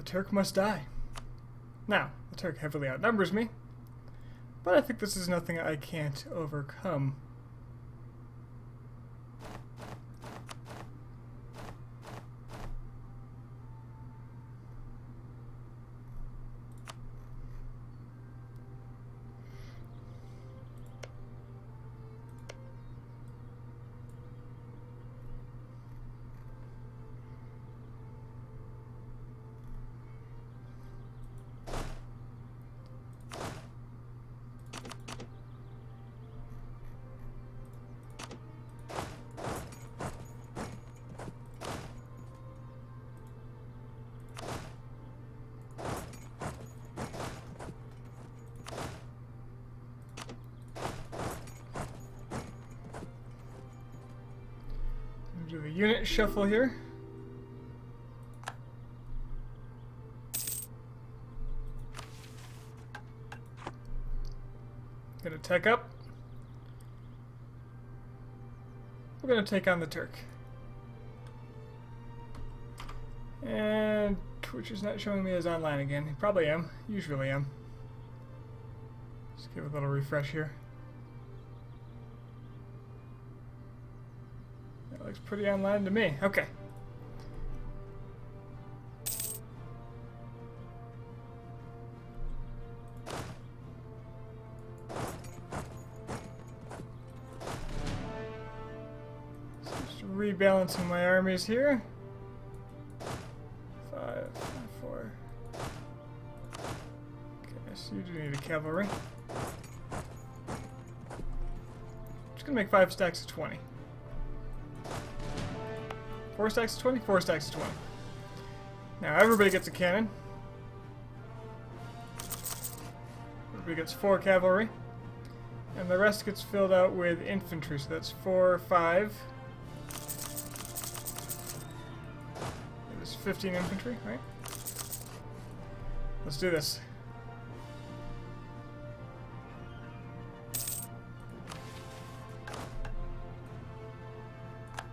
Turk must die. Now, the Turk heavily outnumbers me, but I think this is nothing I can't overcome. Do a unit shuffle here. Gonna tech up. We're gonna take on the Turk. And Twitch is not showing me as online again. Probably am. Usually am. Just give it a little refresh here. That looks pretty online to me. Okay. Just rebalancing my armies here. 5, 4. Okay, so you do need a cavalry. Just gonna make 5 stacks of 20. 4 stacks of 20? 4 stacks of 20. Now everybody gets a cannon. Everybody gets 4 cavalry. And the rest gets filled out with infantry, so that's 4, 5. There's 15 infantry, right? Let's do this.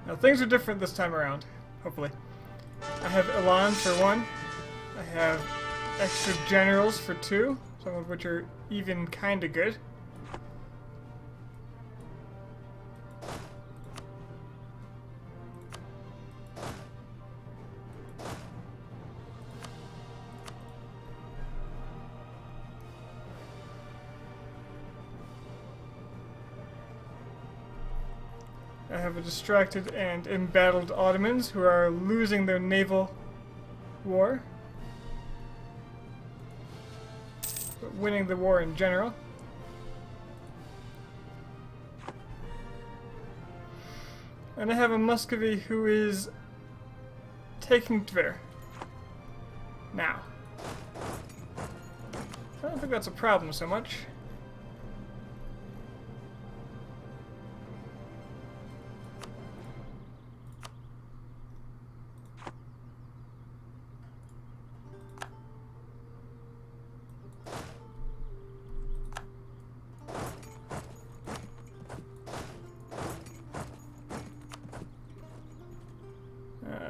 Now things are different this time around, hopefully. I have Elan for 1. I have extra generals for 2, some of which are even kinda good. I have a distracted and embattled Ottomans who are losing their naval war, but winning the war in general. And I have a Muscovy who is taking Tver. Now, I don't think that's a problem so much.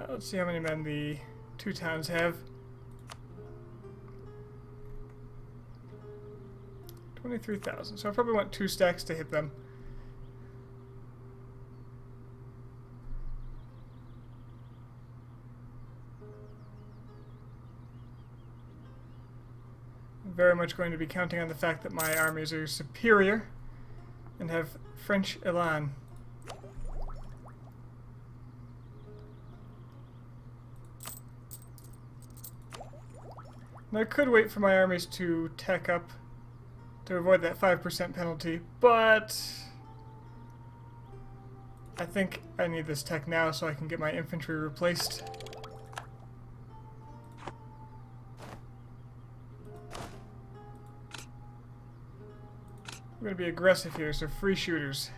Let's see how many men the 2 towns have. 23,000. So I probably want 2 stacks to hit them. I'm very much going to be counting on the fact that my armies are superior and have French elan. I could wait for my armies to tech up to avoid that 5% penalty, but I think I need this tech now so I can get my infantry replaced. I'm going to be aggressive here, so free shooters.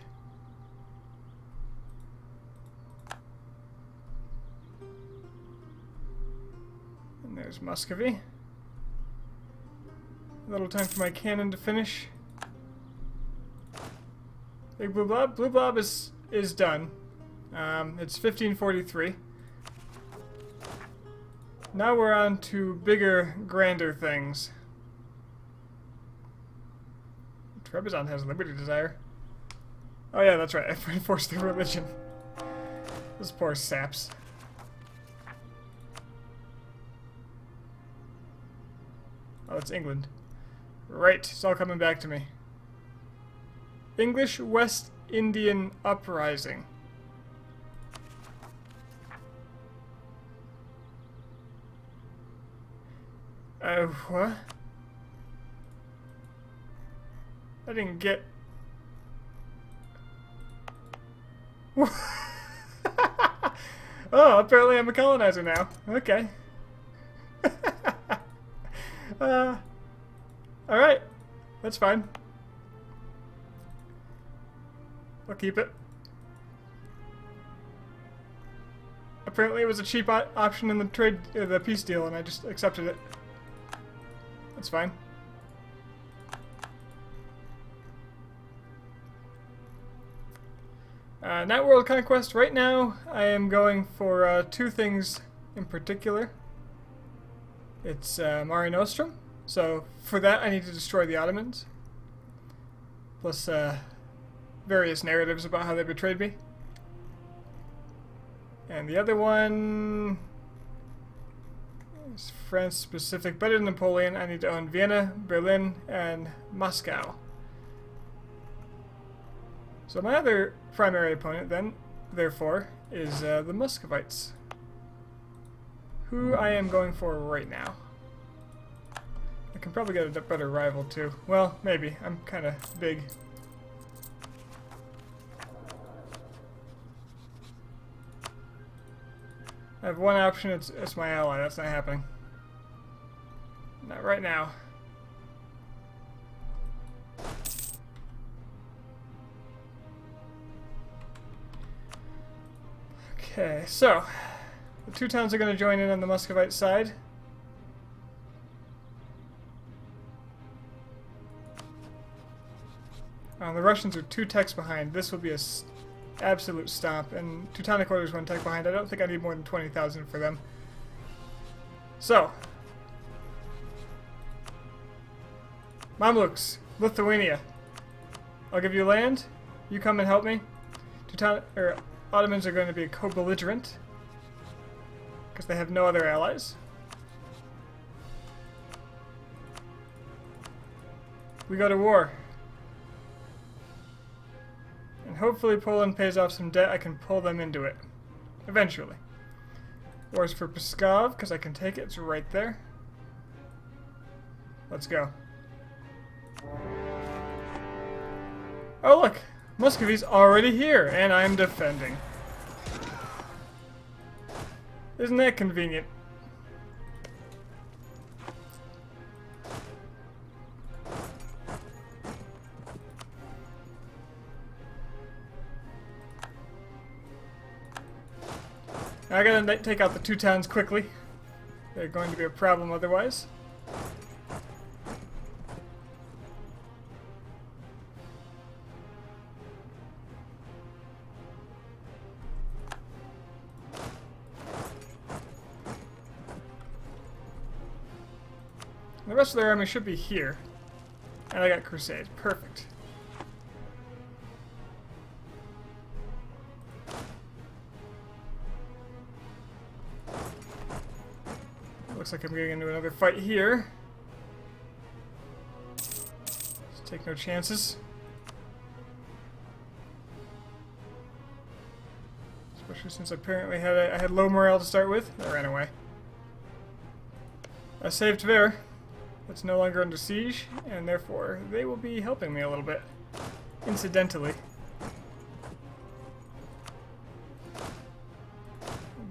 And there's Muscovy. A little time for my cannon to finish. Big Blue Blob. Blue Blob is done. It's 1543. Now we're on to bigger, grander things. Trebizond has liberty desire. Oh yeah, that's right. I enforced their religion. Those poor saps. Oh, it's England. Right, it's all coming back to me. English West Indian Uprising. What? I didn't get... Oh, apparently I'm a colonizer now. Okay. Alright. That's fine. I'll keep it. Apparently it was a cheap option in the the peace deal, and I just accepted it. That's fine. Not World Conquest. Right now, I am going for two things in particular. It's Mare Nostrum. So for that, I need to destroy the Ottomans. Plus various narratives about how they betrayed me. And the other one is France specific. Better than Napoleon, I need to own Vienna, Berlin, and Moscow. So my other primary opponent then, therefore, is the Muscovites, who I am going for right now. I can probably get a better rival too. Well, maybe. I'm kind of big. I have one option, it's my ally. That's not happening. Not right now. Okay, so the Teutons are going to join in on the Muscovite side. The Russians are 2 techs behind. This will be a absolute stomp, and Teutonic Order is 1 tech behind. I don't think I need more than 20,000 for them. So, Mamluks, Lithuania. I'll give you land. You come and help me. Ottomans are going to be a co-belligerent because they have no other allies. We go to war. And hopefully Poland pays off some debt. I can pull them into it. Eventually. Wars for Pskov, because I can take it. It's right there. Let's go. Oh look! Muscovy's already here, and I'm defending. Isn't that convenient? I gotta take out the Teutons quickly. They're going to be a problem otherwise. The rest of their army should be here. And I got Crusade. Perfect. Looks like I'm getting into another fight here. Let's take no chances. Especially since apparently I had low morale to start with. I ran away. I saved Tver. It's no longer under siege, and therefore they will be helping me a little bit. Incidentally.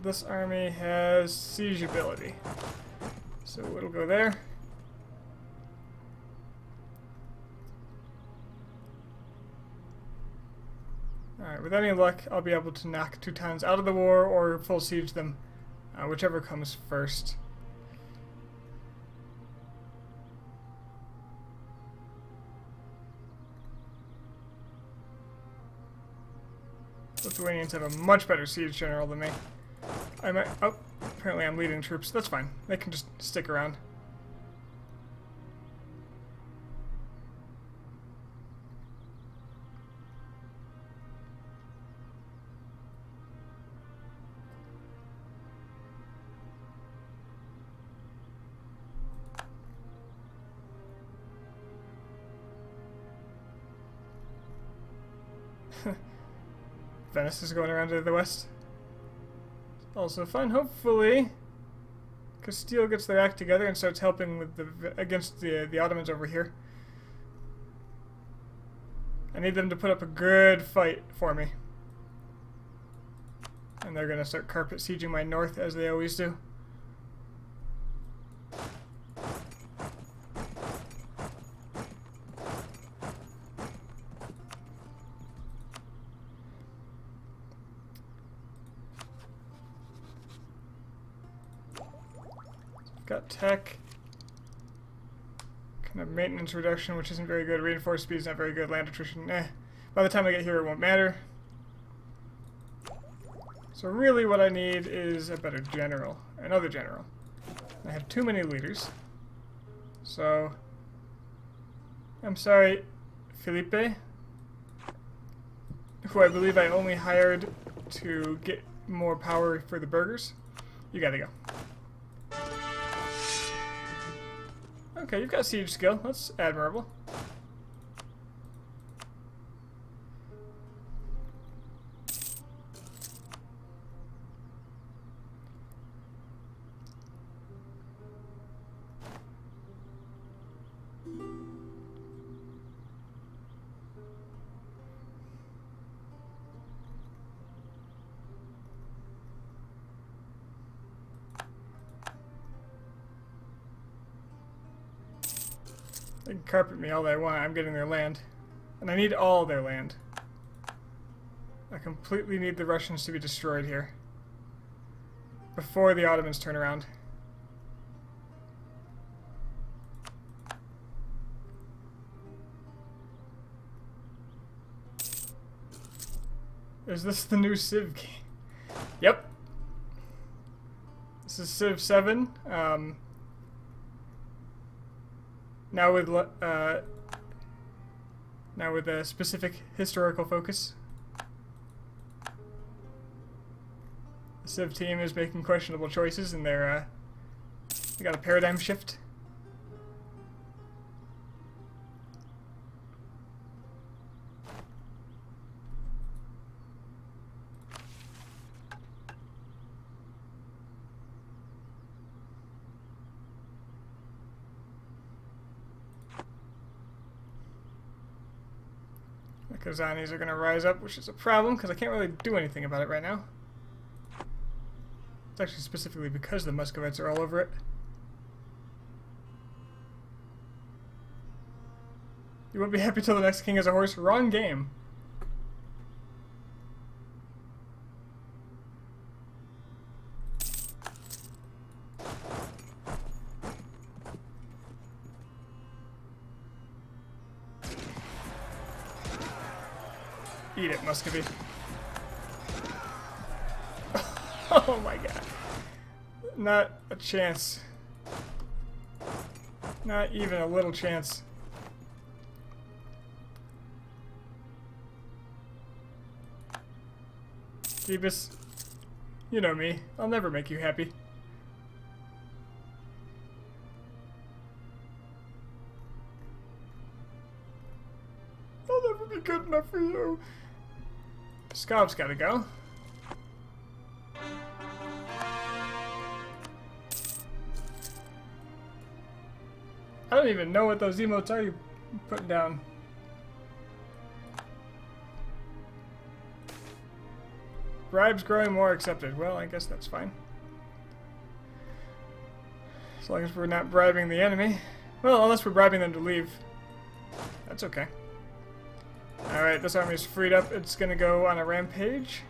This army has siege ability. So it'll go there. Alright, with any luck, I'll be able to knock Teutons out of the war or full siege them, whichever comes first. Lithuanians have a much better siege general than me. I might... Oh, Apparently I'm leading troops. That's fine. They can just stick around. Venice is going around to the west. Also fun. Hopefully Castile gets their act together and starts helping with against the Ottomans over here. I need them to put up a good fight for me. And they're going to start carpet sieging my north as they always do. Got tech. Kind of maintenance reduction, which isn't very good. Reinforced speed is not very good. Land attrition, eh. By the time I get here, it won't matter. So really what I need is a better general. Another general. I have too many leaders. So, I'm sorry, Felipe, who I believe I only hired to get more power for the burghers. You gotta go. Okay, you've got siege skill. That's admirable. They can carpet me all they want. I'm getting their land. And I need all their land. I completely need the Russians to be destroyed here. Before the Ottomans turn around. Is this the new Civ game? Yep. This is Civ 7. Now with a specific historical focus. The Civ team is making questionable choices, and they got a paradigm shift. The Kazanis are going to rise up, which is a problem because I can't really do anything about it right now. It's actually specifically because the Muscovites are all over it. You won't be happy till the next king has a horse. Wrong game. Eat it, Muscovy. Oh my god. Not a chance. Not even a little chance. Phoebus, you know me. I'll never make you happy. I'll never be good enough for you. Pskov's gotta go. I don't even know what those emotes are you putting down. Bribes growing more accepted. Well, I guess that's fine. As long as we're not bribing the enemy. Well, unless we're bribing them to leave. That's okay. Alright, this army is freed up. It's gonna go on a rampage.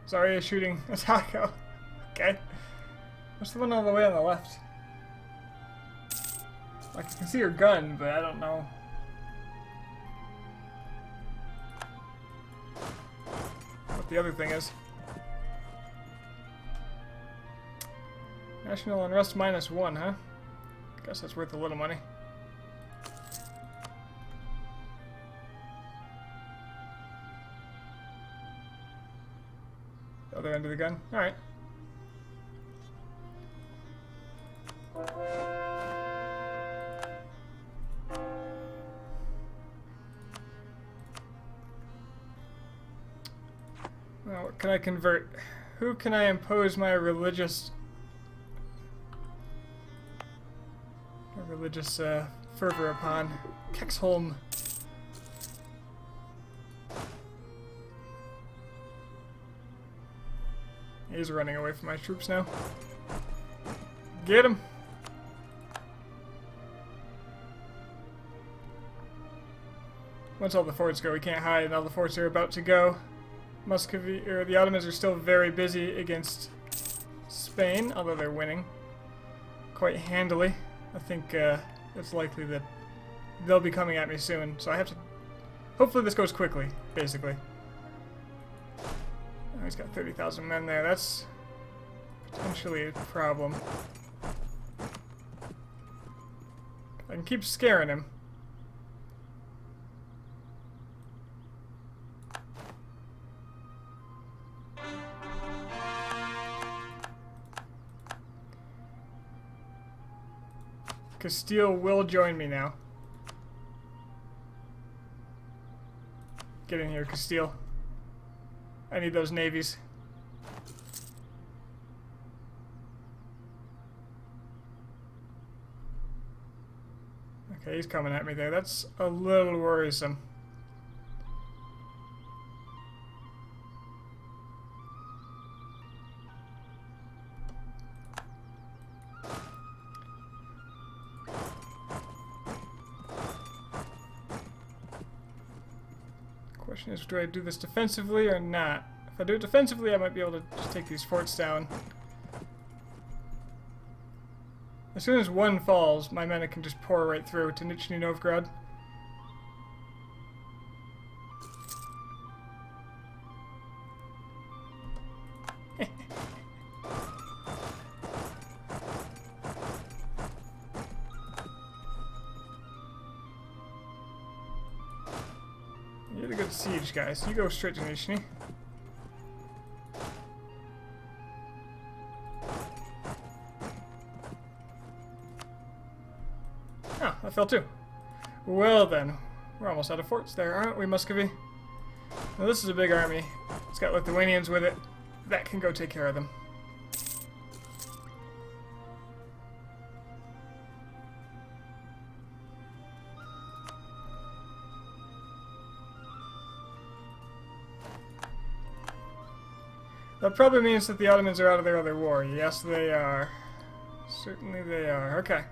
Sorry, shooting a taco. Okay. What's the one all the way on the left? Like, I can see her gun, but I don't know. the other thing is. National unrest -1, huh? Guess that's worth a little money. Other end of the gun. Alright. Well, what can I convert? Who can I impose my religious fervor upon? Kexholm. He's running away from my troops now. Get him! Once all the forts go, we can't hide, and all the forts are about to go. Muscovy, or the Ottomans are still very busy against Spain, although they're winning quite handily. I think it's likely that they'll be coming at me soon, so I have to... Hopefully this goes quickly, basically. Oh, he's got 30,000 men there. That's potentially a problem. I can keep scaring him. Castile will join me now. Get in here, Castile. I need those navies. Okay, he's coming at me there. That's a little worrisome. Question is, do I do this defensively or not? If I do it defensively, I might be able to just take these forts down. As soon as one falls, my men can just pour right through to Nizhny Novgorod. You had a good siege, guys. You go straight to Nizhny. Oh, that fell too. Well then, we're almost out of forts there, aren't we, Muscovy? Now this is a big army. It's got Lithuanians with it. That can go take care of them. That probably means that the Ottomans are out of their other war. Yes, they are. Certainly they are. Okay.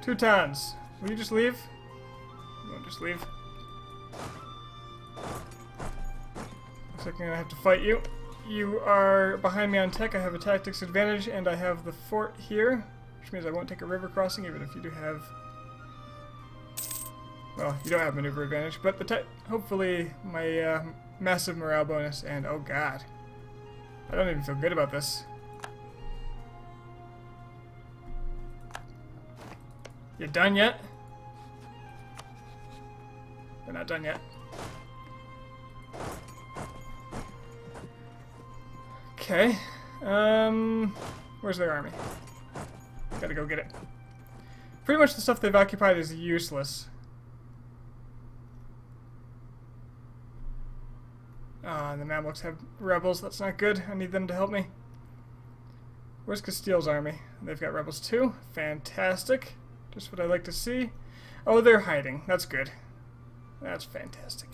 Teutons, will you just leave? You won't just leave. Looks like I'm gonna have to fight you. You are behind me on tech. I have a tactics advantage, and I have the fort here, which means I won't take a river crossing, even if you do have... Well, you don't have maneuver advantage, but the hopefully my massive morale bonus, and oh god. I don't even feel good about this. You done yet? They're not done yet. Okay. Where's their army? Gotta go get it. Pretty much the stuff they've occupied is useless. The Mamluks have rebels. That's not good. I need them to help me. Where's Castile's army? They've got rebels too. Fantastic. Just what I like to see. Oh, they're hiding. That's good. That's fantastic.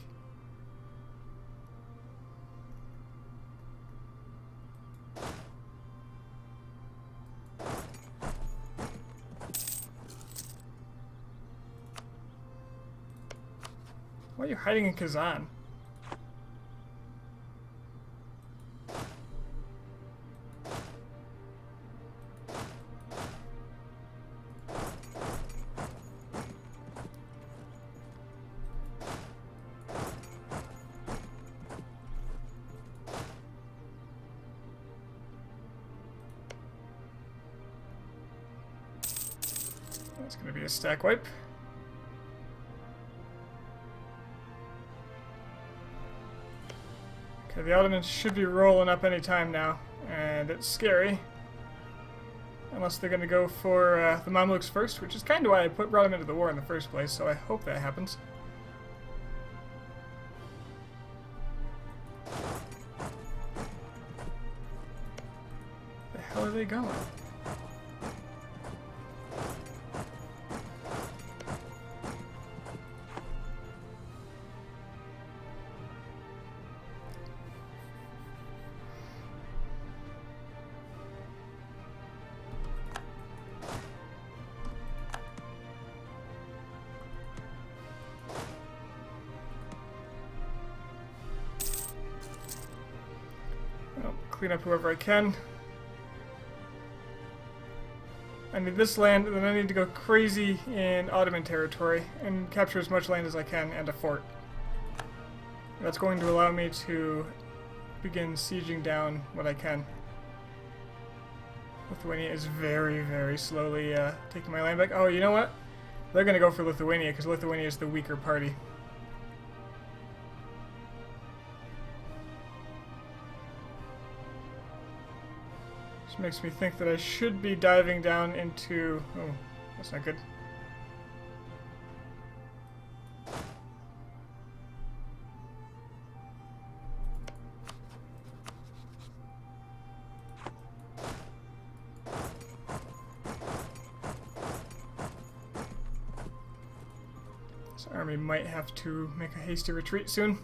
Why are you hiding in Kazan? That's going to be a stack wipe. Okay, the Ottomans should be rolling up any time now, and it's scary. Unless they're going to go for the Mamluks first, which is kind of why I brought them into the war in the first place, so I hope that happens. Where the hell are they going? Clean up whoever I can. I need this land, and then I need to go crazy in Ottoman territory and capture as much land as I can and a fort. That's going to allow me to begin sieging down what I can. Lithuania is very, very slowly taking my land back. Oh, you know what? They're going to go for Lithuania because Lithuania is the weaker party. Makes me think that I should be diving down into... Oh, that's not good. This army might have to make a hasty retreat soon.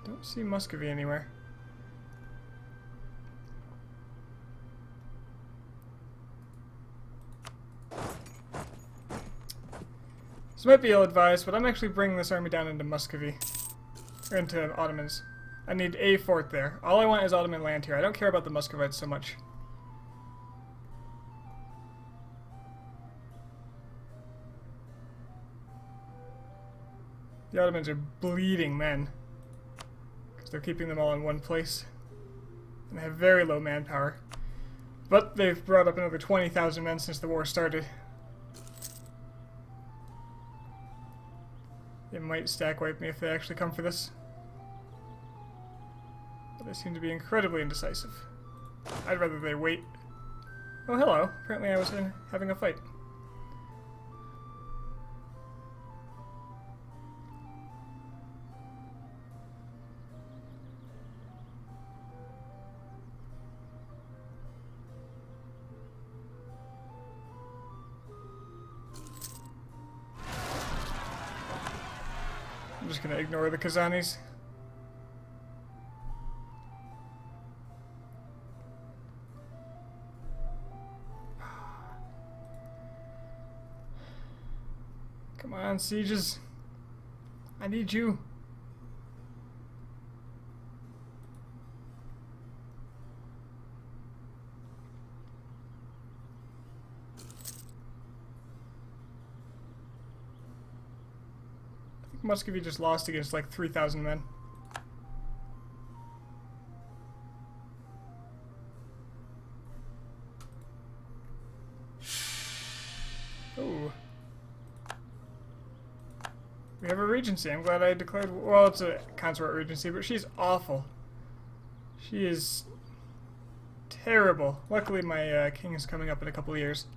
Don't see Muscovy anywhere. This might be ill-advised, but I'm actually bringing this army down into Muscovy. Or into Ottomans. I need a fort there. All I want is Ottoman land here. I don't care about the Muscovites so much. The Ottomans are bleeding men. They're keeping them all in one place. And they have very low manpower. But they've brought up another 20,000 men since the war started. They might stack wipe me if they actually come for this. But they seem to be incredibly indecisive. I'd rather they wait. Oh, hello. Apparently I was having a fight. I'm just gonna ignore the Kazanis. Come on, sieges. I need you. Muscovy just lost against like 3,000 men. Ooh. We have a regency. I'm glad I declared... Well, it's a consort regency, but she's awful. She is terrible. Luckily, my king is coming up in a couple of years.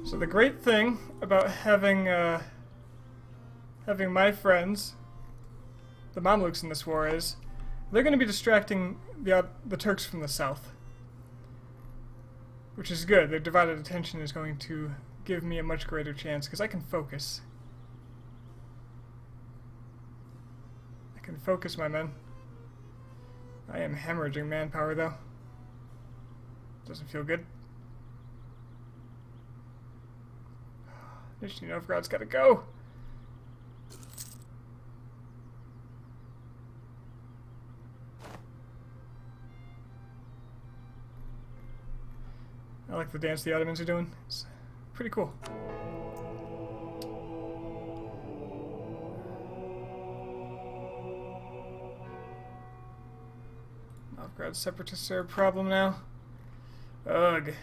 So the great thing about having my friends, the Mamluks in this war, is they're going to be distracting the Turks from the south, which is good. Their divided attention is going to give me a much greater chance because I can focus. I can focus my men. I am hemorrhaging manpower though. Doesn't feel good. Nizhny Novgorod's gotta go! I like the dance the Ottomans are doing. It's pretty cool. Novgorod separatists are a problem now. Ugh.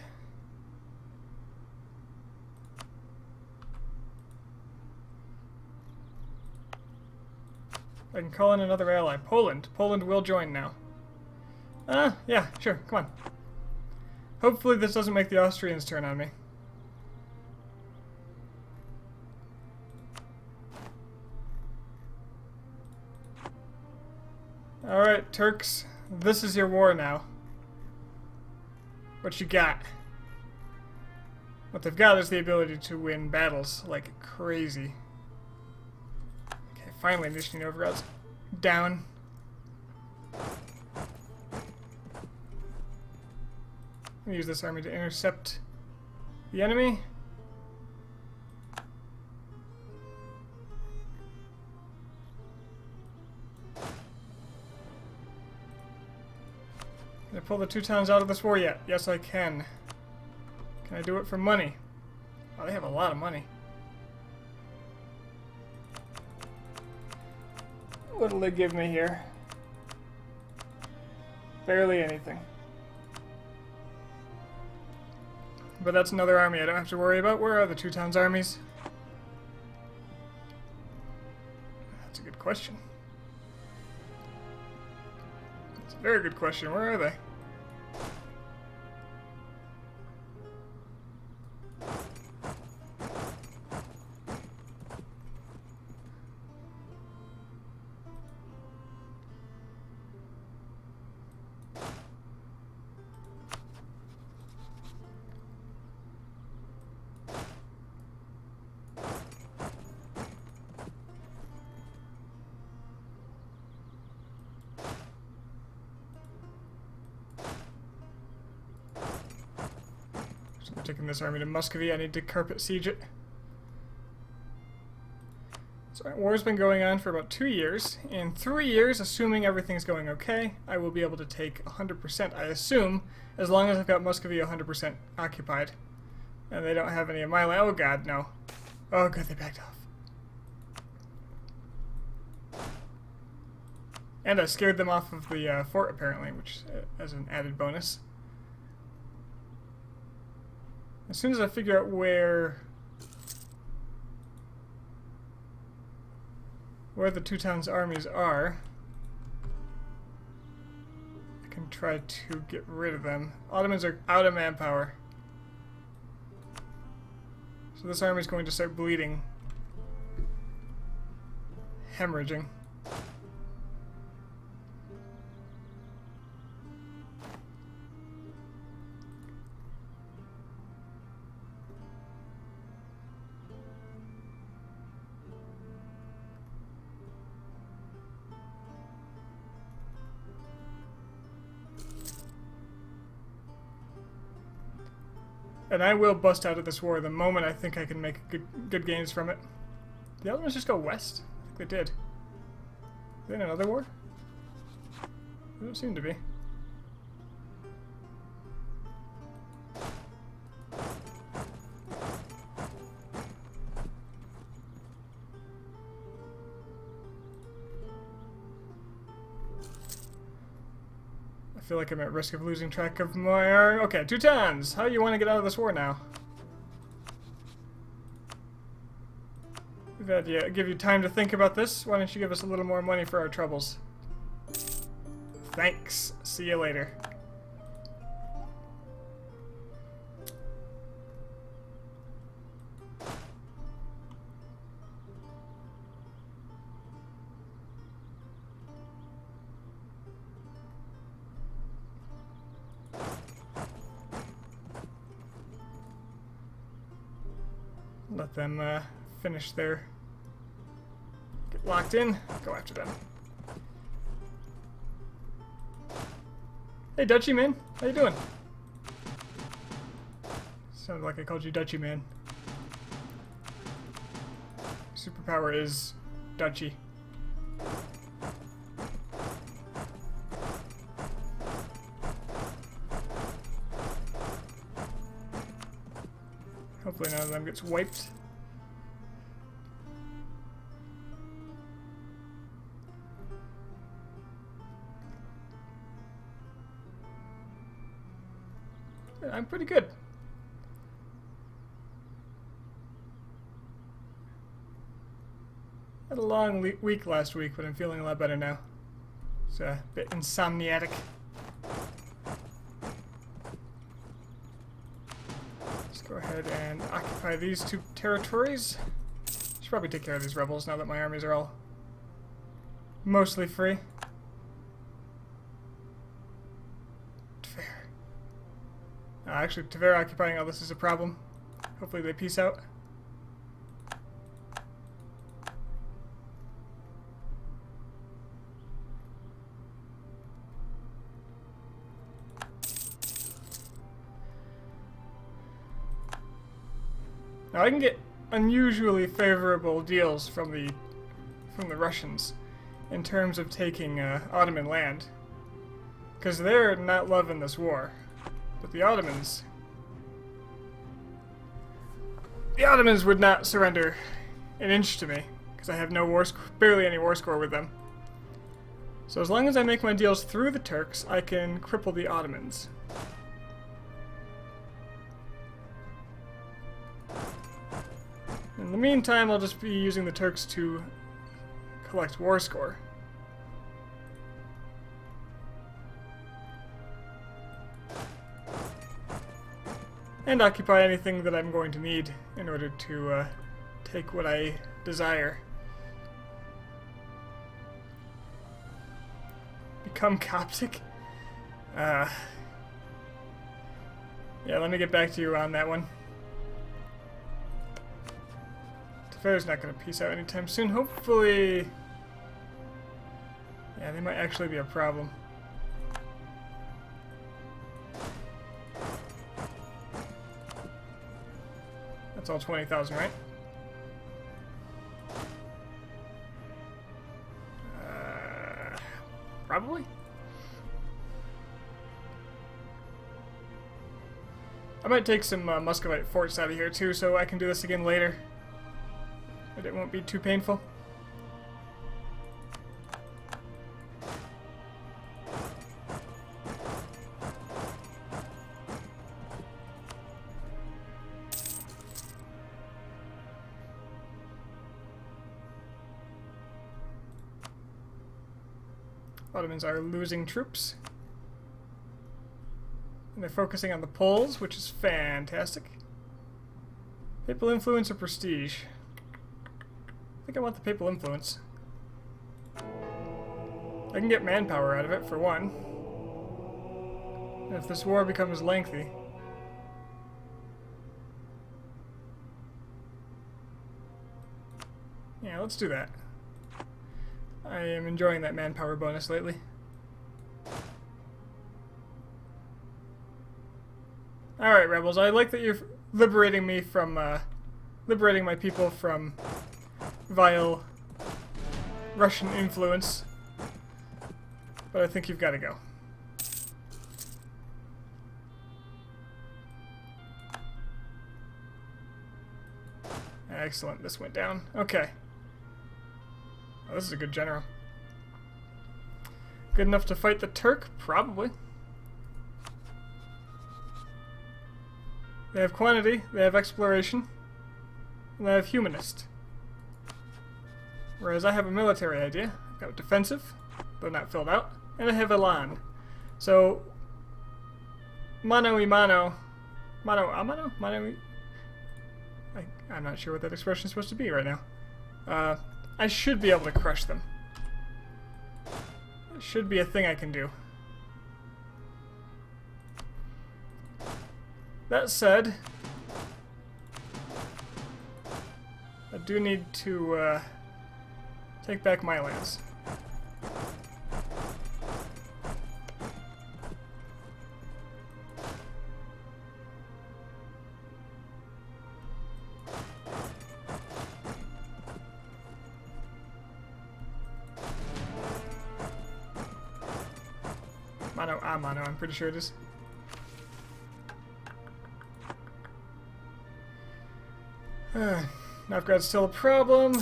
I can call in another ally. Poland. Poland will join now. Yeah, sure, come on. Hopefully this doesn't make the Austrians turn on me. Alright, Turks. This is your war now. What you got? What they've got is the ability to win battles like crazy. Okay, finally Nizhny Novgorod's down. I'm gonna use this army to intercept the enemy. Can I pull the Teutons out of this war yet? Yes, I can. Can I do it for money? Oh, they have a lot of money. What'll they give me here? Barely anything. But that's another army I don't have to worry about. Where are the Teutons' armies? That's a good question. That's a very good question. Where are they? I'm taking this army to Muscovy. I need to carpet siege it. So our war's been going on for about 2 years. In 3 years, assuming everything's going okay, I will be able to take 100%, I assume, as long as I've got Muscovy 100% occupied. And they don't have any of my land. Oh god, no. Oh good, they backed off. And I scared them off of the fort, apparently, which as an added bonus. As soon as I figure out where the Teutons' armies are, I can try to get rid of them. Ottomans are out of manpower. So this army is going to start bleeding. Hemorrhaging. And I will bust out of this war the moment I think I can make good gains from it. Did the Ottomans just go west? I think they did. Are they in another war? They don't seem to be. I feel like I'm at risk of losing track of my... Okay, Teutons! How you want to get out of this war now? We've had to give you time to think about this. Why don't you give us a little more money for our troubles? Thanks. See you later. Let them finish their... Get locked in. Go after them. Hey, Dutchy man. How you doing? Sounded like I called you Dutchy man. Superpower is Dutchy. Hopefully none of them gets wiped. I'm pretty good. Had a long week last week, but I'm feeling a lot better now. It's a bit insomniatic. Let's go ahead and occupy these two territories. Should probably take care of these rebels now that my armies are all mostly free. Tver. Actually, Tver occupying all this is a problem. Hopefully they peace out. Now I can get unusually favorable deals from the Russians in terms of taking Ottoman land, because they're not loving this war, but the Ottomans would not surrender an inch to me because I have no barely any war score with them. So as long as I make my deals through the Turks, I can cripple the Ottomans. In the meantime, I'll just be using the Turks to collect war score. And occupy anything that I'm going to need in order to take what I desire. Become Coptic? Yeah, let me get back to you on that one. Tver's not going to peace out anytime soon. Hopefully... Yeah, they might actually be a problem. That's all 20,000, right? Probably? I might take some Muscovite forts out of here too, so I can do this again later. But it won't be too painful. Ottomans are losing troops. And they're focusing on the Poles, which is fantastic. Papal influence or prestige? I think I want the papal influence. I can get manpower out of it, for one. And if this war becomes lengthy... Yeah, let's do that. I am enjoying that manpower bonus lately. Alright, rebels, I like that you're liberating me from, liberating my people from vile Russian influence. But I think you've got to go. Excellent, this went down. Okay. Oh, this is a good general. Good enough to fight the Turk? Probably. They have quantity, they have exploration, and they have humanist. Whereas I have a military idea. I've got defensive, though not filled out, and I have elan. So, mano y mano, mano a mano? I'm not sure what that expression is supposed to be right now. I should be able to crush them. It should be a thing I can do. That said, I do need to take back my lands. Mano a mano, I'm pretty sure it is. Novgorod's still a problem.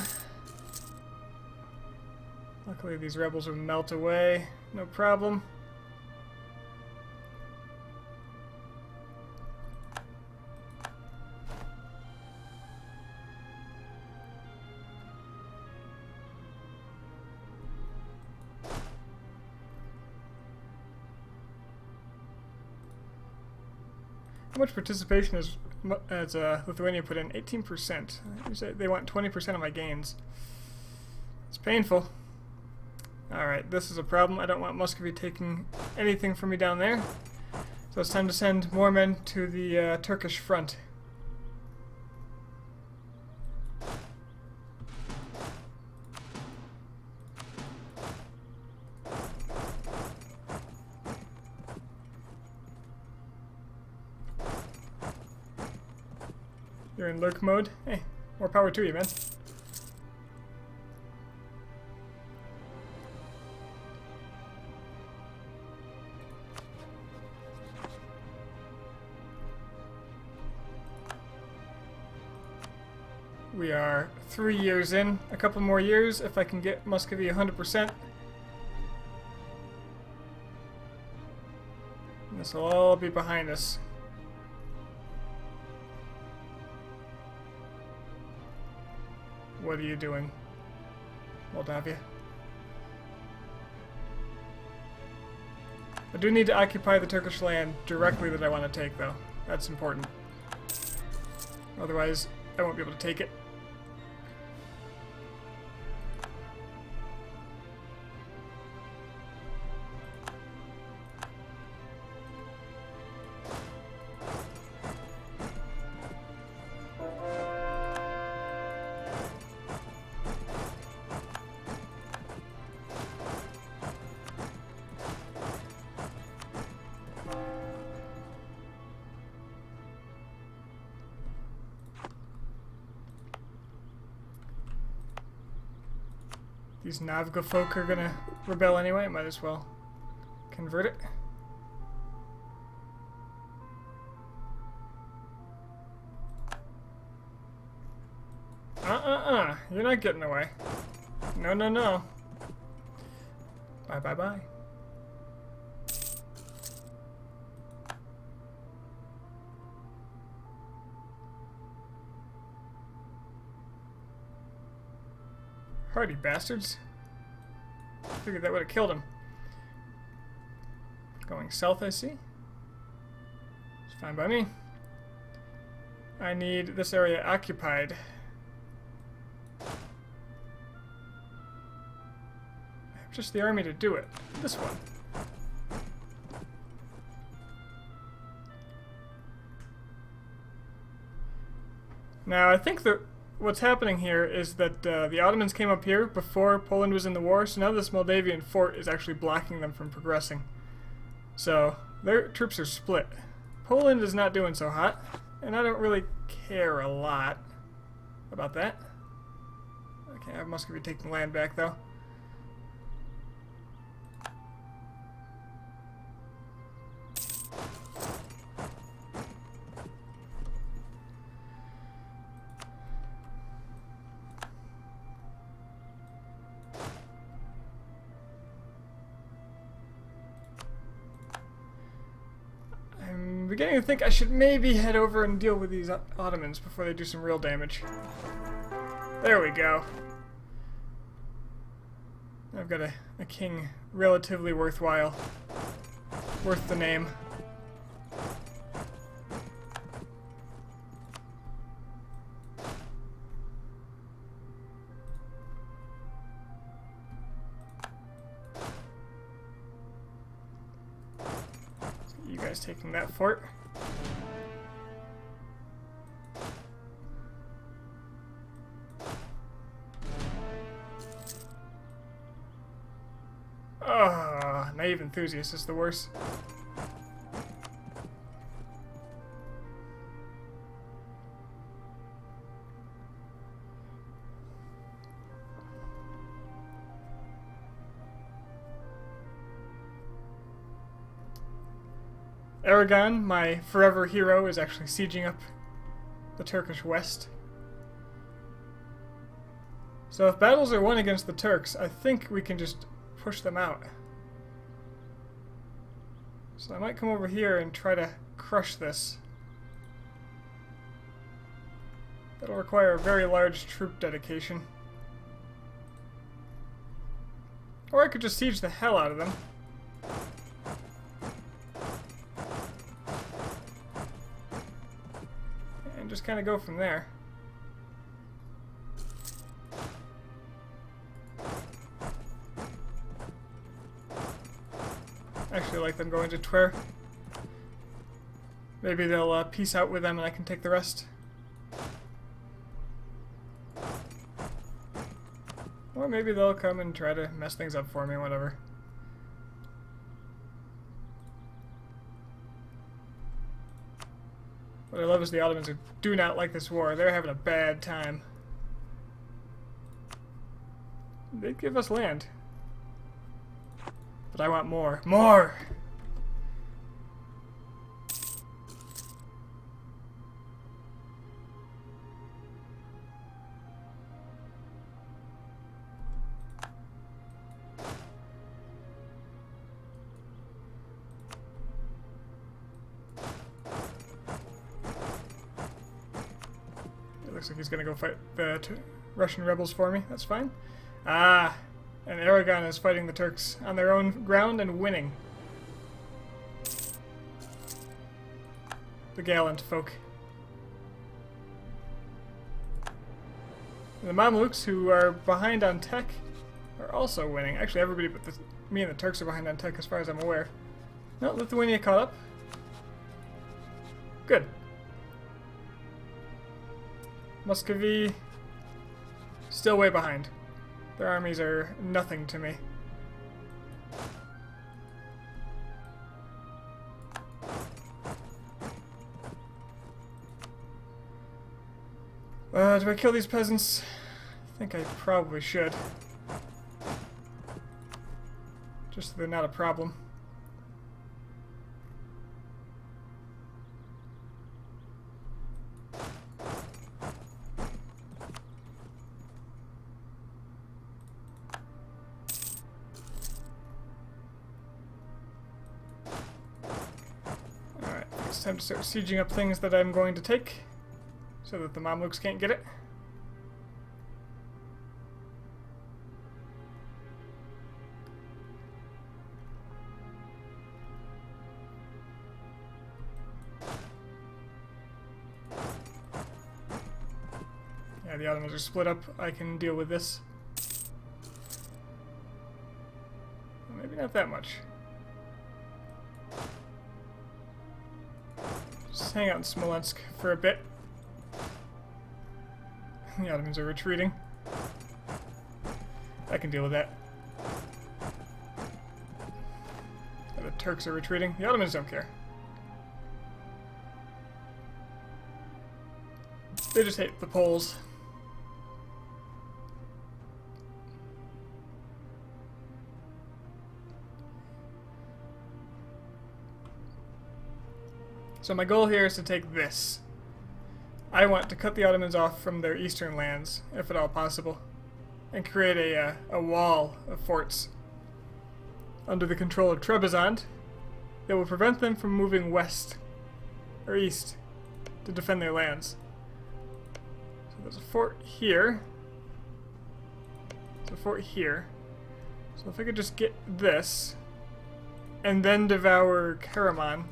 Luckily these rebels will melt away, no problem. How much participation has Lithuania put in? 18%. You say they want 20% of my gains. It's painful. Alright, this is a problem. I don't want Muscovy taking anything from me down there. So it's time to send more men to the Turkish front. You're in lurk mode? Hey, more power to you, man. We are 3 years in. A couple more years if I can get Muscovy 100%. This will all be behind us. What are you doing, Moldavia? I do need to occupy the Turkish land directly that I want to take, though. That's important. Otherwise, I won't be able to take it. These Navga folk are gonna rebel anyway, might as well convert it. You're not getting away. No, no, no. Bye, bye, bye. Hardy bastards. Figured that would have killed him. Going south, I see. It's fine by me. I need this area occupied. I have just the army to do it. This one. Now, I think that what's happening here is that the Ottomans came up here before Poland was in the war, so now this Moldavian fort is actually blocking them from progressing. So, their troops are split. Poland is not doing so hot, and I don't really care a lot about that. Okay, I must be taking land back, though. I'm beginning to think I should maybe head over and deal with these Ottomans before they do some real damage. There we go. I've got a king relatively worthwhile. Worth the name. You guys taking that fort. Oh, naive enthusiast is the worst. Aragon, my forever hero, is actually sieging up the Turkish west. So if battles are won against the Turks, I think we can just push them out. So I might come over here and try to crush this. That'll require a very large troop dedication. Or I could just siege the hell out of them. just kind of go from there. Actually, like them going to Twer. Maybe they'll peace out with them and I can take the rest. Or maybe they'll come and try to mess things up for me, whatever. What I love is the Ottomans who do not like this war. They're having a bad time. They give us land. But I want more. More! Looks like he's gonna go fight the Russian rebels for me. That's fine. Ah, and Aragon is fighting the Turks on their own ground and winning. The gallant folk. And the Mamluks, who are behind on tech, are also winning. Actually, everybody but me and the Turks are behind on tech as far as I'm aware. No, Lithuania caught up. Good. Muscovy, still way behind. Their armies are nothing to me. Do I kill these peasants? I think I probably should. Just so they're not a problem. It's time to start sieging up things that I'm going to take, so that the Mamluks can't get it. Yeah, the Ottomans are split up. I can deal with this. Maybe not that much. Just hang out in Smolensk for a bit. The Ottomans are retreating. I can deal with that. The Turks are retreating. The Ottomans don't care. They just hate the Poles. So my goal here is to take this. I want to cut the Ottomans off from their eastern lands, if at all possible, and create a wall of forts under the control of Trebizond that will prevent them from moving west or east to defend their lands. So there's a fort here. There's a fort here. So if I could just get this and then devour Karaman.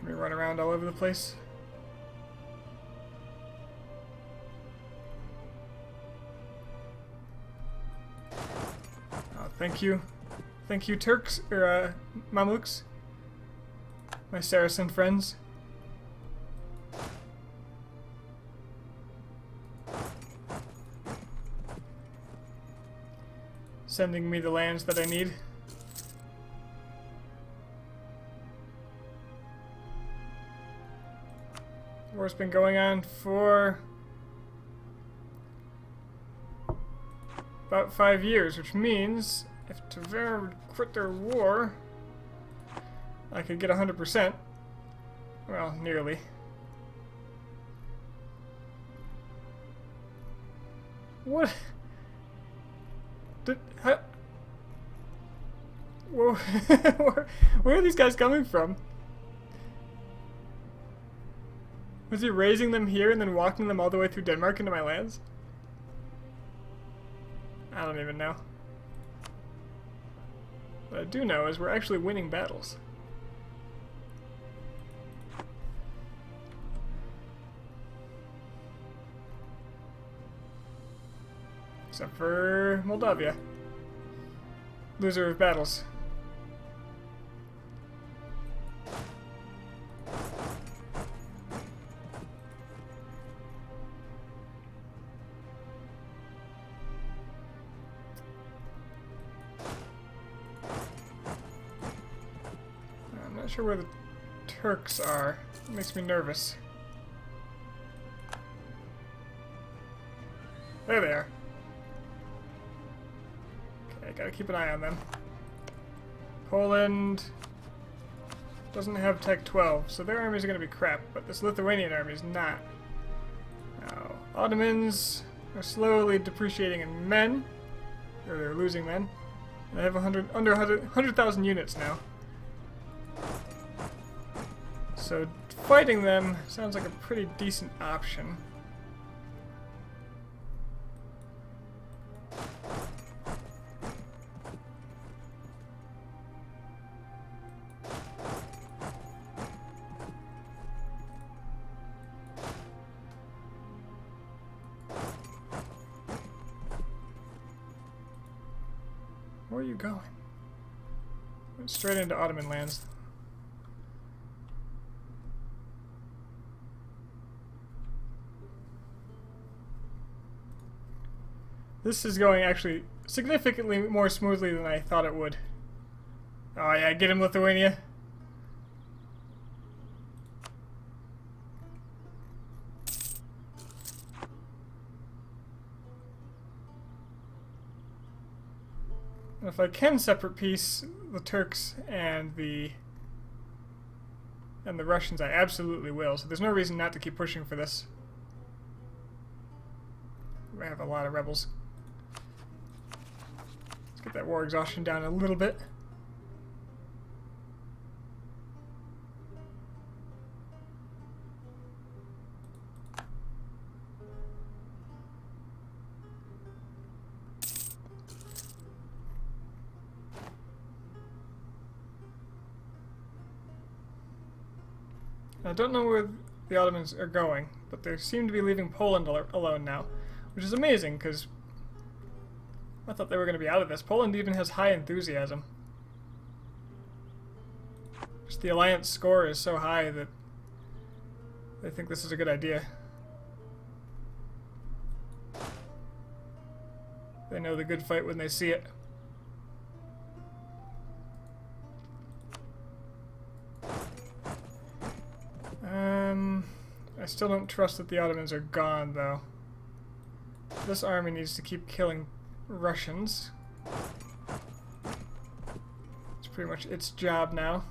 Run around all over the place. Oh, thank you. Thank you, Turks, or Mamluks. My Saracen friends. Sending me the lands that I need. War's been going on for about 5 years, which means if Tver would quit their war, I could get 100%. Well, nearly. What? How? Whoa. Where are these guys coming from? Was he raising them here and then walking them all the way through Denmark into my lands? I don't even know. What I do know is we're actually winning battles. Except for Moldavia. Loser of battles. I'm not sure where the Turks are. It makes me nervous. There they are. Okay, gotta keep an eye on them. Poland doesn't have Tech 12, so their armies are gonna be crap, but this Lithuanian army is not. Now, Ottomans are slowly depreciating in men, or they're losing men. They have under 100,000 units now. So fighting them sounds like a pretty decent option. Where are you going? Went straight into Ottoman lands. This is going actually significantly more smoothly than I thought it would. Oh yeah, get him, Lithuania. If I can separate peace the Turks and the Russians, I absolutely will. So there's no reason not to keep pushing for this. We have a lot of rebels. Let's get that war exhaustion down a little bit. I don't know where the Ottomans are going, but they seem to be leaving Poland alone now, which is amazing, because I thought they were going to be out of this. Poland even has high enthusiasm. Just the alliance score is so high that they think this is a good idea. They know the good fight when they see it. I still don't trust that the Ottomans are gone, though. This army needs to keep killing Russians. It's pretty much its job now.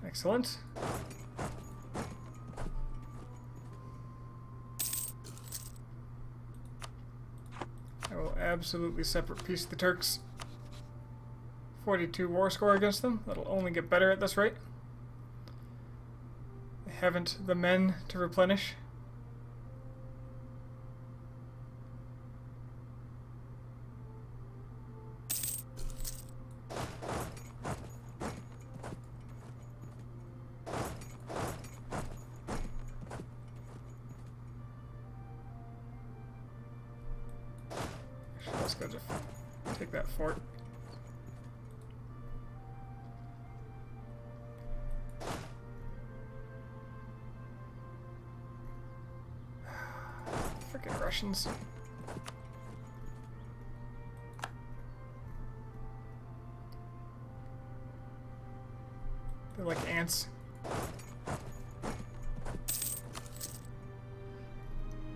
Excellent. I will absolutely separate peace the Turks. 42 war score against them. That'll only get better at this rate. They haven't the men to replenish. Actually, let's go just take that fort. Frickin' Russians. They're like ants.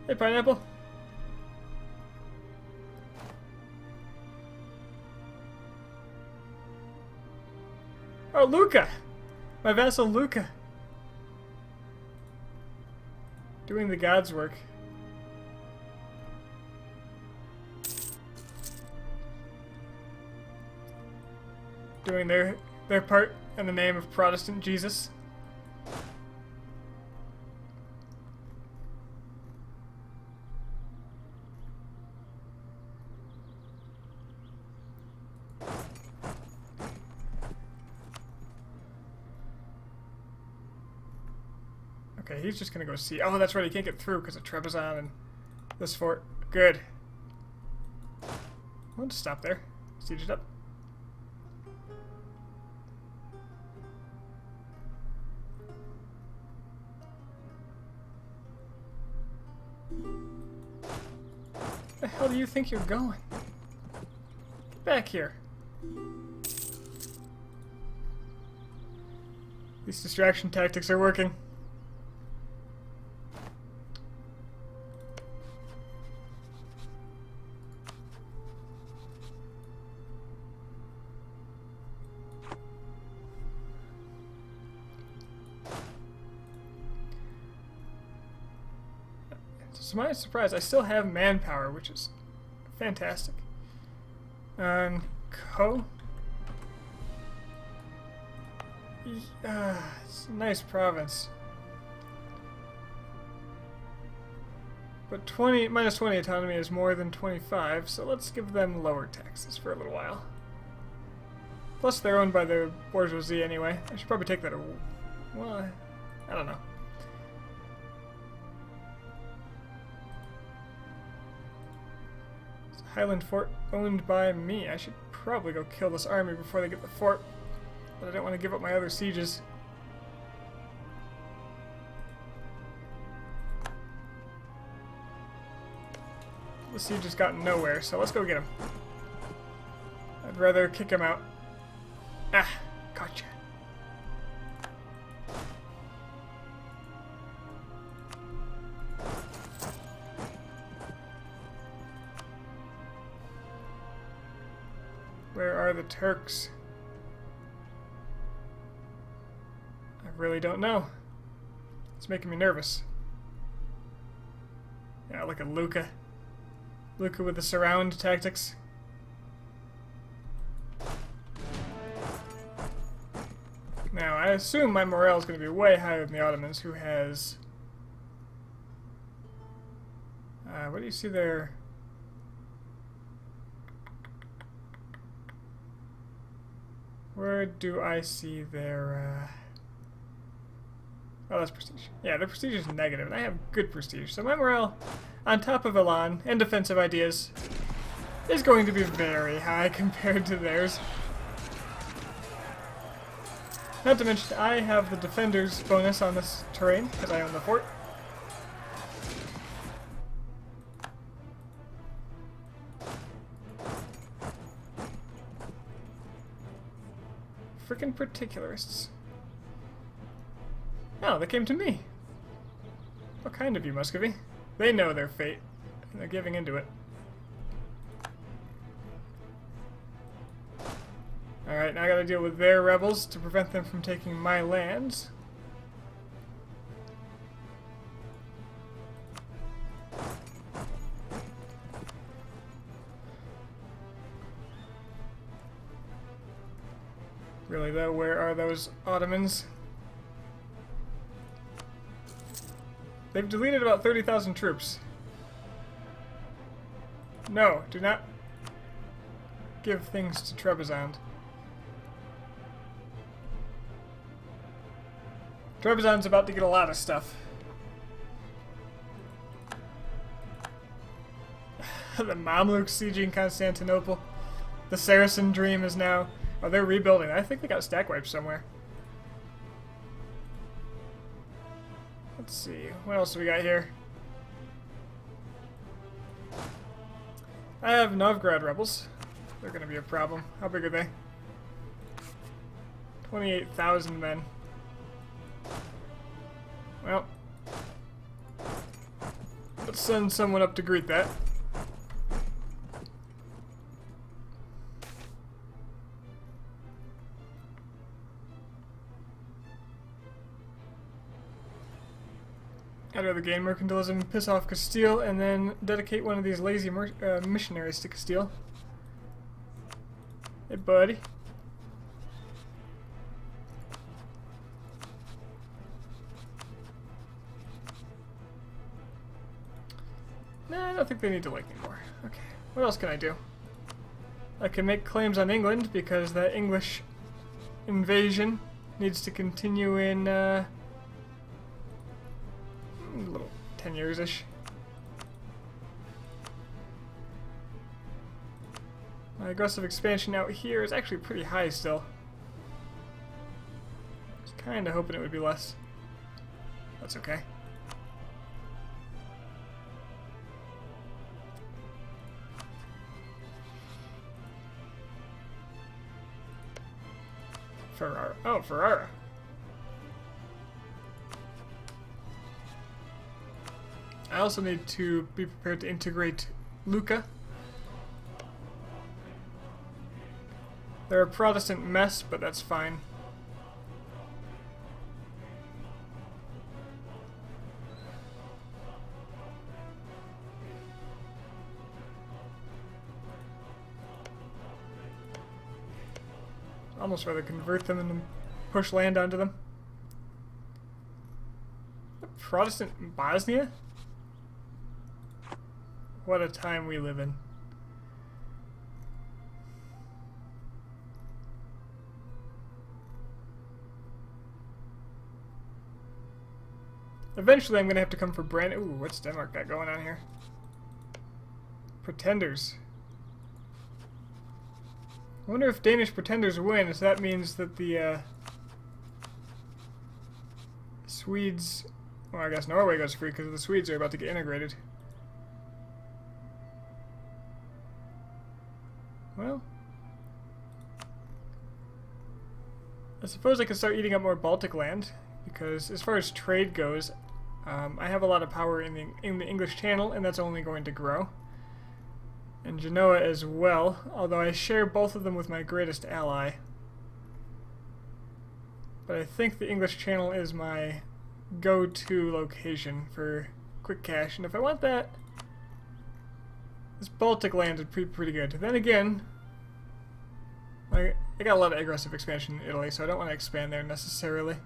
Hey, Pineapple. Oh, Luca! My vassal Luca. Doing the gods' work. doing their part in the name of Protestant Jesus. Okay, he's just gonna go see. Oh, that's right, he can't get through because of Trebizond and this fort. Good. We'll just stop there. Siege it up. Where the hell do you think you're going? Get back here. These distraction tactics are working. To my surprise, I still have manpower, which is fantastic. Co. It's a nice province. But minus 20 autonomy is more than 25, so let's give them lower taxes for a little while. Plus, they're owned by the bourgeoisie anyway. I should probably take that. Well, I don't know. Highland Fort owned by me. I should probably go kill this army before they get the fort, but I don't want to give up my other sieges. The siege has gotten nowhere, so let's go get him. I'd rather kick him out. Ah, gotcha. Where are the Turks? I really don't know. It's making me nervous. Yeah, look at Luca. Luca with the surround tactics. Now, I assume my morale is going to be way higher than the Ottomans, who has... what do you see there? Where do I see their, Oh, that's prestige. Yeah, their prestige is negative, and I have good prestige. So my morale, on top of Elan and defensive ideas, is going to be very high compared to theirs. Not to mention, I have the defender's bonus on this terrain, because I own the fort. Frickin' particularists. Oh, they came to me. What kind of you, Muscovy? They know their fate, and they're giving into it. Alright, now I gotta deal with their rebels to prevent them from taking my lands. Really though, where are those Ottomans? They've deleted about 30,000 troops. No, do not give things to Trebizond. Trebizond's about to get a lot of stuff. The Mamluks sieging Constantinople. The Saracen dream is now... Oh, they're rebuilding. I think they got stack wipes somewhere. Let's see. What else do we got here? I have Novgorod rebels. They're going to be a problem. How big are they? 28,000 men. Well, let's send someone up to greet that. I'd rather gain mercantilism, piss off Castile, and then dedicate one of these lazy missionaries to Castile. Hey, buddy. Nah, I don't think they need to like me more. Okay, what else can I do? I can make claims on England because that English invasion needs to continue in a little 10 years-ish. My aggressive expansion out here is actually pretty high still. I was kind of hoping it would be less. That's okay. Ferrara. Oh, Ferrara. I also need to be prepared to integrate Lucca. They're a Protestant mess, but that's fine. Almost rather convert them and then push land onto them. Protestant Bosnia? What a time we live in. Eventually I'm going to have to come for Brand. Ooh, what's Denmark got going on here? Pretenders. I wonder if Danish pretenders win, so that means that the Swedes... Well, I guess Norway goes free because the Swedes are about to get integrated. Well... I suppose I can start eating up more Baltic land, because as far as trade goes, I have a lot of power in the English Channel, and that's only going to grow. And Genoa as well, although I share both of them with my greatest ally. But I think the English Channel is my go-to location for quick cash, and if I want that, this Baltic land would be pretty good. Then again, I got a lot of aggressive expansion in Italy, so I don't want to expand there necessarily.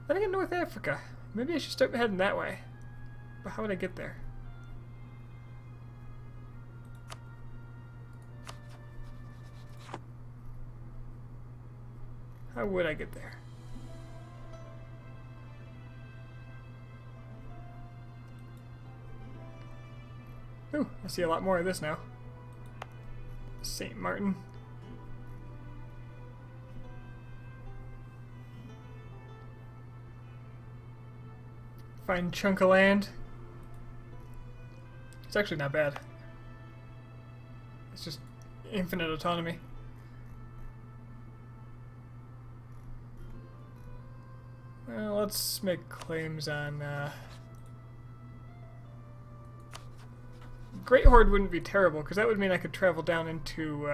Then again, North Africa. Maybe I should start heading that way. But how would I get there? How would I get there? Ooh, I see a lot more of this now. St. Martin. Fine chunk of land. It's actually not bad. It's just infinite autonomy. Well, let's make claims on... Great Horde wouldn't be terrible, because that would mean I could travel down into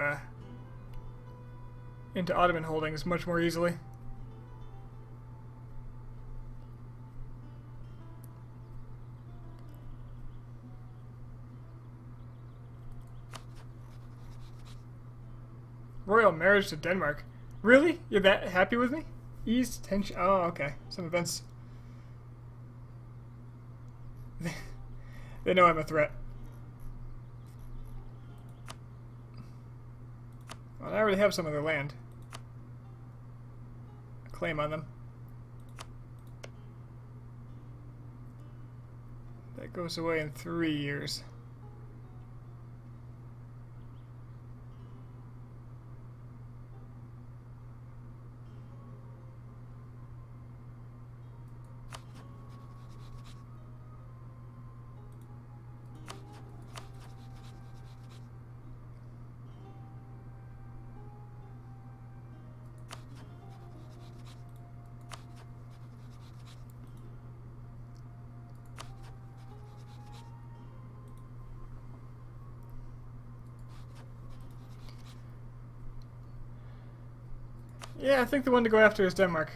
Ottoman holdings much more easily. Royal marriage to Denmark. Really? You're that happy with me? Ease tension. Oh, okay. Some events. They know I'm a threat. Well, I already have some of their land. A claim on them. That goes away in 3 years. Yeah, I think the one to go after is Denmark.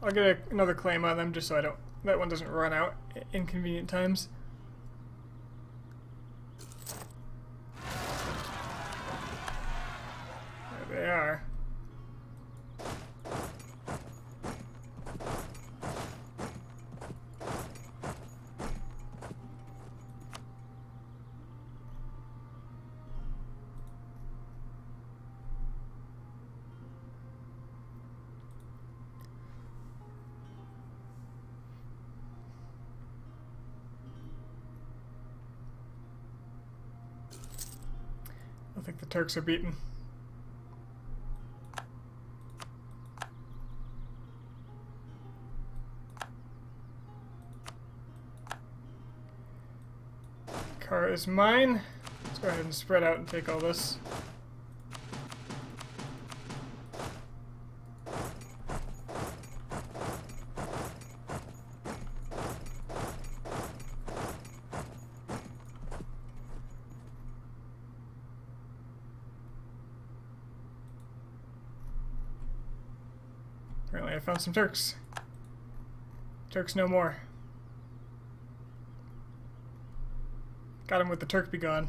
I'll get another claim on them just so that one doesn't run out at inconvenient times. There they are. the Turks are beaten. Car is mine. Let's go ahead and spread out and take all this. Apparently I found some Turks. Turks no more. Got him with the Turk be gone.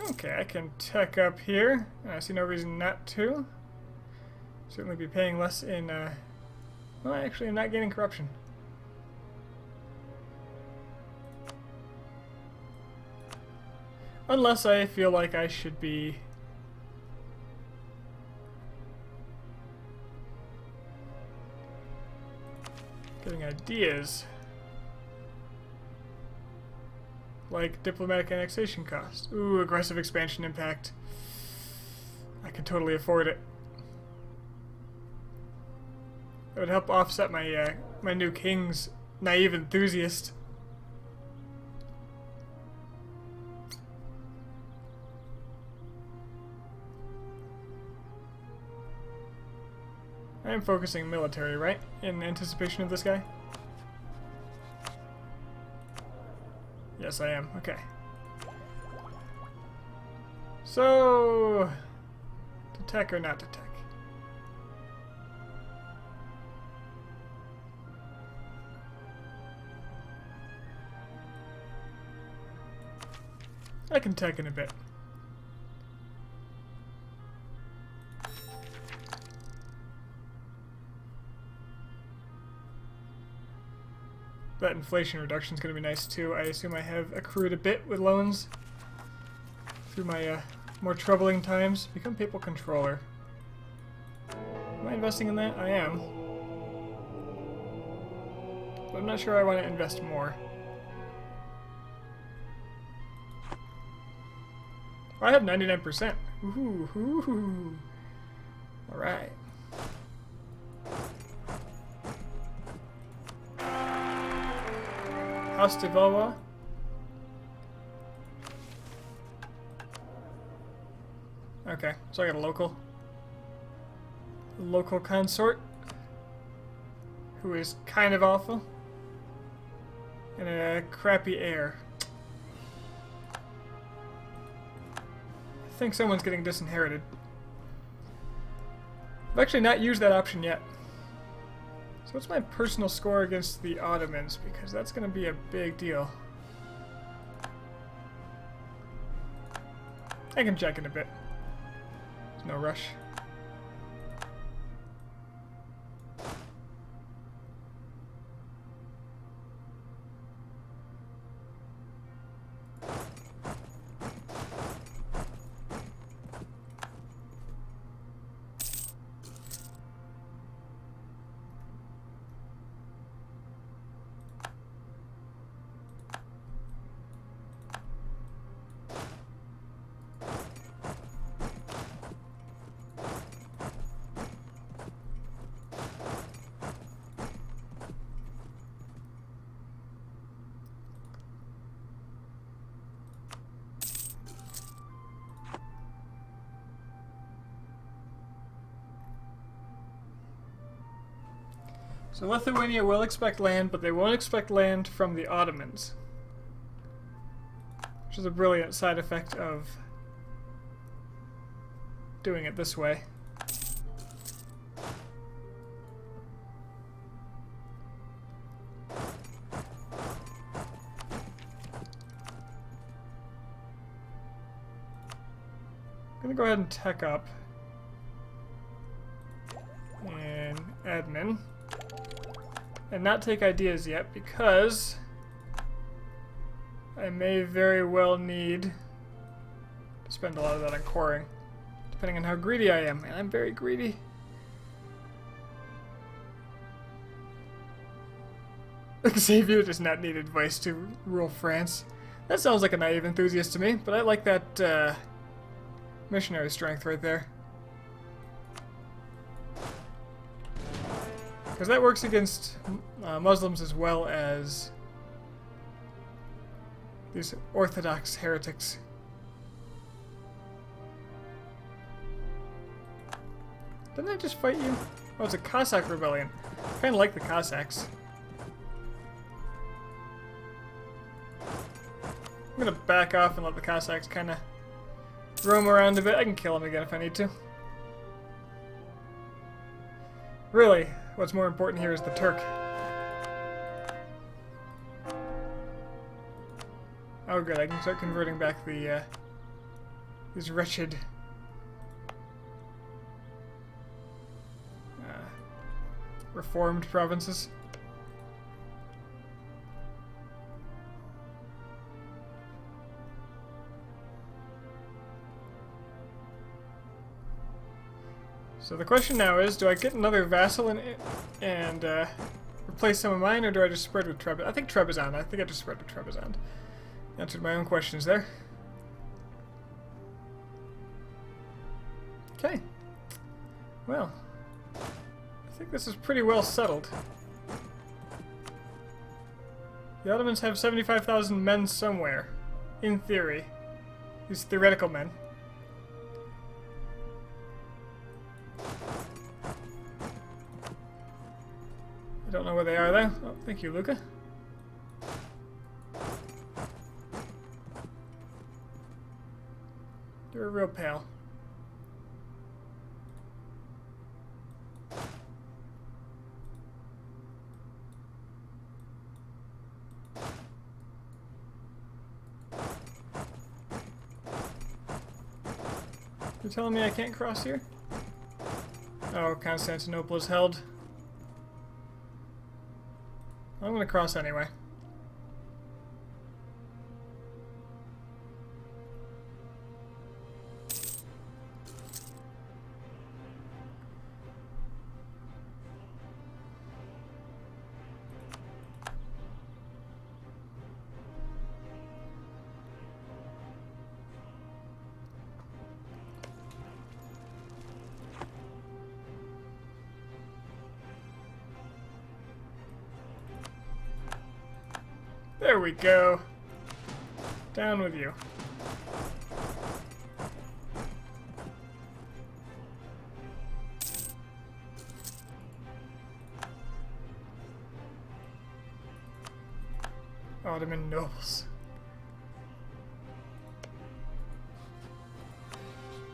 Okay, I can tech up here. I see no reason not to. Certainly be paying less in, well, actually I'm not gaining corruption. Unless I feel like I should be getting ideas. Like diplomatic annexation cost. Ooh, aggressive expansion impact. I could totally afford it. It would help offset my my new king's naive enthusiast. I am focusing military, right? In anticipation of this guy? Yes, I am. Okay. So, to tech or not to tech? I can tech in a bit. That inflation reduction is going to be nice too. I assume I have accrued a bit with loans through my more troubling times. Become papal controller. Am I investing in that? I am. But I'm not sure I want to invest more. I have 99%. Ooh, ooh. All right. House de Valois. Okay, so I got a local consort who is kind of awful and a crappy heir. I think someone's getting disinherited. I've actually not used that option yet. So what's my personal score against the Ottomans? Because that's going to be a big deal. I can check in a bit. There's no rush. So Lithuania will expect land, but they won't expect land from the Ottomans. Which is a brilliant side effect of doing it this way. I'm gonna go ahead and tech up and admin. And not take ideas yet, because I may very well need to spend a lot of that on coring, depending on how greedy I am. And I'm very greedy. Xavier does not need advice to rule France. That sounds like a naive enthusiast to me, but I like that missionary strength right there. Because that works against Muslims as well as these Orthodox heretics. Didn't I just fight you? Oh, it's a Cossack rebellion. I kind of like the Cossacks. I'm gonna back off and let the Cossacks kind of roam around a bit. I can kill them again if I need to. Really, what's more important here is the Turk. Oh good, I can start converting back the these wretched reformed provinces. So the question now is, do I get another vassal and replace some of mine, or do I just spread with Trebizond? I think Trebizond. I think I just spread with Trebizond. Answered my own questions there. Okay. Well, I think this is pretty well settled. The Ottomans have 75,000 men somewhere, in theory. These theoretical men. I don't know where they are though. Oh, thank you, Luca. They're real pale. You're telling me I can't cross here? Oh, Constantinople is held. I'm gonna cross anyway. There we go. Down with you. Ottoman nobles.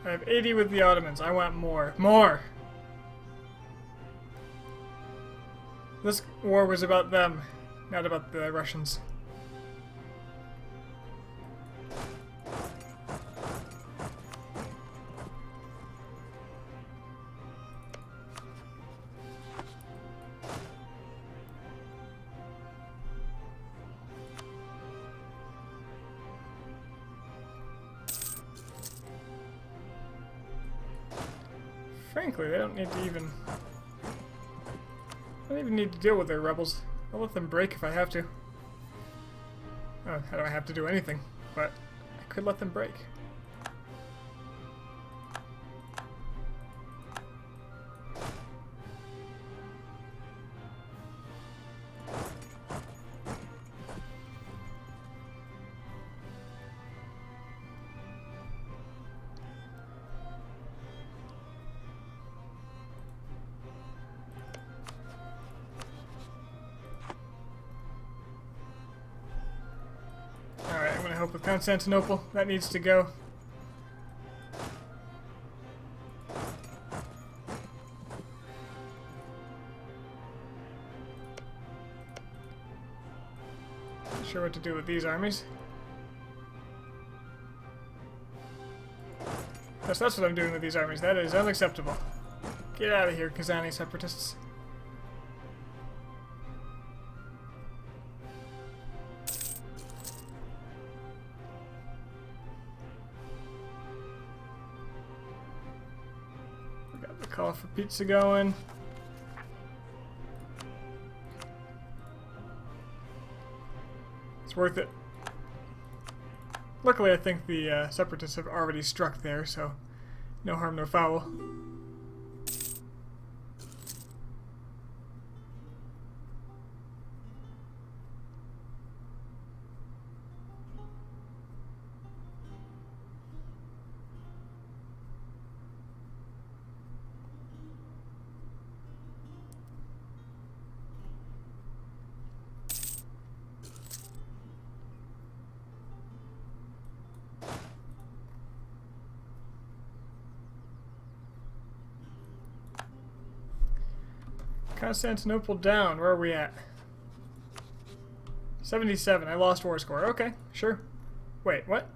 I have 80 with the Ottomans. I want more. More! This war was about them, not about the Russians. Frankly, they don't need to even... I don't even need to deal with their rebels. I'll let them break if I have to. Oh, I don't have to do anything, but I could let them break. Help with Constantinople. That needs to go. Not sure what to do with these armies. Yes, that's what I'm doing with these armies. That is unacceptable. Get out of here, Kazani separatists. Call for pizza going. It's worth it. Luckily, I think the Separatists have already struck there, so no harm, no foul. Constantinople down. Where are we at? 77. I lost war score. Okay, sure. Wait, what?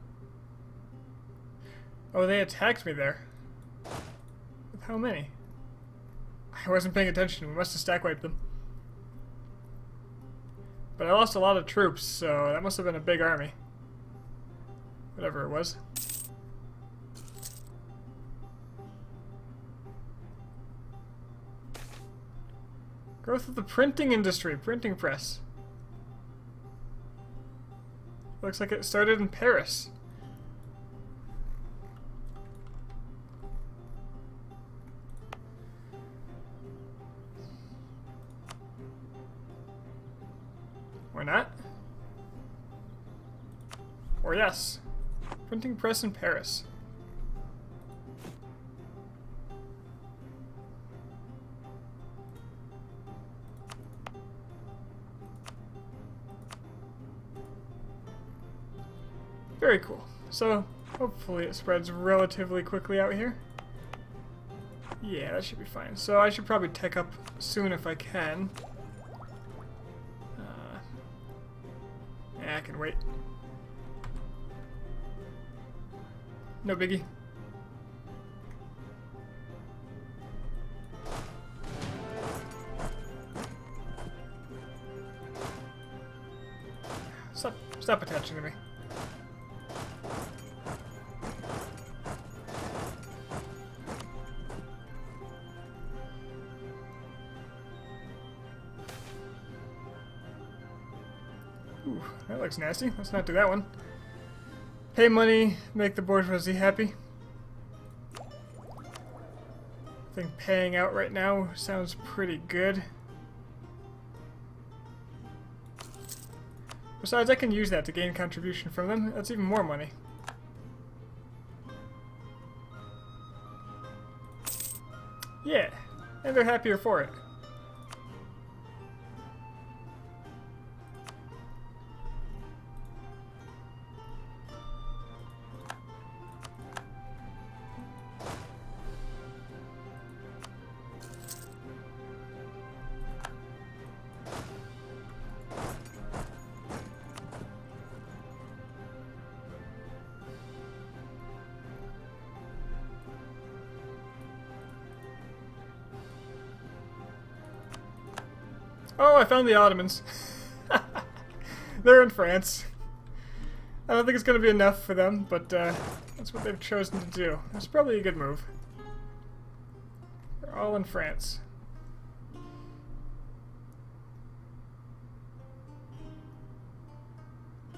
Oh, they attacked me there. With how many? I wasn't paying attention. We must have stack wiped them. But I lost a lot of troops, so that must have been a big army. Whatever it was. Growth of the printing industry, printing press. Looks like it started in Paris. Why not? Or yes. Printing press in Paris. Very cool. So, hopefully it spreads relatively quickly out here. Yeah, that should be fine. So I should probably tech up soon if I can. Yeah, I can wait. No biggie. Stop attaching to me. Ooh, that looks nasty. Let's not do that one. Pay money, make the bourgeoisie happy. I think paying out right now sounds pretty good. Besides, I can use that to gain contribution from them. That's even more money. Yeah, and they're happier for it. Oh, I found the Ottomans. They're in France. I don't think it's going to be enough for them, but that's what they've chosen to do. That's probably a good move. They're all in France.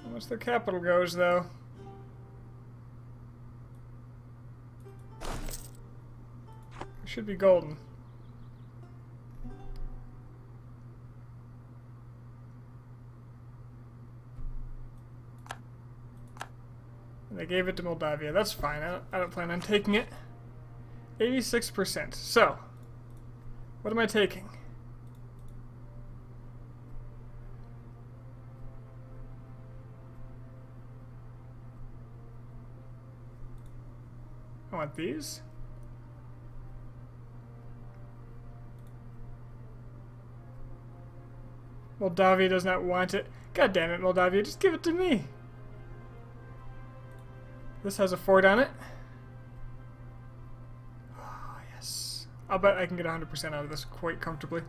Once their capital goes, though. It should be golden. They gave it to Moldavia. That's fine. I don't plan on taking it. 86%. So, what am I taking? I want these. Moldavia does not want it. God damn it, Moldavia. Just give it to me. This has a fort on it. Oh, yes. I'll bet I can get 100% out of this quite comfortably.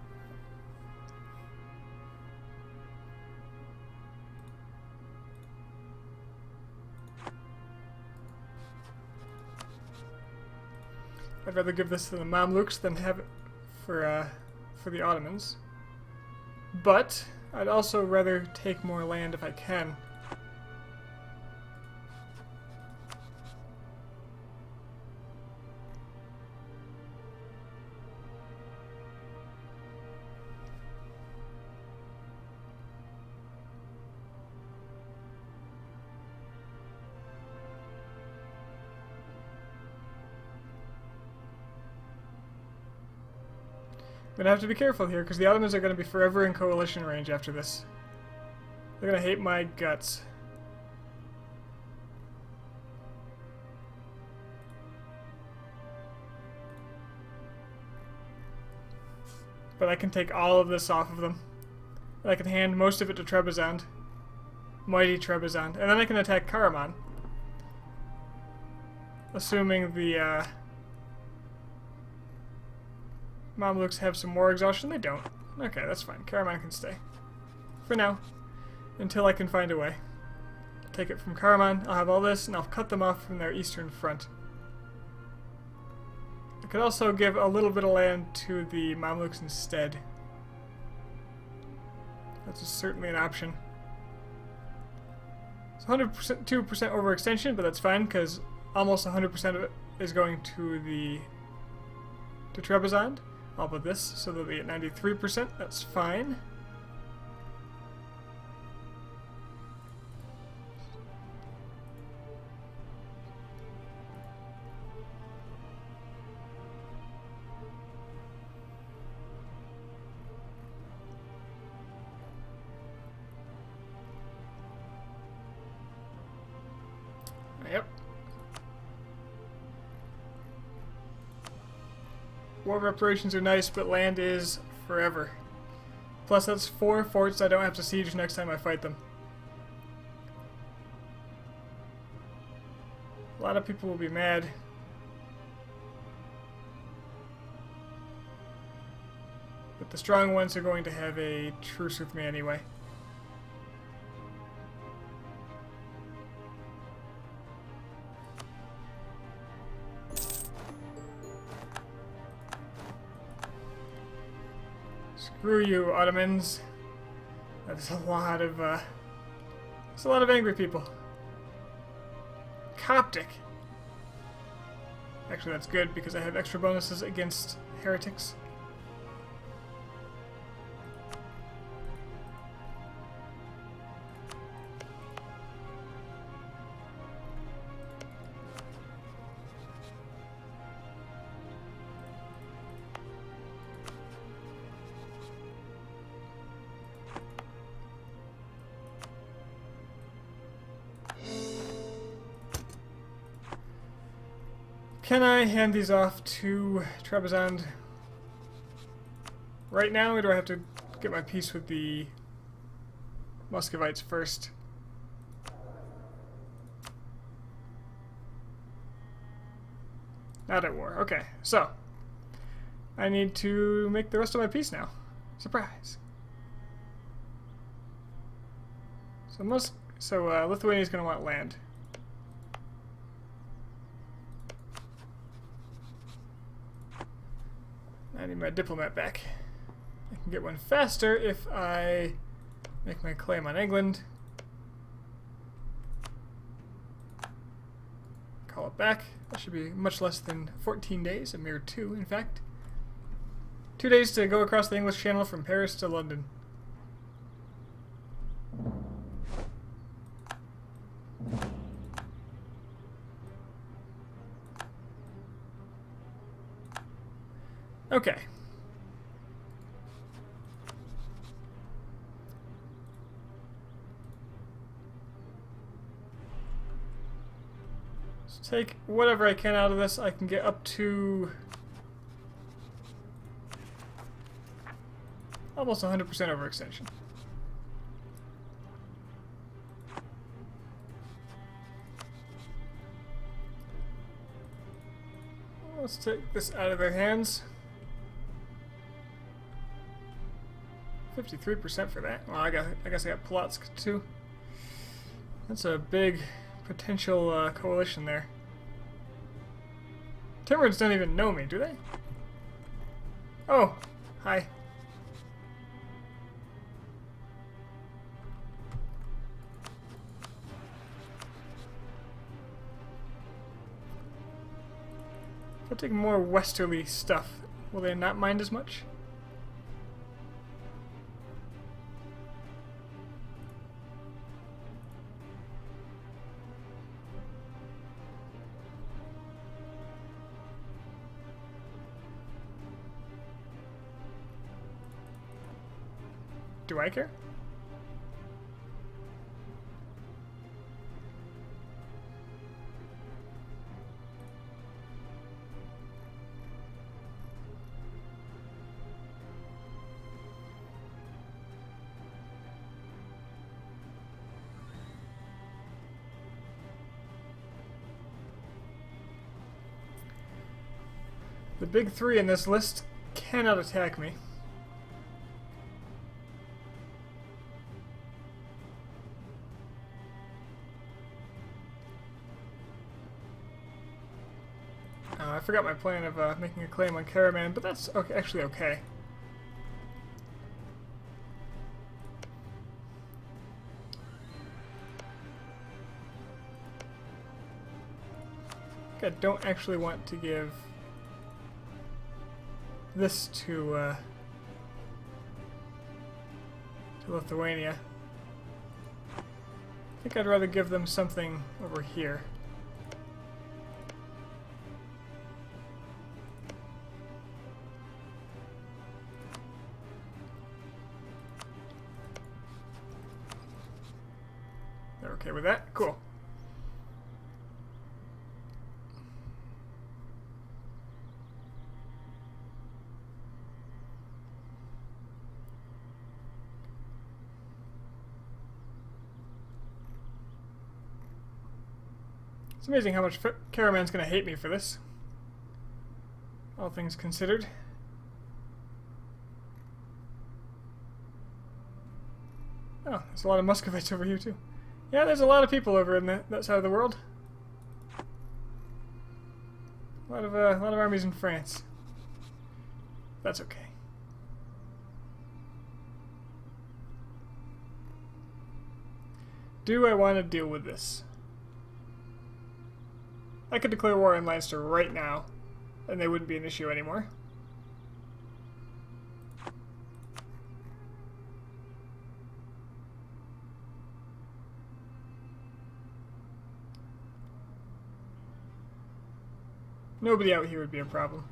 I'd rather give this to the Mamluks than have it for the Ottomans. But I'd also rather take more land if I can. I'm gonna have to be careful here, because the Ottomans are gonna be forever in coalition range after this. They're gonna hate my guts. But I can take all of this off of them. And I can hand most of it to Trebizond. Mighty Trebizond. And then I can attack Karaman. Assuming the, Mamluks have some more exhaustion. They don't. Okay, that's fine. Karaman can stay. For now. Until I can find a way. Take it from Karaman. I'll have all this, and I'll cut them off from their eastern front. I could also give a little bit of land to the Mamluks instead. That's certainly an option. It's 2% overextension, but that's fine, because almost 100% of it is going to Trebizond. I'll put this so they'll be at 93%. That's fine. Yep. War reparations are nice, but land is forever. Plus, that's 4 forts I don't have to siege next time I fight them. A lot of people will be mad. But the strong ones are going to have a truce with me anyway. Screw you, Ottomans. That's a lot of, there's a lot of angry people. Coptic. Actually, that's good because I have extra bonuses against heretics. Can I hand these off to Trebizond right now, or do I have to get my peace with the Muscovites first? Not at war. Okay, so I need to make the rest of my peace now. Surprise! So Lithuania's going to want land. I need my diplomat back. I can get one faster if I make my claim on England. Call it back. That should be much less than 14 days, a mere 2 in fact. 2 days to go across the English Channel from Paris to London. Okay. Let's take whatever I can out of this. I can get up to almost 100% overextension. Let's take this out of their hands. 53% for that. Well, I guess I got Polotsk too. That's a big potential coalition there. Timurids don't even know me, do they? Oh, hi. If I take more westerly stuff, will they not mind as much? Do I care? The big three in this list cannot attack me. I forgot my plan of making a claim on Caraman, but that's okay, actually okay. I think I don't actually want to give this to Lithuania. I think I'd rather give them something over here. They're okay with that? Cool. It's amazing how much Caraman's gonna hate me for this. All things considered. Oh, there's a lot of Muscovites over here too. Yeah, there's a lot of people over in that side of the world. A lot of armies in France. That's okay. Do I want to deal with this? I could declare war on Leinster right now, and they wouldn't be an issue anymore. Nobody out here would be a problem.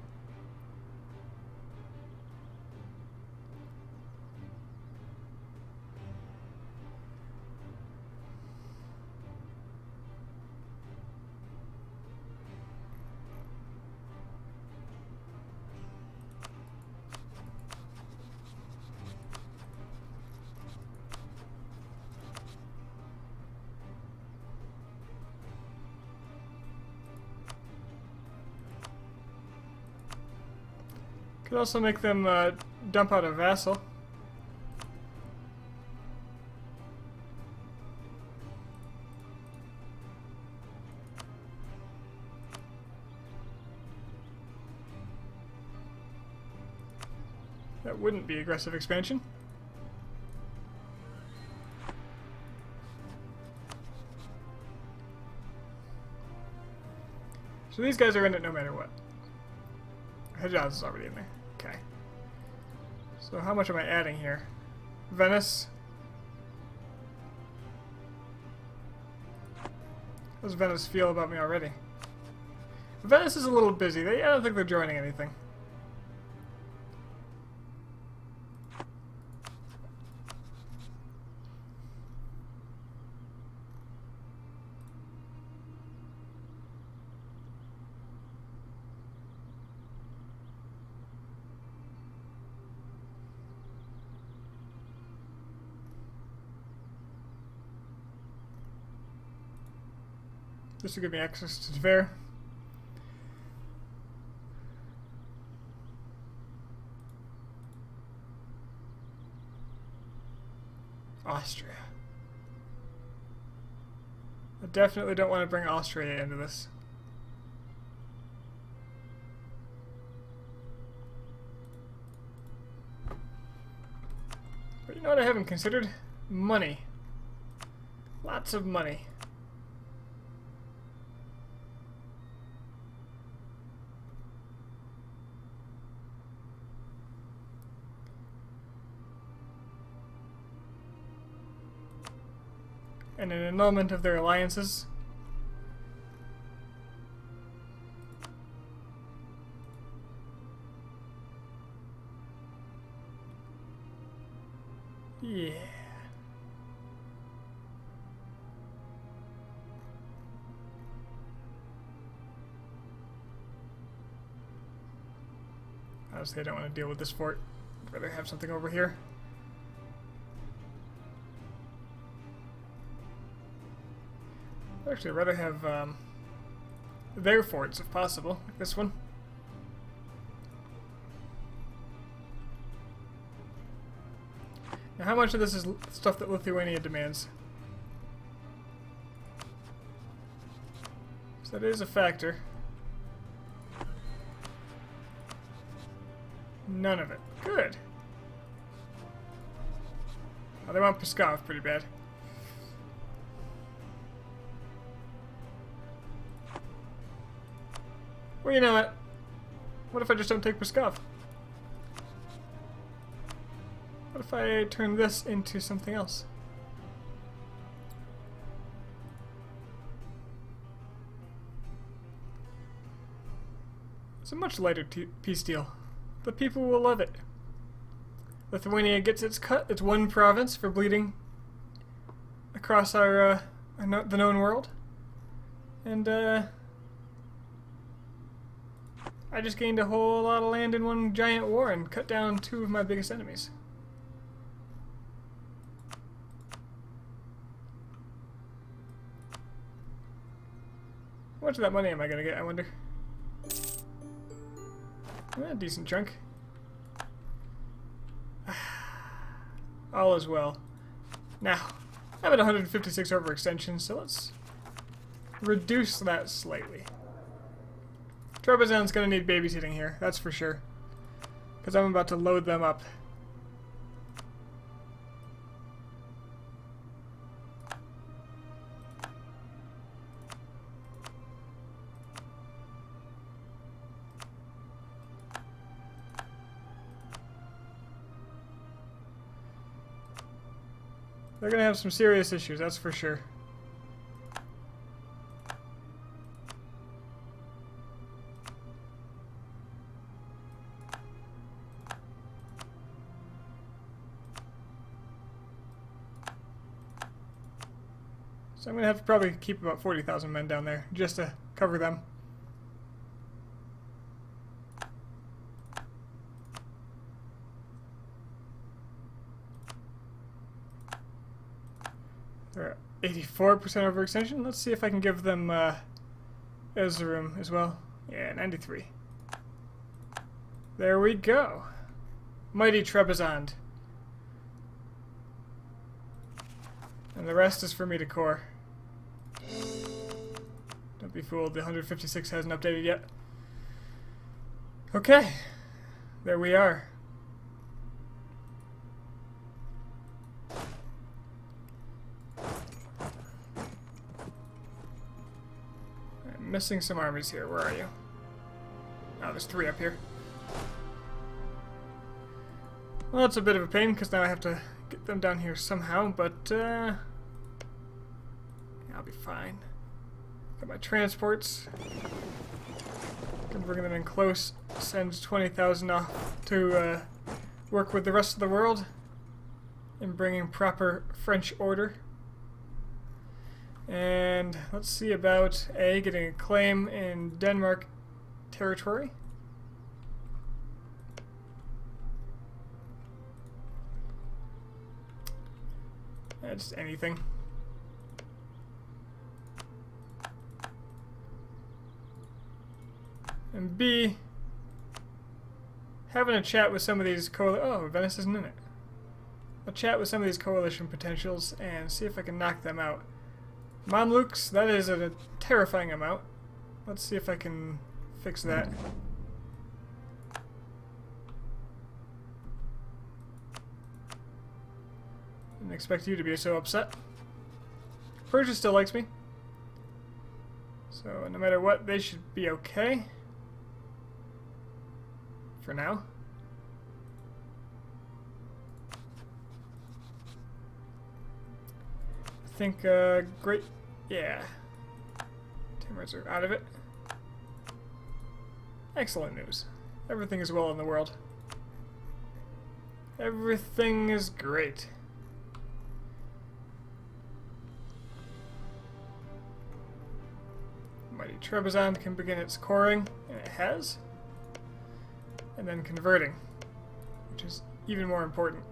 Could also make them dump out a vassal. That wouldn't be aggressive expansion. So these guys are in it no matter what. Hejaz is already in there. Okay. So how much am I adding here? Venice. How does Venice feel about me already? Venice is a little busy. I don't think they're joining anything. This will give me access to Tver. Austria. I definitely don't want to bring Austria into this. But you know what I haven't considered? Money. Lots of money. and an annulment of their alliances. Yeah. Honestly, I don't want to deal with this fort. I'd rather have something over here. Actually, I'd rather have their forts if possible, like this one. Now, how much of this is stuff that Lithuania demands? So that is a factor. None of it. Good. Oh, they want Pskov pretty bad. Well, you know what? What if I just don't take Pskov? What if I turn this into something else? It's a much lighter peace deal. The people will love it. Lithuania gets its cut. It's one province for bleeding across the known world. And, I just gained a whole lot of land in one giant war and cut down 2 of my biggest enemies. How much of that money am I going to get, I wonder? A decent chunk. All is well. Now, I'm at 156 overextension, so let's reduce that slightly. Trebizond's going to need babysitting here, that's for sure. Because I'm about to load them up. They're going to have some serious issues, that's for sure. So I'm going to have to probably keep about 40,000 men down there just to cover them. They're at 84% overextension. Let's see if I can give them Erzurum as well. Yeah, 93. There we go. Mighty Trebizond. And the rest is for me to core. Don't be fooled, the 156 hasn't updated yet. Okay, there we are. I'm missing some armies here, where are you? Oh, there's 3 up here. Well, that's a bit of a pain, because now I have to get them down here somehow, but I'll be fine. Got my transports. Can bring them in close. Send 20,000 off to work with the rest of the world in bringing proper French order. And let's see about getting a claim in Denmark territory. Just anything. And B, having a chat with some of these oh, Venice isn't in it. I'll chat with some of these coalition potentials and see if I can knock them out. Mamluks, that is a terrifying amount. Let's see if I can fix that. Didn't expect you to be so upset. Persia still likes me. So no matter what, they should be okay. For now. think, great, yeah. Timers are out of it. Excellent news. Everything is well in the world. Everything is great. Mighty Trebizond can begin its coring, and it has. And then converting, which is even more important.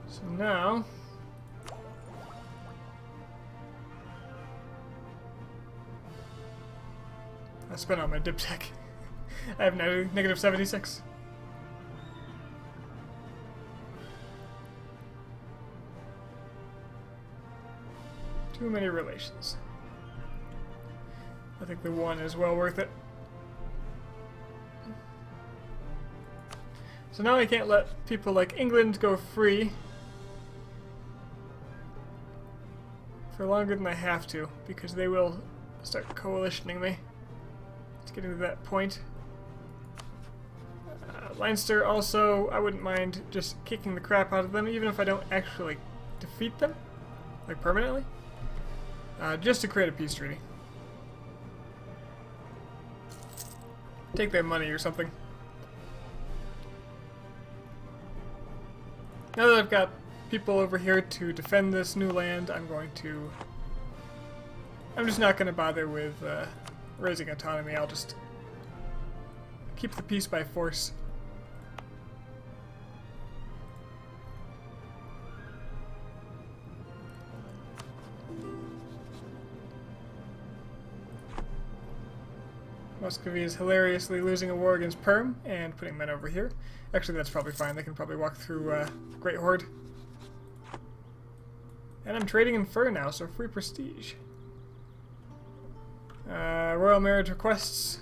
So now, I spent on my dip tech. I have now negative 76. Too many relations. I think the one is well worth it. So now I can't let people like England go free for longer than I have to, because they will start coalitioning me. It's getting to that point. Leinster also, I wouldn't mind just kicking the crap out of them, even if I don't actually defeat them, like permanently, just to create a peace treaty. Take their money or something. Now that I've got people over here to defend this new land, I'm just not going to bother with raising autonomy. I'll just keep the peace by force. Muscovy is hilariously losing a war against Perm and putting men over here. Actually, that's probably fine. They can probably walk through Great Horde. And I'm trading in fur now, so free prestige. Royal marriage requests.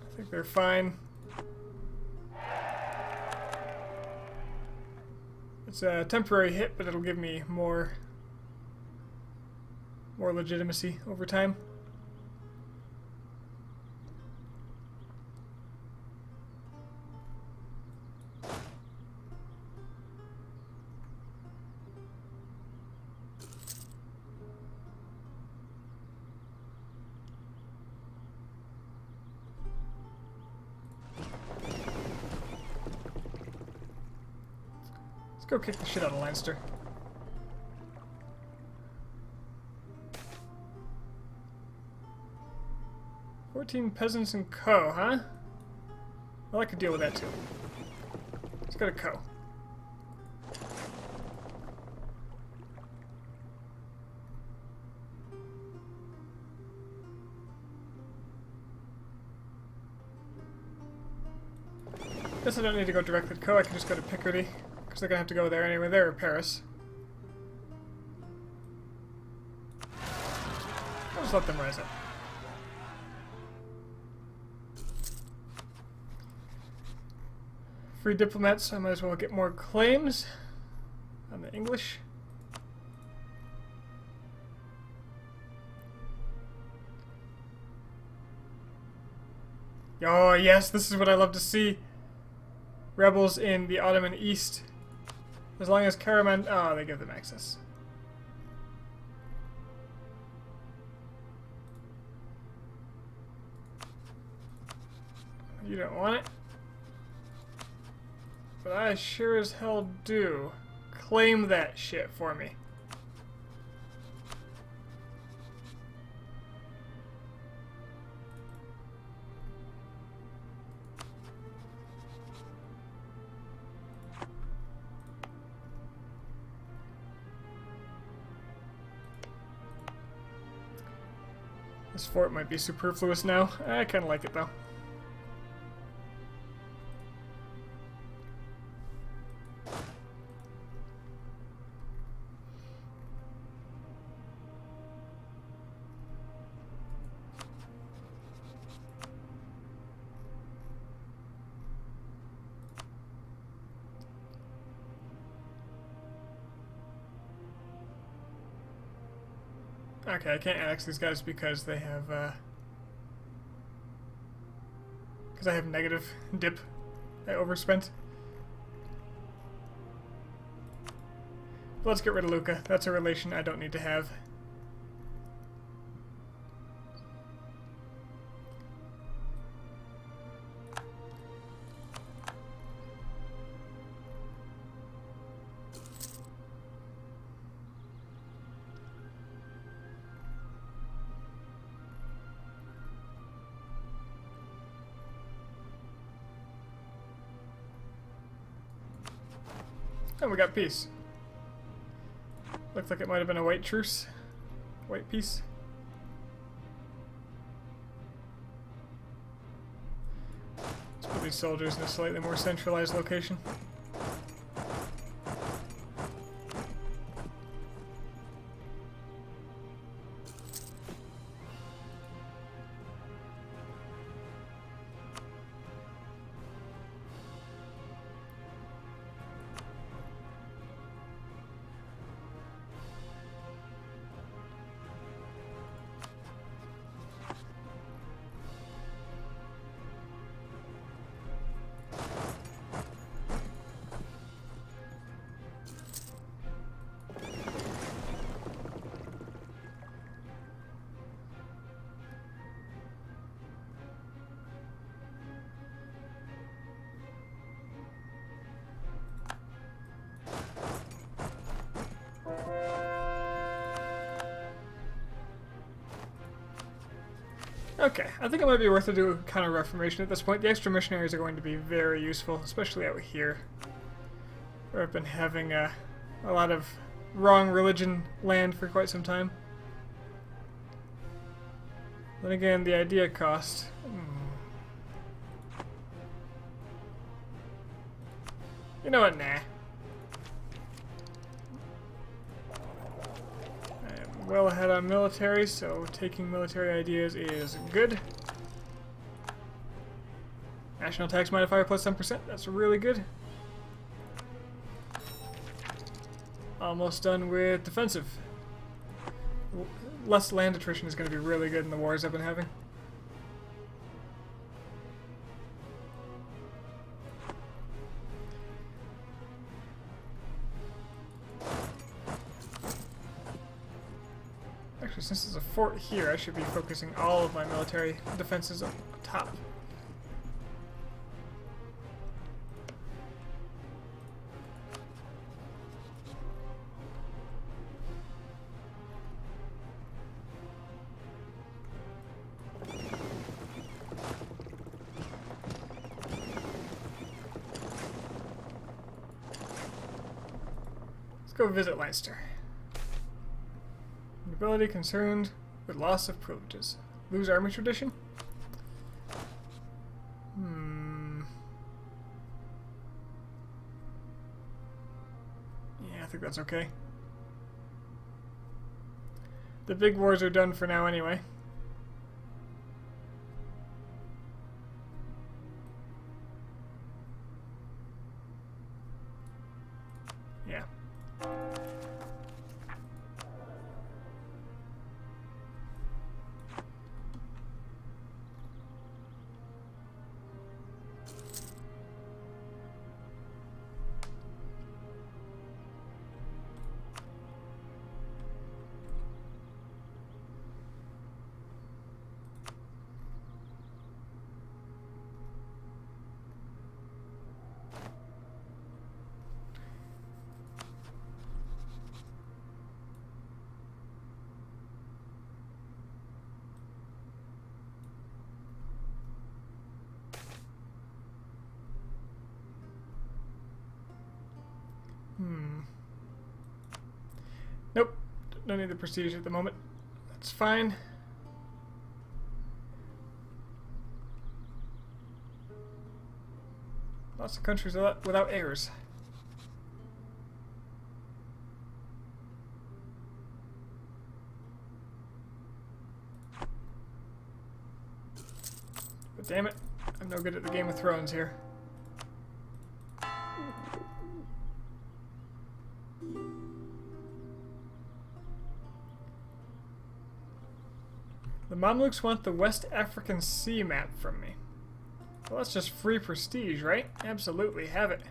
I think they're fine. It's a temporary hit, but it'll give me more legitimacy over time. Let's go kick the shit out of Leinster. "14 peasants and co, huh? Well, I could deal with that too. Let's go to co. Guess I don't need to go directly to co, I can just go to Picardy. Because they're going to have to go there anyway. They're in Paris. I'll just let them rise up. Free diplomats, so I might as well get more claims on the English. Oh yes, this is what I love to see. Rebels in the Ottoman East. As long as Karaman... Oh, they give them access. You don't want it. But I sure as hell do. Claim that shit for me. This fort might be superfluous now. I kind of like it though. Okay, I can't annex these guys because they have, because I have negative dip. I overspent. But let's get rid of Lucca. That's a relation I don't need to have. Oh, we got peace. Looks like it might have been a white truce. White peace. Let's put these soldiers in a slightly more centralized location. Okay, I think it might be worth to do a counter reformation at this point. The extra missionaries are going to be very useful, especially out here, where I've been having a lot of wrong religion land for quite some time. Then again, the idea cost. You know what? Nah. Well ahead on military, so taking military ideas is good. National tax modifier plus 10%, that's really good. Almost done with defensive. Less land attrition is going to be really good in the wars I've been having. Actually, since there's a fort here, I should be focusing all of my military defenses up top. Let's go visit Leinster. Nobility concerned with loss of privileges. Lose army tradition? Yeah, I think that's okay. The big wars are done for now anyway. Yeah. Nope, don't need the prestige at the moment. That's fine. Lots of countries without heirs. But damn it, I'm no good at the Game of Thrones here. The Mamluks want the West African Sea map from me. Well, that's just free prestige, right? Absolutely, have it.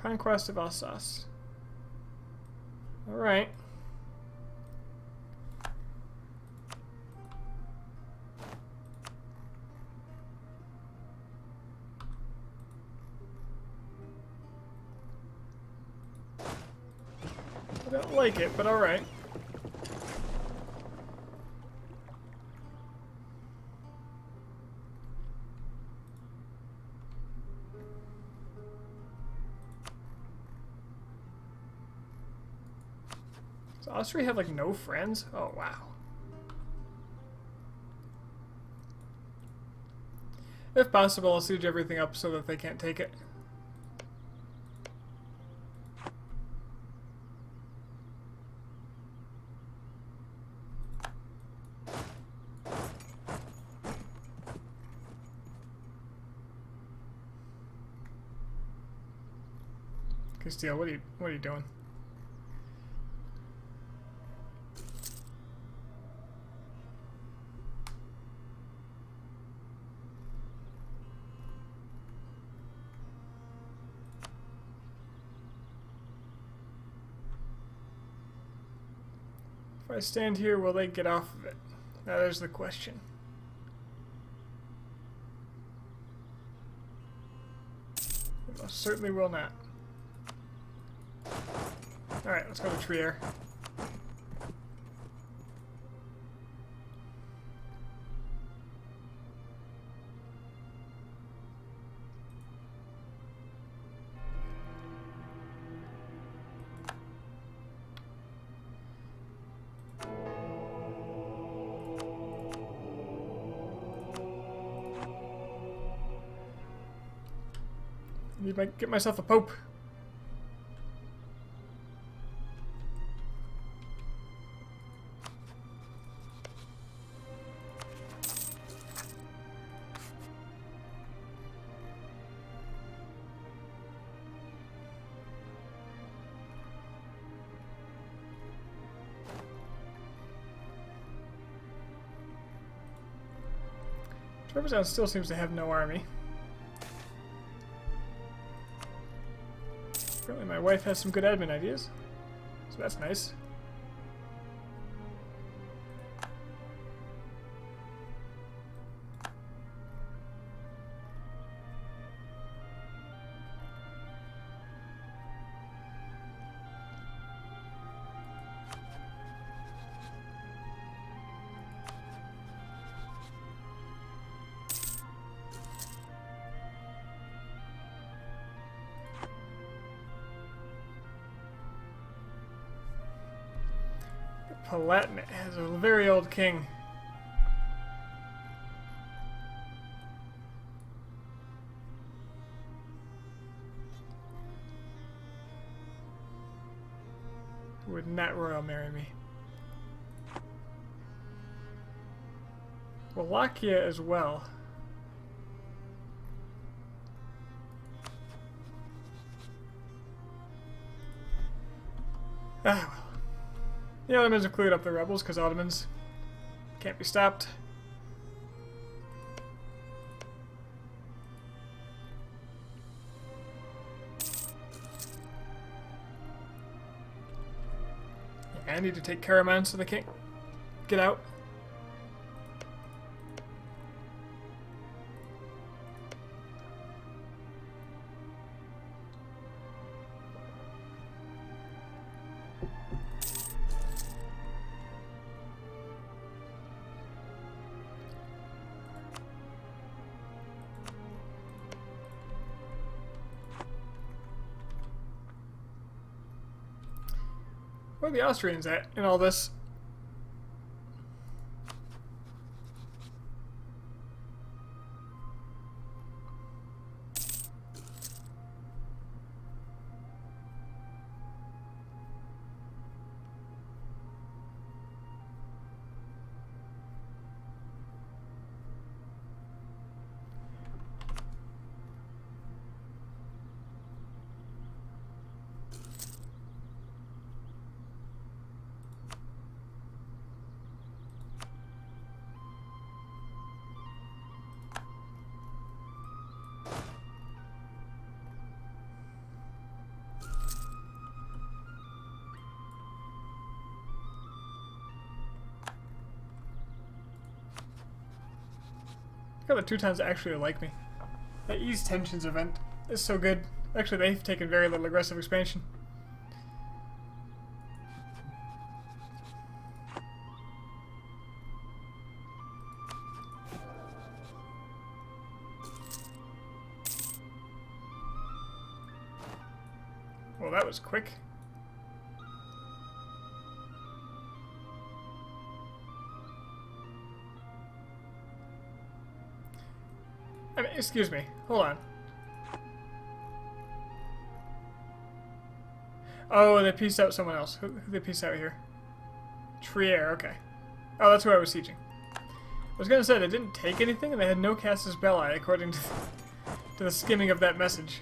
Conquest of Alsace. Alright. I don't like it, but alright. Does Austria have, like, no friends? Oh, wow. If possible, I'll siege everything up so that they can't take it. Castile, what are you doing? If I stand here, will they get off of it? Now there's the question. They most certainly will not. Alright, let's go to Trier. I need to get myself a pope. Trevorstown still seems to have no army. Apparently my wife has some good admin ideas, so that's nice. Palatinate has a very old king. Would not royal marry me. Wallachia as well. Ah well. The Ottomans have cleared up the rebels because Ottomans can't be stopped. Yeah, I need to take Karaman so they can't get out. Where are the Austrians at in all this? Look how the Teutons actually like me. That Ease Tensions event is so good. Actually, they've taken very little aggressive expansion. Well, that was quick. I mean, excuse me. Hold on. Oh, they pieced out someone else. Who they pieced out here? Trier, okay. Oh, that's who I was sieging. I was gonna say, they didn't take anything, and they had no Casus Belli, according to the skimming of that message.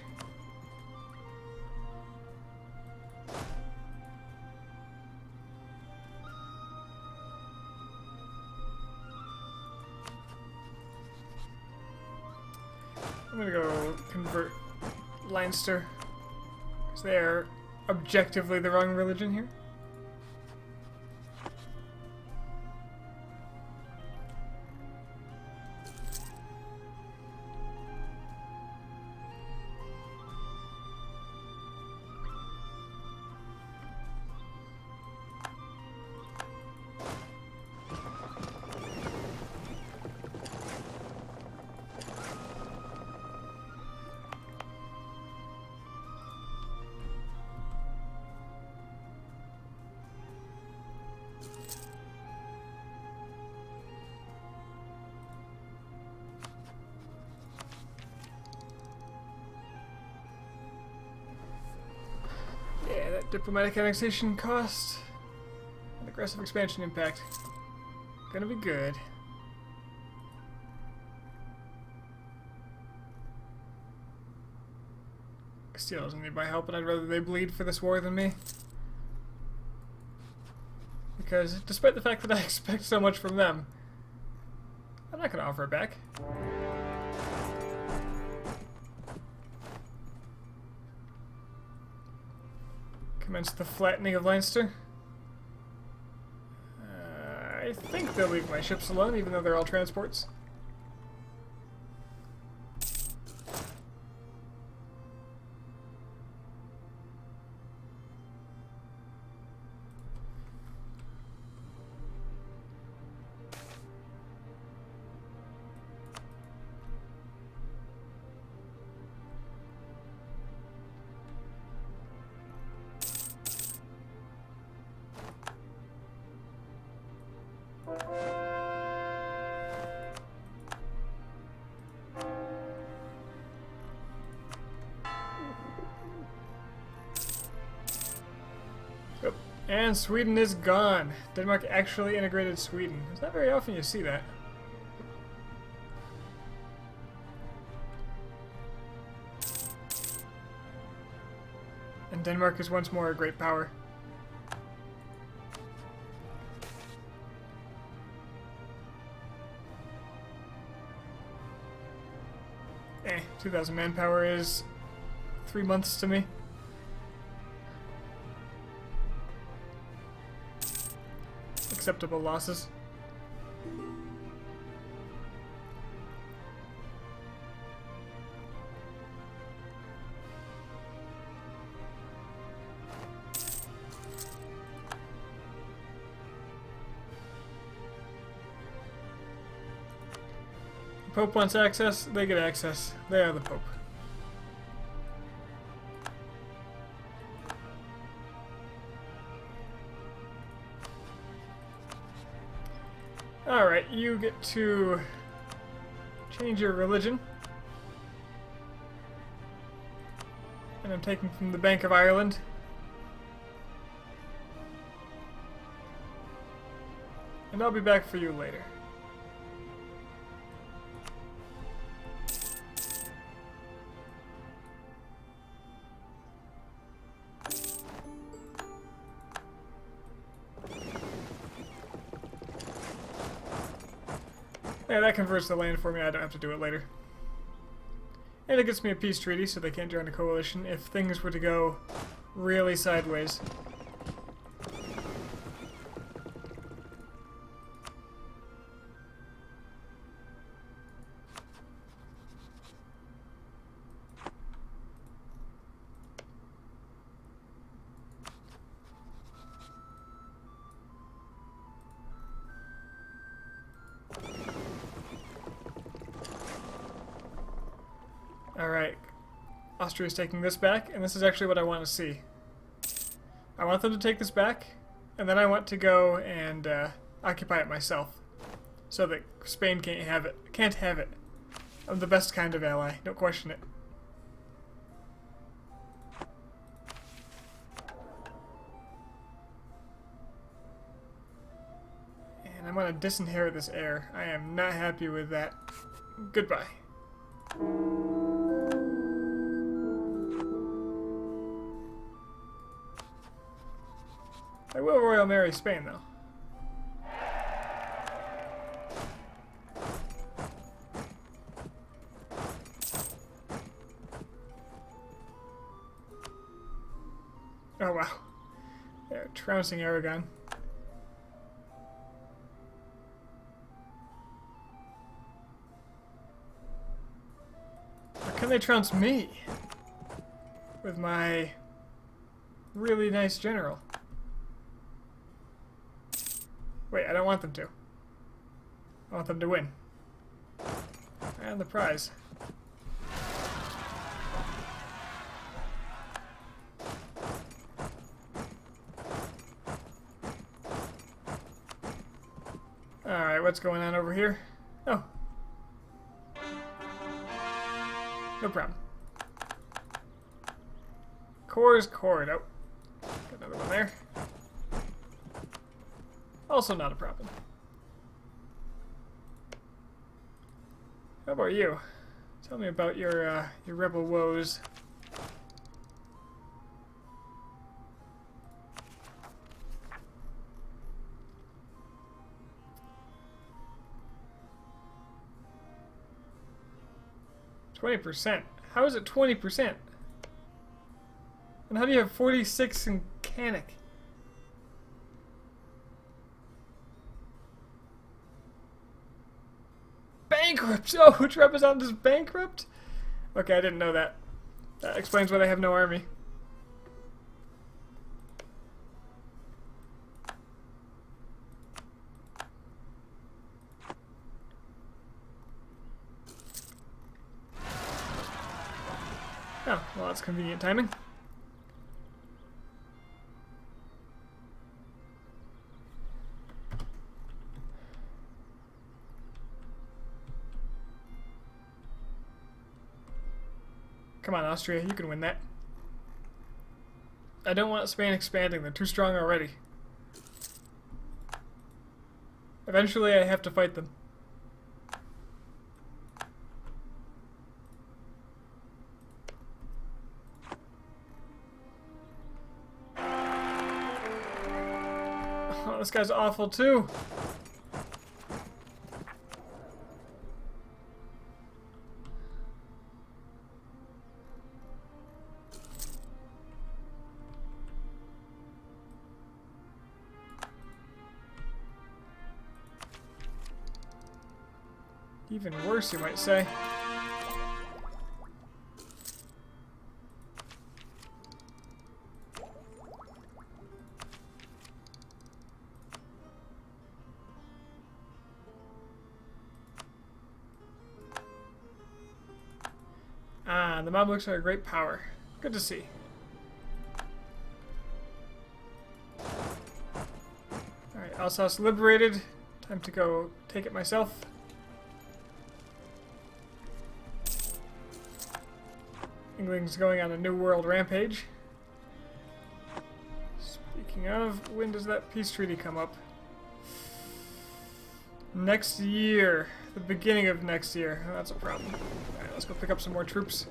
I'm gonna go convert Leinster, because they are objectively the wrong religion here. Diplomatic annexation cost and aggressive expansion impact. Gonna be good. Castile doesn't need my help, and I'd rather they bleed for this war than me. Because despite the fact that I expect so much from them, I'm not gonna offer it back. Commence the flattening of Leinster. I think they'll leave my ships alone, even though they're all transports. And Sweden is gone. Denmark actually integrated Sweden. It's not very often you see that. And Denmark is once more a great power. 2,000 manpower is 3 months to me. Acceptable losses. The Pope wants access, they get access. They are the Pope. Alright, you get to change your religion. And I'm taking from the Bank of Ireland. And I'll be back for you later. Yeah, that converts the land for me. I don't have to do it later. And it gets me a peace treaty, so they can't join a coalition if things were to go really sideways. Alright. Austria's taking this back, and this is actually what I want to see. I want them to take this back, and then I want to go and occupy it myself. So that Spain can't have it. Can't have it. I'm the best kind of ally, don't question it. And I'm gonna disinherit this heir. I am not happy with that. Goodbye. I will royal marry Spain, though. Oh, wow. They're trouncing Aragon. How can they trounce me? With my really nice general. Wait, I don't want them to. I want them to win. And the prize. Alright, what's going on over here? Oh. No problem. Core is core. Oh. Got another one there. Also not a problem. How about you? Tell me about your rebel woes. %. How is it 20%? And how do you have 46 in Canic? Bankrupt! Oh, Trebizond is bankrupt? Okay, I didn't know that. That explains why they have no army. Oh, well, that's convenient timing. Come on, Austria, you can win that. I don't want Spain expanding, they're too strong already. Eventually I have to fight them. Oh, this guy's awful too. Even worse, you might say. Ah, the Mamluks are a great power. Good to see. Alright, Alsace liberated. Time to go take it myself. England's going on a New World rampage. Speaking of, when does that peace treaty come up? Next year. The beginning of next year. Oh, that's a problem. Alright, let's go pick up some more troops.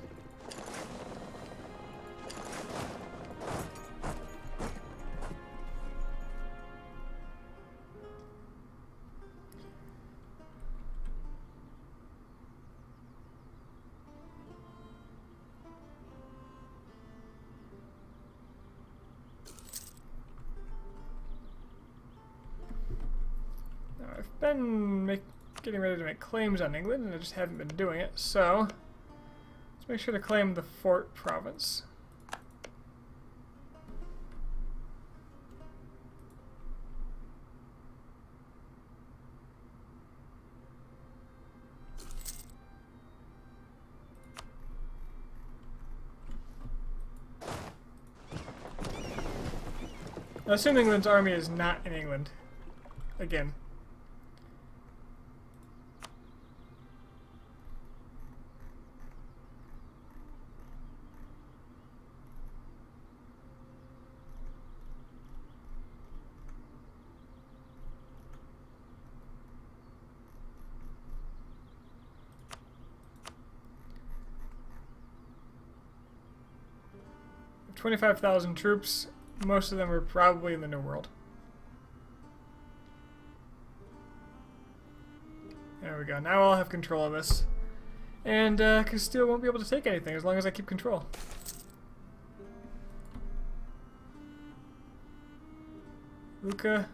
Now, I've been getting ready to make claims on England, and I just haven't been doing it, so let's make sure to claim the Fort province. I assume England's army is not in England. Again. $25,000 troops. Most of them are probably in the New World. There we go. Now I'll have control of this. And Castile won't be able to take anything as long as I keep control. Lucca,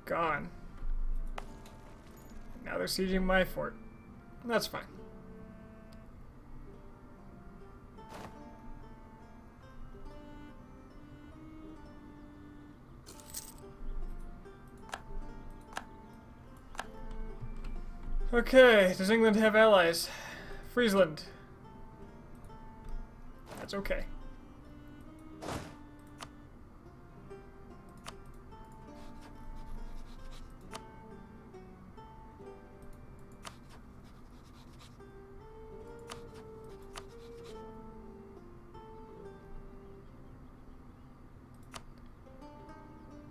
gone. Now they're sieging my fort. That's fine. Okay, does England have allies? Friesland. That's okay.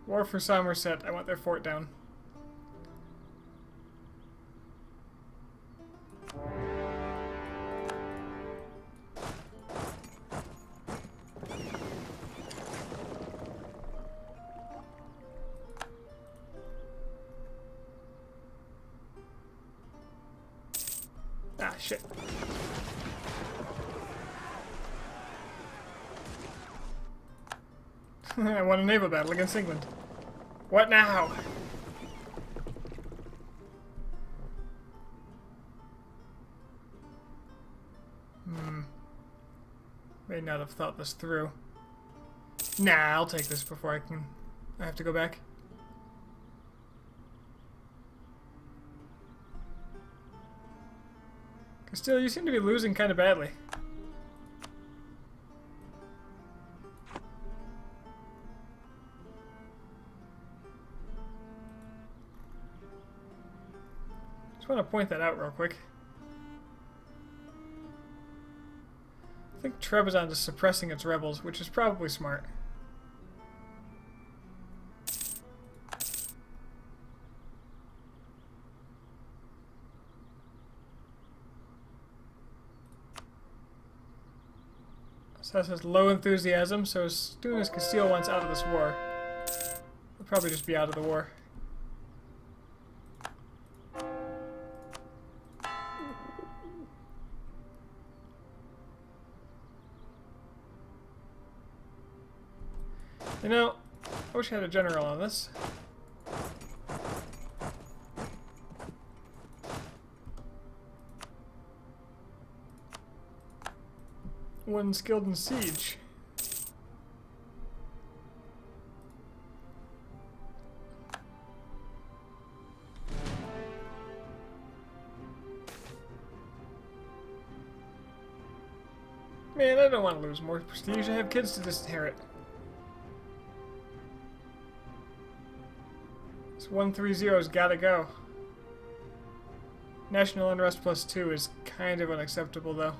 War for Somerset. I want their fort down. Ah, shit. I won a naval battle against England. What now? May not have thought this through. Nah, I'll take this before I have to go back. Castile, you seem to be losing kind of badly. Just want to point that out real quick. I think Trebizond is suppressing its rebels, which is probably smart. Sas has low enthusiasm, so as soon as Castile wants out of this war, he'll probably just be out of the war. You know, I wish I had a general on this. One skilled in siege. Man, I don't want to lose more prestige. I have kids to disinherit. This 130's gotta go. National unrest +2 is kind of unacceptable, though.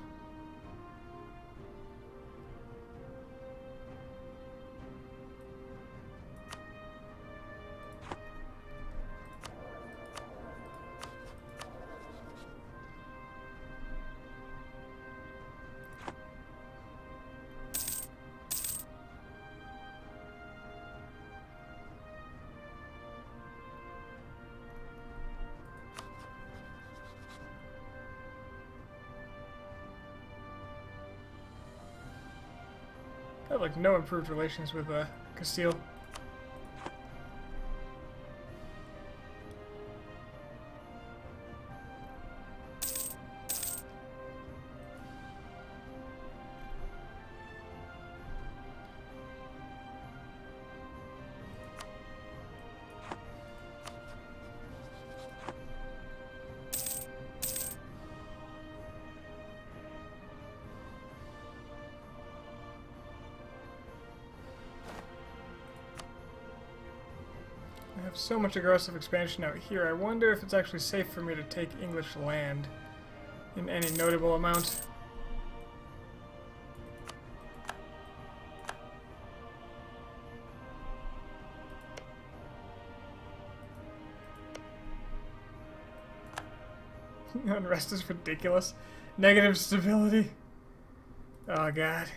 I have like no improved relations with Castile. so much aggressive expansion out here. I wonder if it's actually safe for me to take English land in any notable amount. Unrest is ridiculous. Negative stability. Oh god.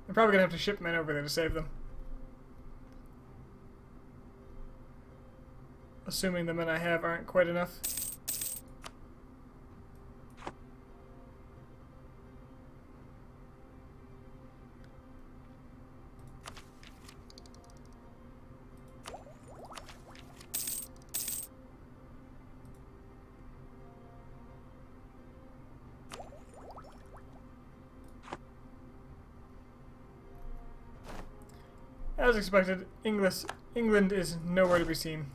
I'm probably gonna have to ship men over there to save them. Assuming the men I have aren't quite enough. As expected, England is nowhere to be seen.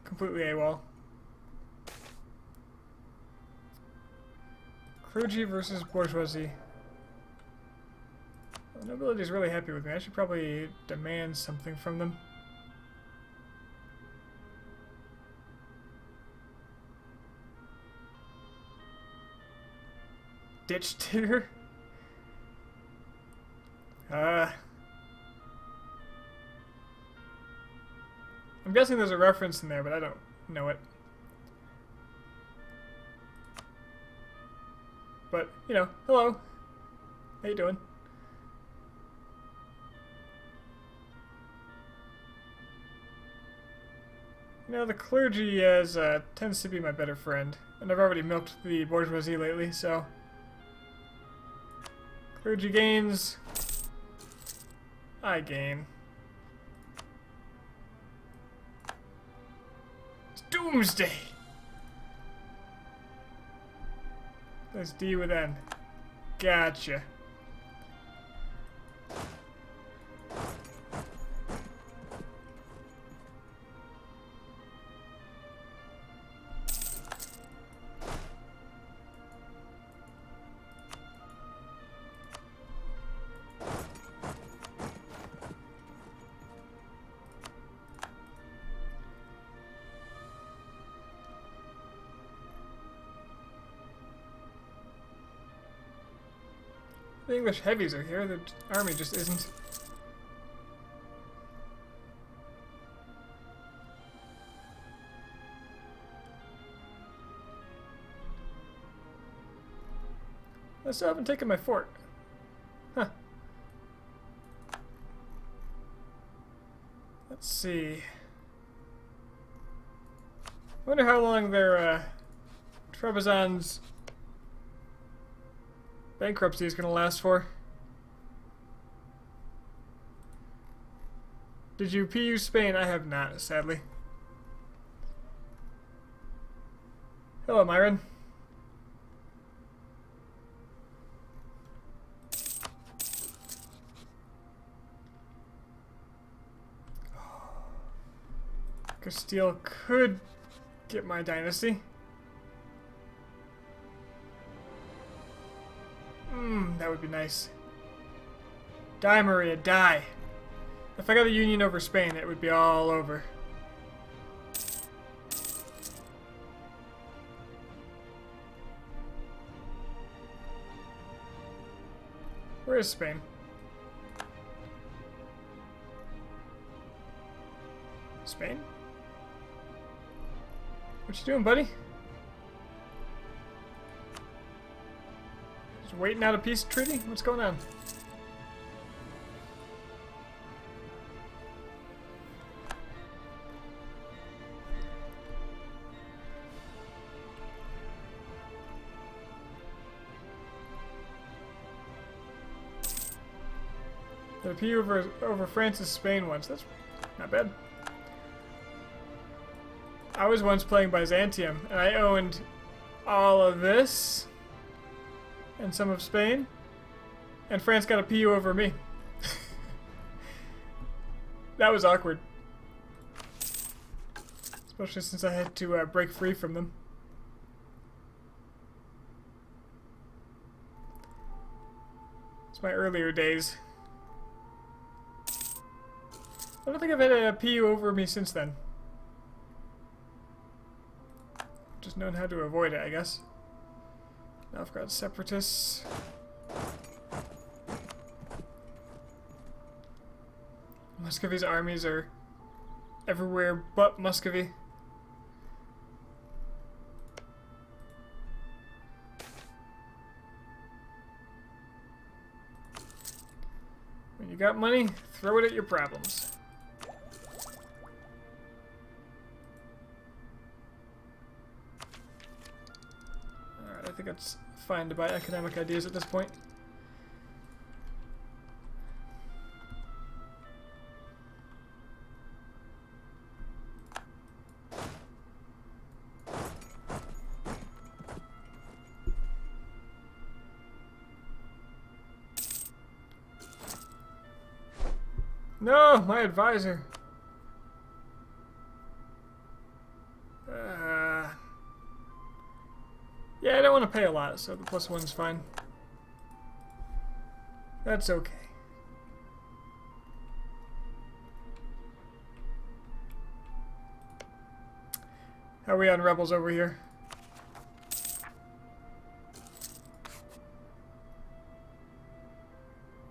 Completely AWOL. Clergy versus bourgeoisie. The nobility is really happy with me. I should probably demand something from them. Ditch titter? I'm guessing there's a reference in there, but I don't know it. But, you know, hello. How you doing? You know, the clergy tends to be my better friend. And I've already milked the bourgeoisie lately, so... Clergy gains... I gain. It's Doomsday! That's D with N. Gotcha. The English heavies are here, the army just isn't. I still haven't taken my fort. Huh. Let's see. I wonder how long their Trebizond's bankruptcy is going to last for. Did you PU Spain? I have not, sadly. Hello, Myron. Castile could get my dynasty. That would be nice. Die, Maria, die. If I got a union over Spain, it would be all over. Where is Spain? Spain? What you doing, buddy? Just waiting out a peace treaty? What's going on? The PU over France and Spain once. That's not bad. I was once playing Byzantium, and I owned all of this and some of Spain, and France got a PU over me. That was awkward. Especially since I had to break free from them. It's my earlier days. I don't think I've had a PU over me since then. Just knowing how to avoid it, I guess. Now I've got separatists. Muscovy's armies are everywhere but Muscovy. When you got money, throw it at your problems. Alright, I think it's fine to buy economic ideas at this point. No, my advisor. Yeah, I don't want to pay a lot, so the +1's fine. That's okay. How are we on rebels over here?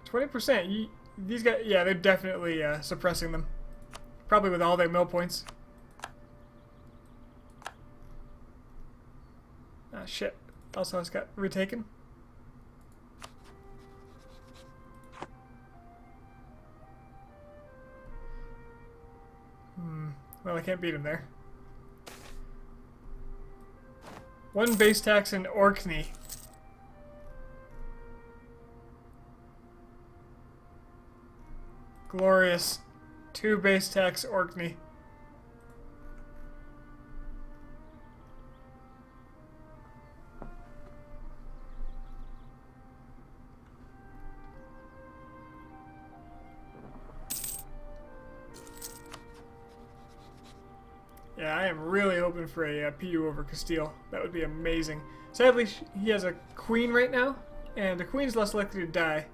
%. These guys, yeah, they're definitely suppressing them. Probably with all their mill points. Ah, shit. Also, it's got retaken. Well, I can't beat him there. 1 base tax in Orkney. Glorious. 2 base tax Orkney. Yeah, I am really hoping for a PU over Castile. That would be amazing. Sadly, he has a queen right now, and the queen's less likely to die.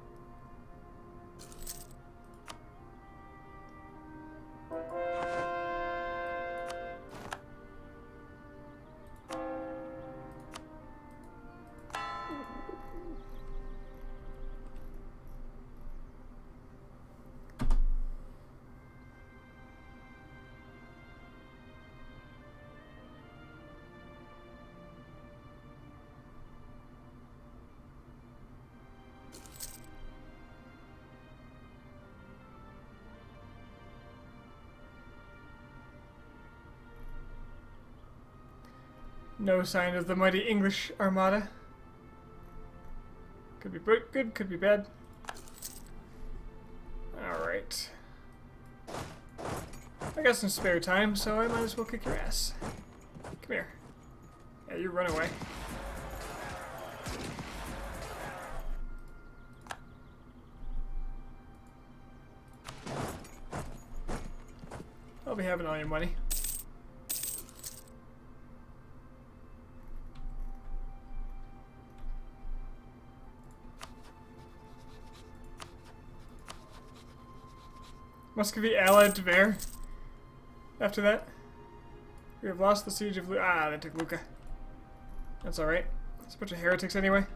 No sign of the mighty English armada. Could be good, could be bad. Alright. I got some spare time, so I might as well kick your ass. Come here. Yeah, you run away. I'll be having all your money. Muscovy allied to Tver. After that, we have lost the siege of Lucca. Ah, they took Lucca. That's alright. It's a bunch of heretics anyway.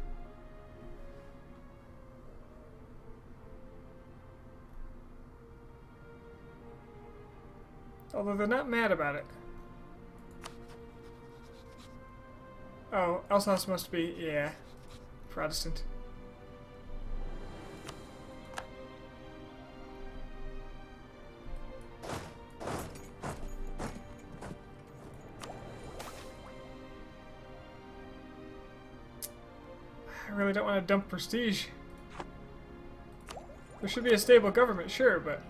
Although they're not mad about it. Oh, Alsace must be, yeah, Protestant. I really don't want to dump prestige. There should be a stable government, sure, but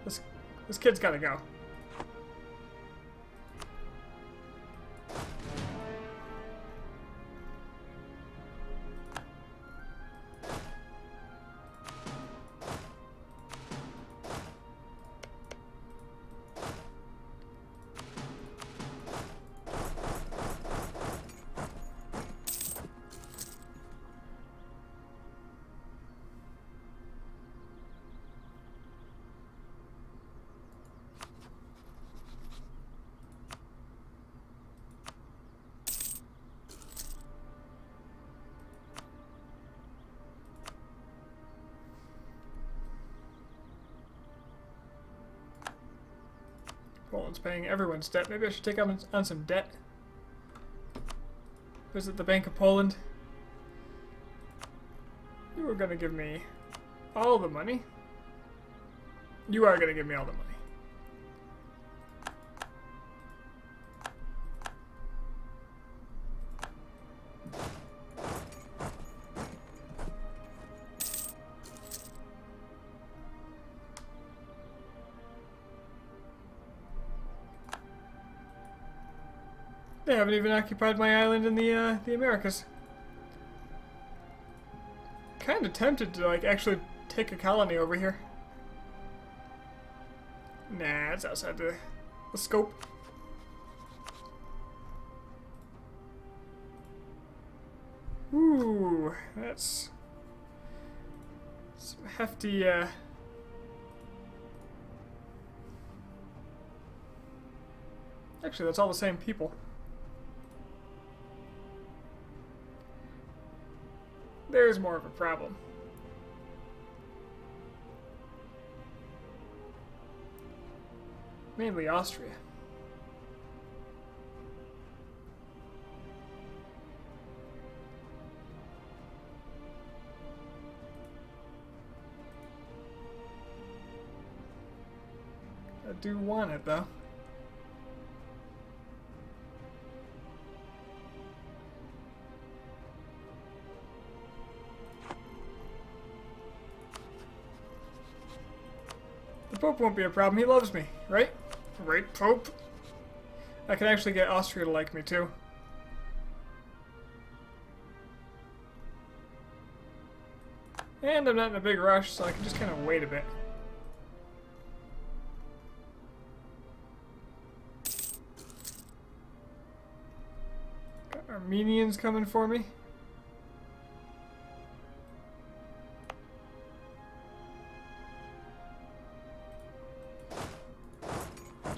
this kid's gotta go. Poland's paying everyone's debt. Maybe I should take on some debt. Visit the Bank of Poland. You were gonna give me all the money. You are gonna give me all the money. They haven't even occupied my island in the Americas. Kind of tempted to like actually take a colony over here. Nah, it's outside the scope. Ooh, that's some hefty. Actually, that's all the same people. There's more of a problem. Mainly Austria. I do want it though. The Pope won't be a problem. He loves me, right? Right, Pope? I can actually get Austria to like me, too. And I'm not in a big rush, so I can just kind of wait a bit. Got Armenians coming for me.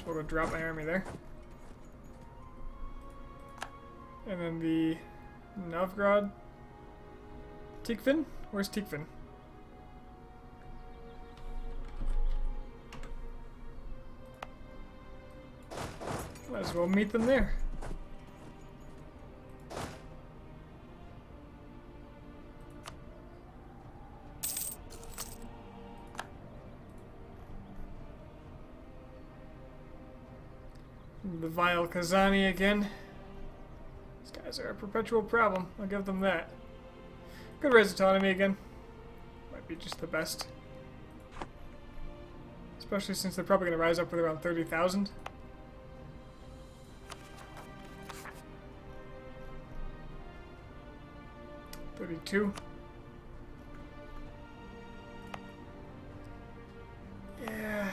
We'll go drop my army there. And then the Novgorod. Tikvin? Where's Tikvin? Might as well meet them there. The vile Kazani again. These guys are a perpetual problem. I'll give them that. Good raise autonomy again. Might be just the best. Especially since they're probably going to rise up with around 30,000. $32. Yeah.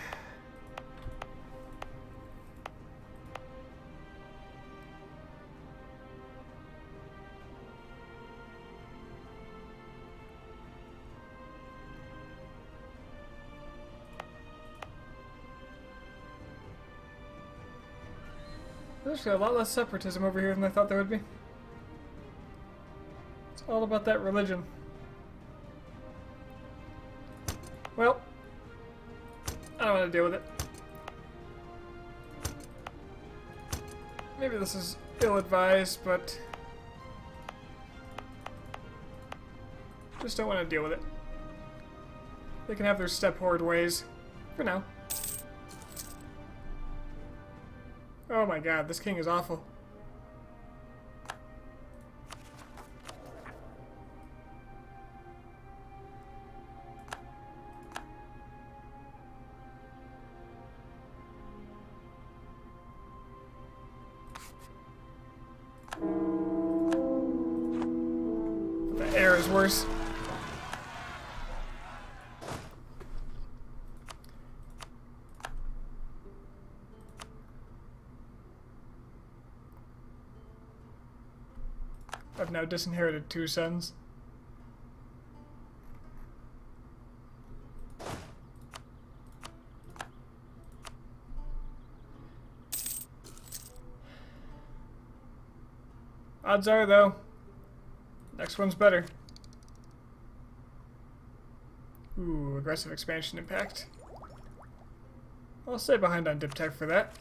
There's actually a lot less separatism over here than I thought there would be. It's all about that religion. Well, I don't want to deal with it. Maybe this is ill-advised, but just don't want to deal with it. They can have their step horde ways for now. Oh my god, this king is awful. The air is worse. I've now disinherited 2 sons. Odds are, though, next one's better. Ooh, aggressive expansion impact. I'll stay behind on Diptech for that.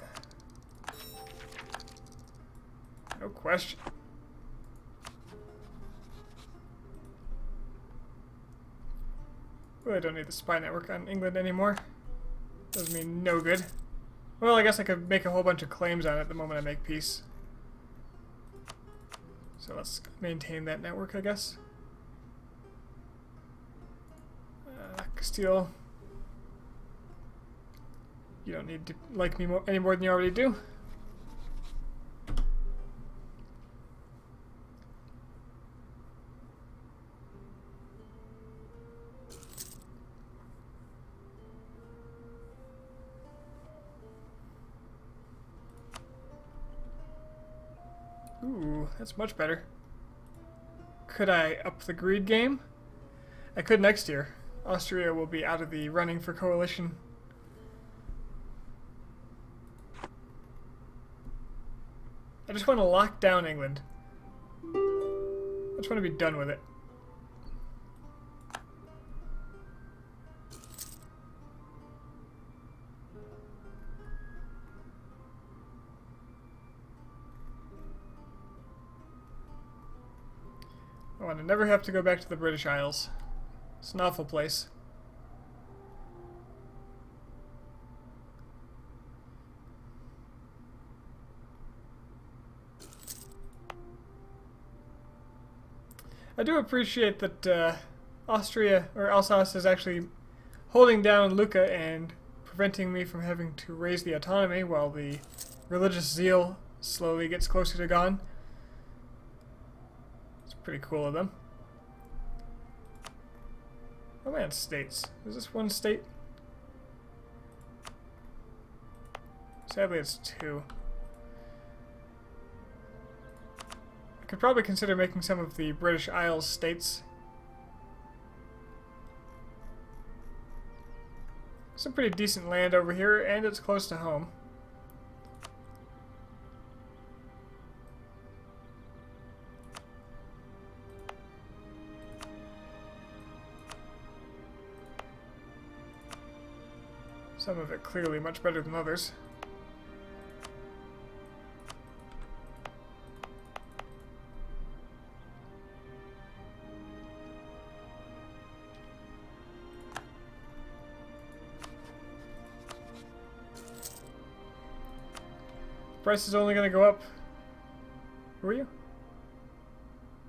No question. Well, I don't need the spy network on England anymore. Does me no good. Well, I guess I could make a whole bunch of claims on it the moment I make peace. So let's maintain that network, I guess. Castile. You don't need to like me any more than you already do. Ooh, that's much better. Could I up the greed game? I could next year. Austria will be out of the running for coalition. I just want to lock down England. I just want to be done with it. I want to never have to go back to the British Isles. It's an awful place. I do appreciate that Austria, or Alsace, is actually holding down Lucca and preventing me from having to raise the autonomy while the religious zeal slowly gets closer to gone. It's pretty cool of them. Oh man, states. Is this one state? Sadly, it's two. I could probably consider making some of the British Isles states. Some pretty decent land over here, and it's close to home. Some of it clearly much better than others. Price is only going to go up. Who are you?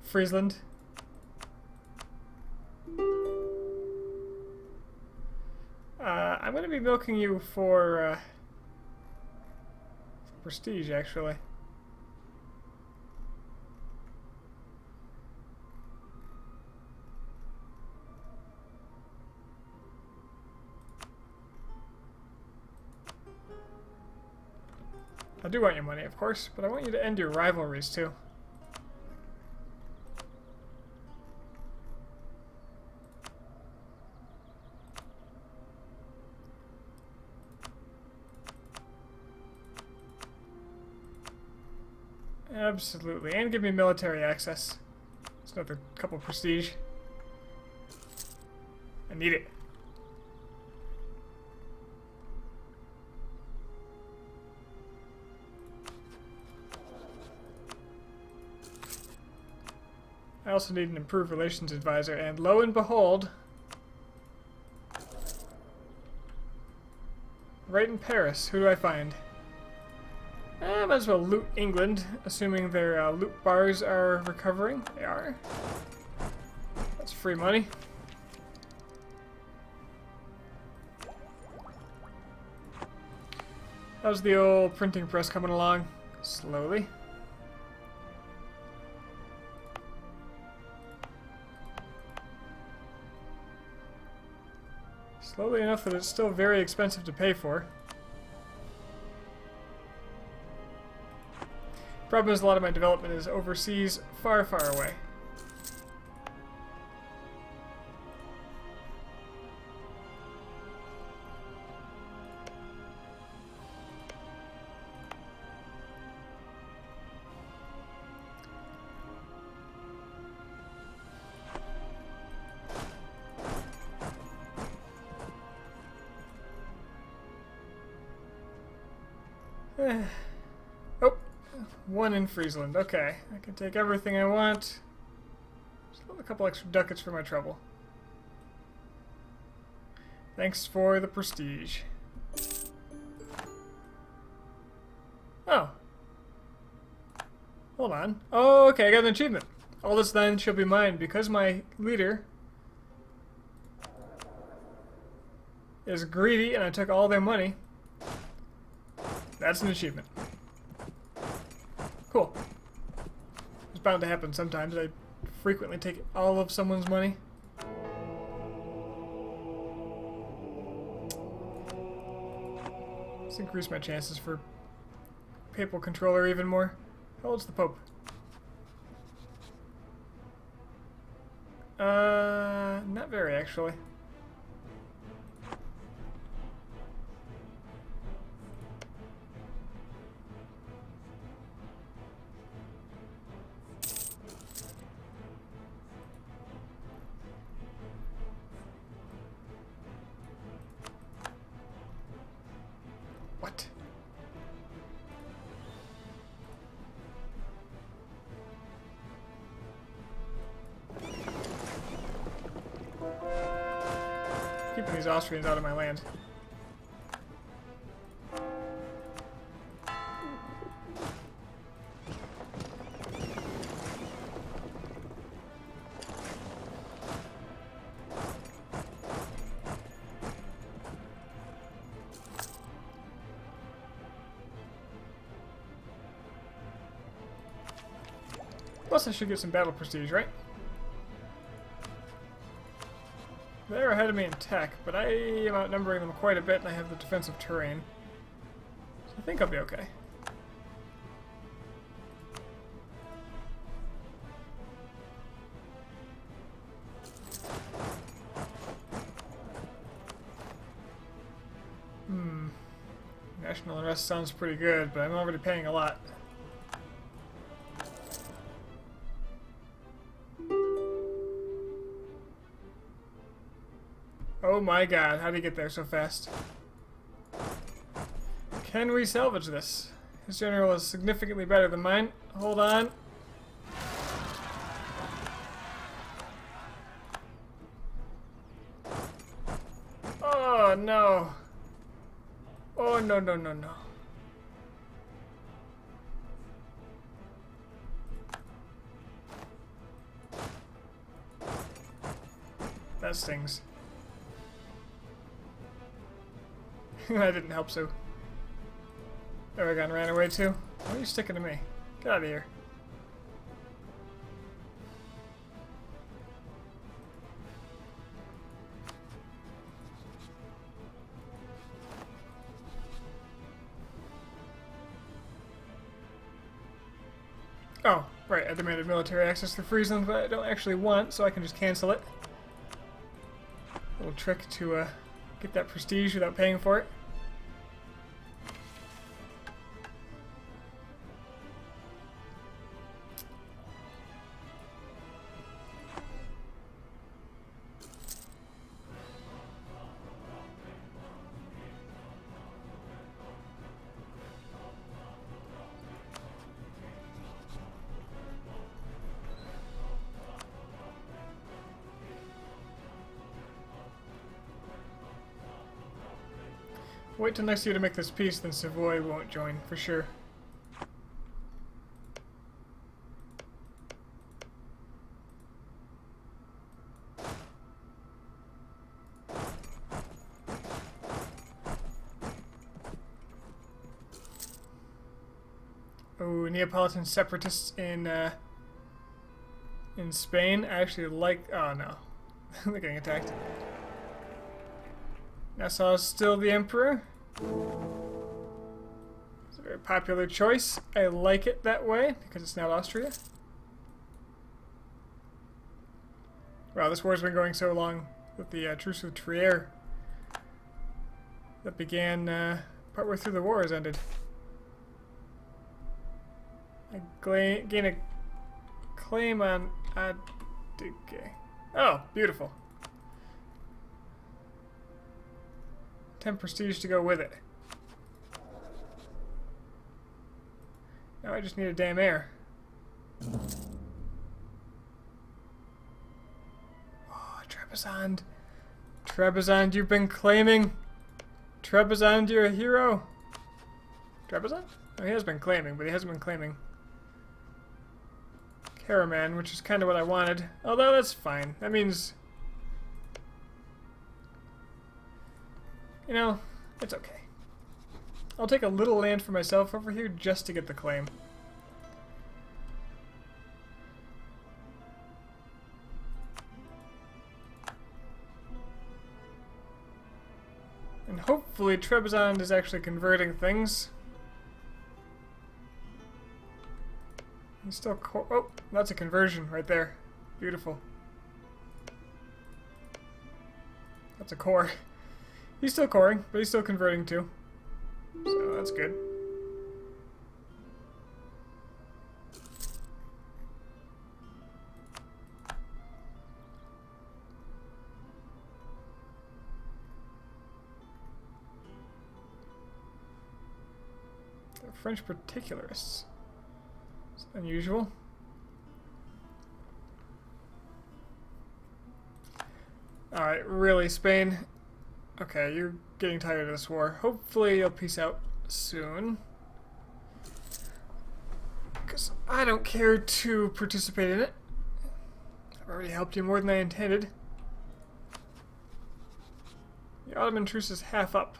Friesland. I'm going to be milking you for prestige, actually. I do want your money, of course, but I want you to end your rivalries, too. Absolutely, and give me military access. It's another couple prestige. I need it. I also need an improved relations advisor, and lo and behold, right in Paris, who do I find? I might as well loot England, assuming their loot bars are recovering. They are. That's free money. How's the old printing press coming along? Slowly. Slowly enough that it's still very expensive to pay for. Problem is, a lot of my development is overseas, far, far away. Oh, 1 in Friesland. Okay, I can take everything I want. Just a couple extra ducats for my trouble. Thanks for the prestige. Oh. Hold on. Oh, okay, I got an achievement. All this land shall be mine because my leader is greedy and I took all their money. That's an achievement. Cool. It's bound to happen sometimes. I frequently take all of someone's money. Let's increase my chances for papal controller even more. How old's the Pope? Not very actually. What? Keeping these Austrians out of my land. Plus I should get some battle prestige, right? They're ahead of me in tech, but I am outnumbering them quite a bit and I have the defensive terrain. So I think I'll be okay. National unrest sounds pretty good, but I'm already paying a lot. Oh my god, how did he get there so fast? Can we salvage this? His general is significantly better than mine. Hold on. Oh no. Oh no no no no. That stings. That didn't help so. Aragon ran away too. Why are you sticking to me? Get out of here. Oh, right, I demanded military access to Friesland, but I don't actually want, so I can just cancel it. Little trick to get that prestige without paying for it. Wait till next year to make this peace, then Savoy won't join, for sure. Oh, Neapolitan separatists in Spain. I actually like... Oh no. They're getting attacked. Nassau is still the emperor. It's a very popular choice. I like it that way because it's now Austria. Wow, this war's been going so long with the Truce with Trier that began partway through the war has ended. I gain a claim on Adige. Oh, beautiful. 10 prestige to go with it. Now I just need a damn air. Oh, Trebizond. Trebizond, you've been claiming. Trebizond, you're a hero. Trebizond? Oh, he has been claiming, but he hasn't been claiming Karaman, which is kind of what I wanted. Although that's fine. That means, you know, it's okay. I'll take a little land for myself over here just to get the claim. And hopefully Trebizond is actually converting things. He's still oh, that's a conversion right there. Beautiful. That's a core. He's still coring, but he's still converting too. So that's good. The French particularists. It's unusual. Alright, really, Spain? Okay, you're getting tired of this war. Hopefully you'll peace out soon. Because I don't care to participate in it. I've already helped you more than I intended. The Ottoman truce is half up.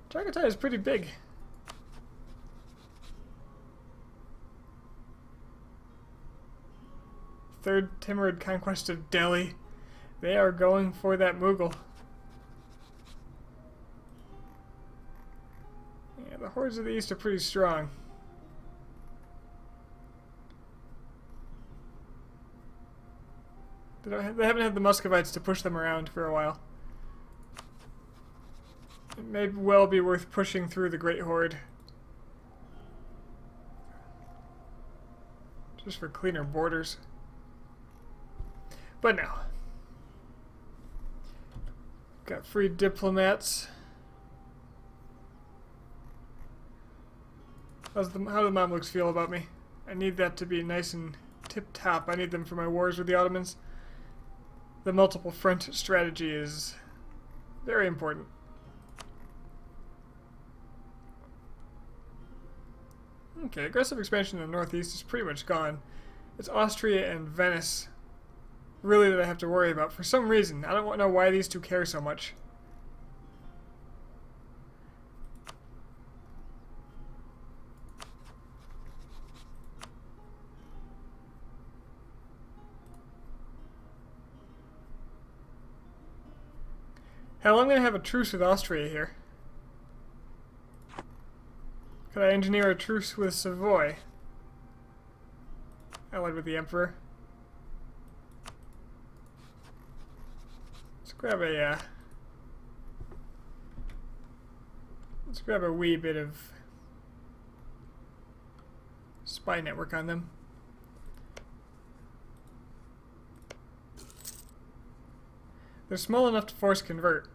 Chagatai is pretty big. Third Timurid conquest of Delhi. They are going for that Mughal. Yeah, the hordes of the east are pretty strong. They haven't had the Muscovites to push them around for a while. It may well be worth pushing through the Great Horde. Just for cleaner borders. But no. Got free diplomats. How do the Mamluks feel about me? I need that to be nice and tip-top. I need them for my wars with the Ottomans. The multiple front strategy is very important. Okay, aggressive expansion in the northeast is pretty much gone. It's Austria and Venice, really, that I have to worry about for some reason. I don't know why these two care so much. Hell, I'm going to have a truce with Austria here. Could I engineer a truce with Savoy? Allied with the Emperor. Let's grab a wee bit of spy network on them. They're small enough to force convert.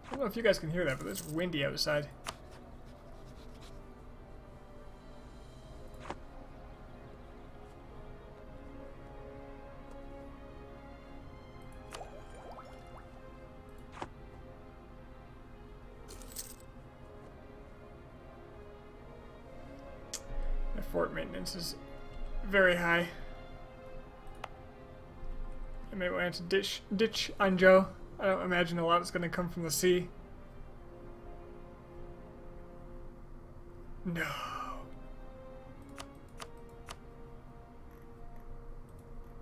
I don't know if you guys can hear that, but it's windy outside. My fort maintenance is very high. I may want to ditch Anzhou. I don't imagine a lot is going to come from the sea. No.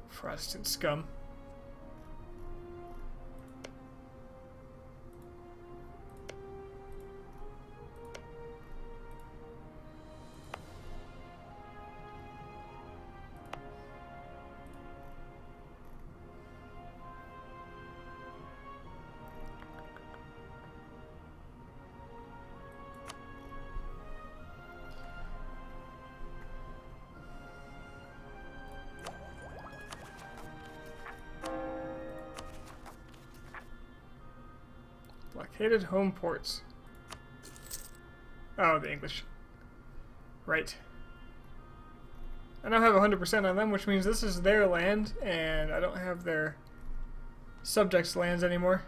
Protestant scum. Blockaded home ports. Oh, the English. Right. I now have 100% on them, which means this is their land, and I don't have their subjects' lands anymore.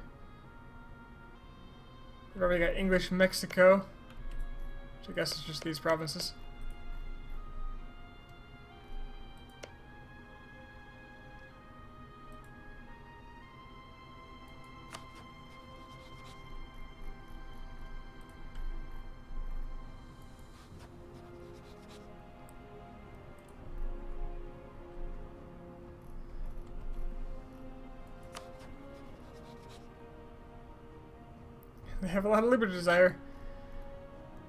We've already got English Mexico, which I guess is just these provinces. They have a lot of liberty desire.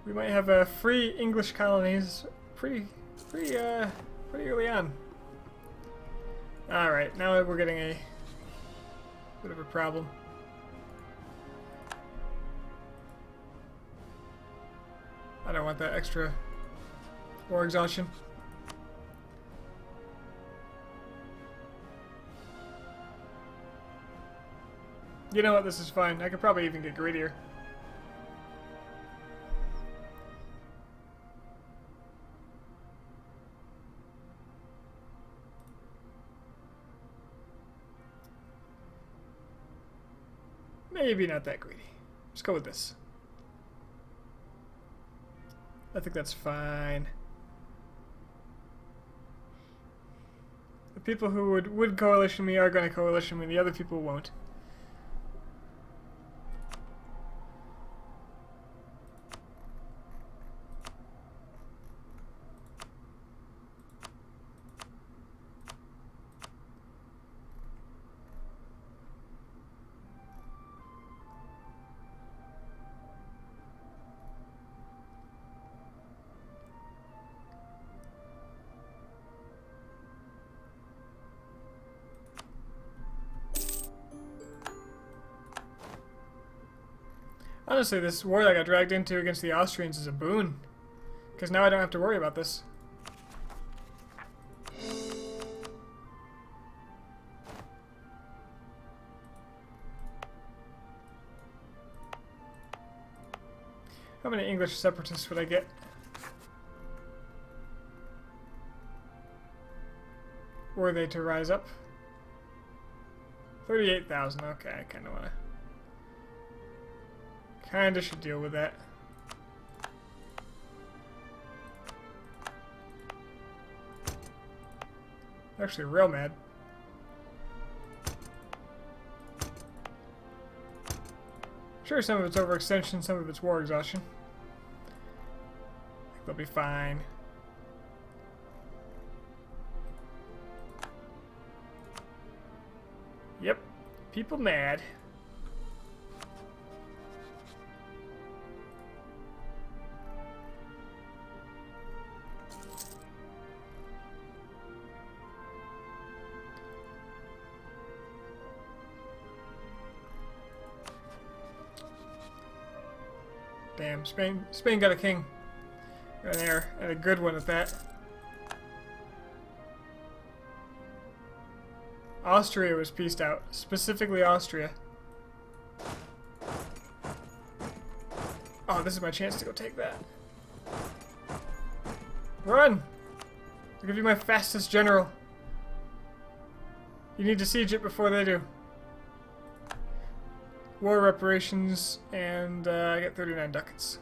We might have free English colonies pretty early on. All right, now we're getting a bit of a problem. I don't want that extra war exhaustion. You know what, this is fine. I could probably even get greedier. Maybe not that greedy. Let's go with this. I think that's fine. The people who would coalition me are going to coalition me, the other people won't. Honestly, this war that I got dragged into against the Austrians is a boon. Because now I don't have to worry about this. How many English separatists would I get? Were they to rise up? 38,000. Okay, I kind of want to... Kinda should deal with that. Actually, real mad. Sure, some of it's overextension, some of it's war exhaustion. I think they'll be fine. Yep, people mad. Damn, Spain got a king right there, and a good one at that. Austria was pieced out, specifically Austria. Oh, this is my chance to go take that. Run! I'll give you my fastest general. You need to siege it before they do. War reparations, and I get 39 ducats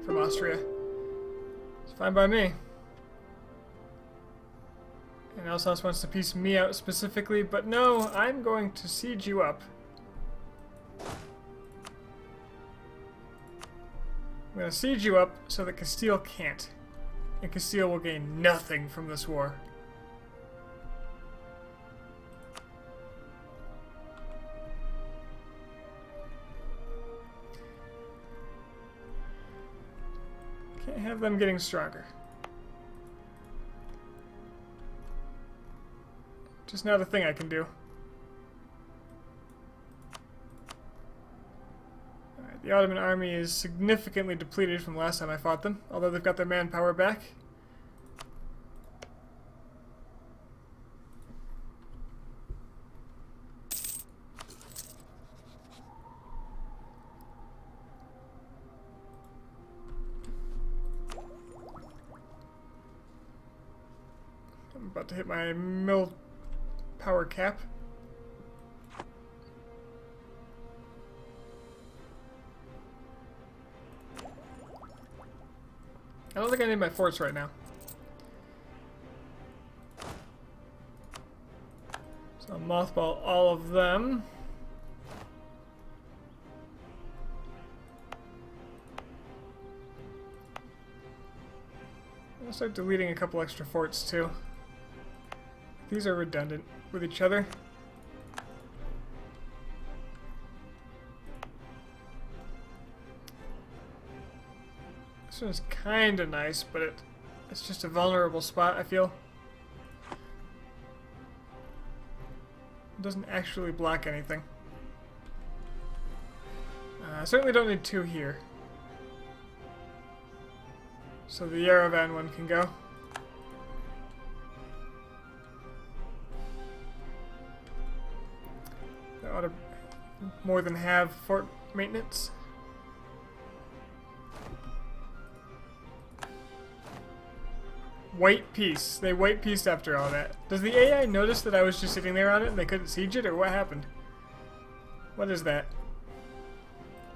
from Austria. It's fine by me. And Alsace wants to piece me out specifically, but no, I'm going to siege you up. I'm going to siege you up so that Castile can't. And Castile will gain nothing from this war. Can't have them getting stronger. Just not a thing I can do. Alright, the Ottoman army is significantly depleted from last time I fought them, although they've got their manpower back. about to hit my mill power cap. I don't think I need my forts right now. So I'll mothball all of them. I'll start deleting a couple extra forts too. These are redundant with each other. This one's kind of nice, but it's just a vulnerable spot, I feel. It doesn't actually block anything. I certainly don't need two here. So the Yerevan one can go. That ought to more than have fort maintenance. White piece. They white pieced after all that. Does the AI notice that I was just sitting there on it and they couldn't siege it, or what happened? What is that?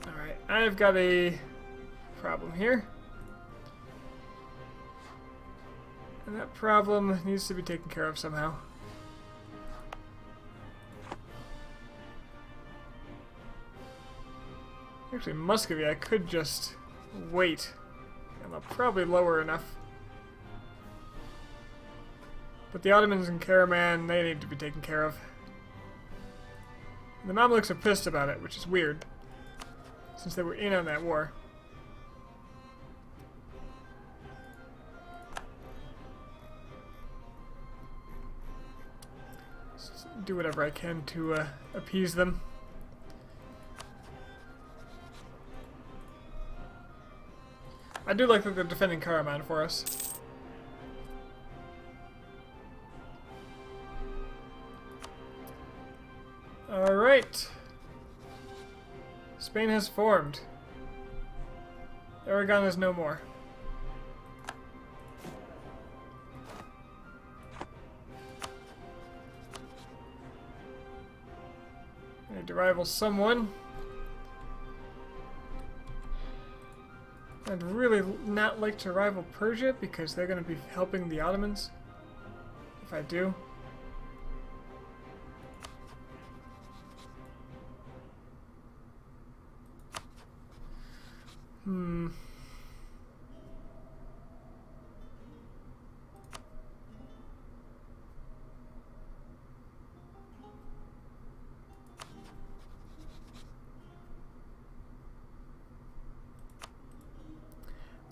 Alright, I've got a problem here. And that problem needs to be taken care of somehow. Actually, Muscovy, I could just wait. And I'll probably lower enough. But the Ottomans and Karaman, they need to be taken care of. And the Mamluks are pissed about it, which is weird, since they were in on that war. Just do whatever I can to appease them. I do like that they're defending Karaman for us. Alright. Spain has formed. Aragon is no more. I need to rival someone. I'd really not like to rival Persia because they're going to be helping the Ottomans. If I do.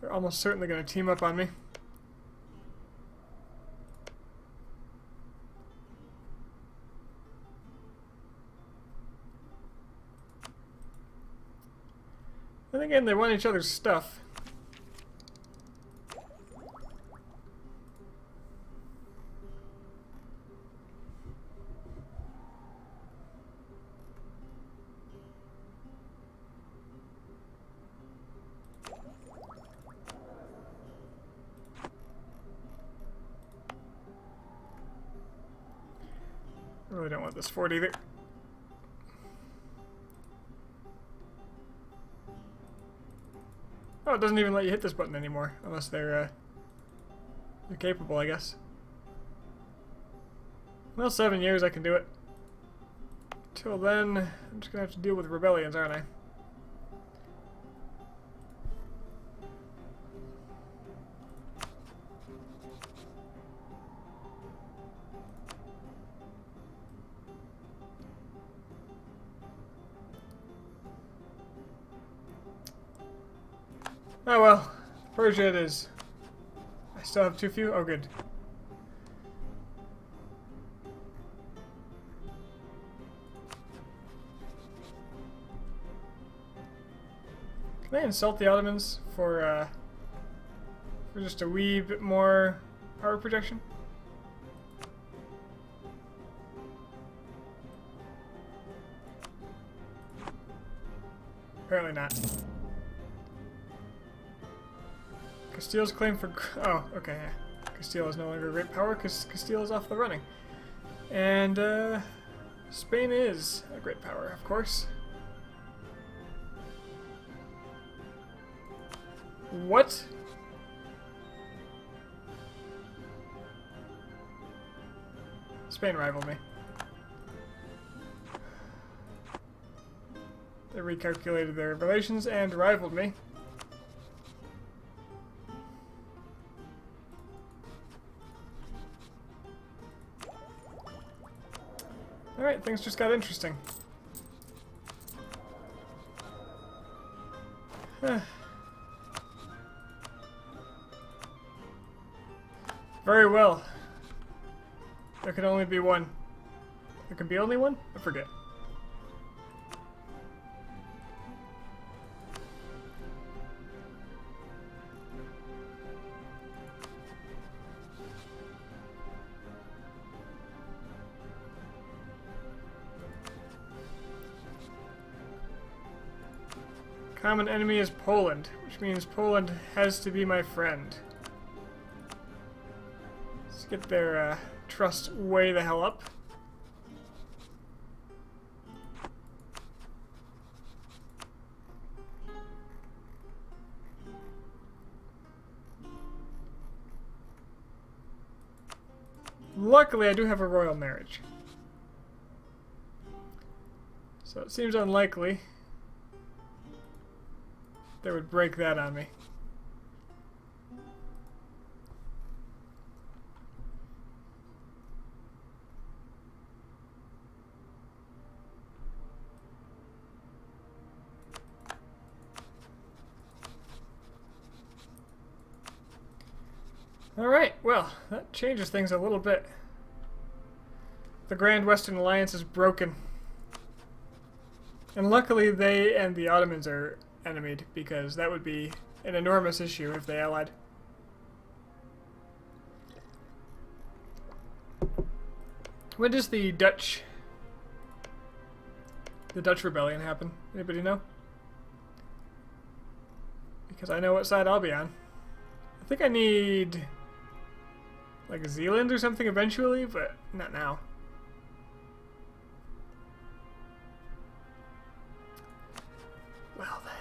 They're almost certainly going to team up on me. Then again, they want each other's stuff. I really don't want this fort either. Oh, it doesn't even let you hit this button anymore, unless they're capable, I guess. Well, 7 years I can do it. Till then, I'm just gonna have to deal with rebellions, aren't I? Oh well, Persia it is. I still have too few? Oh good. Can I insult the Ottomans for just a wee bit more power projection? Apparently not. Castile's claim for... Oh, okay. Castile is no longer a great power because Castile is off the running. And Spain is a great power, of course. What? Spain rivaled me. They recalculated their relations and rivaled me. Alright, things just got interesting. Very well. There can only be one. There can be only one? I forget. Common enemy is Poland, which means Poland has to be my friend. Let's get their trust way the hell up. Luckily, I do have a royal marriage. So it seems unlikely they would break that on me. Alright, well, that changes things a little bit. The Grand Western Alliance is broken. And luckily they and the Ottomans are enemied, because that would be an enormous issue if they allied. When does the Dutch rebellion happen? Anybody know? Because I know what side I'll be on. I think I need like Zealand or something eventually, but not now. Well then.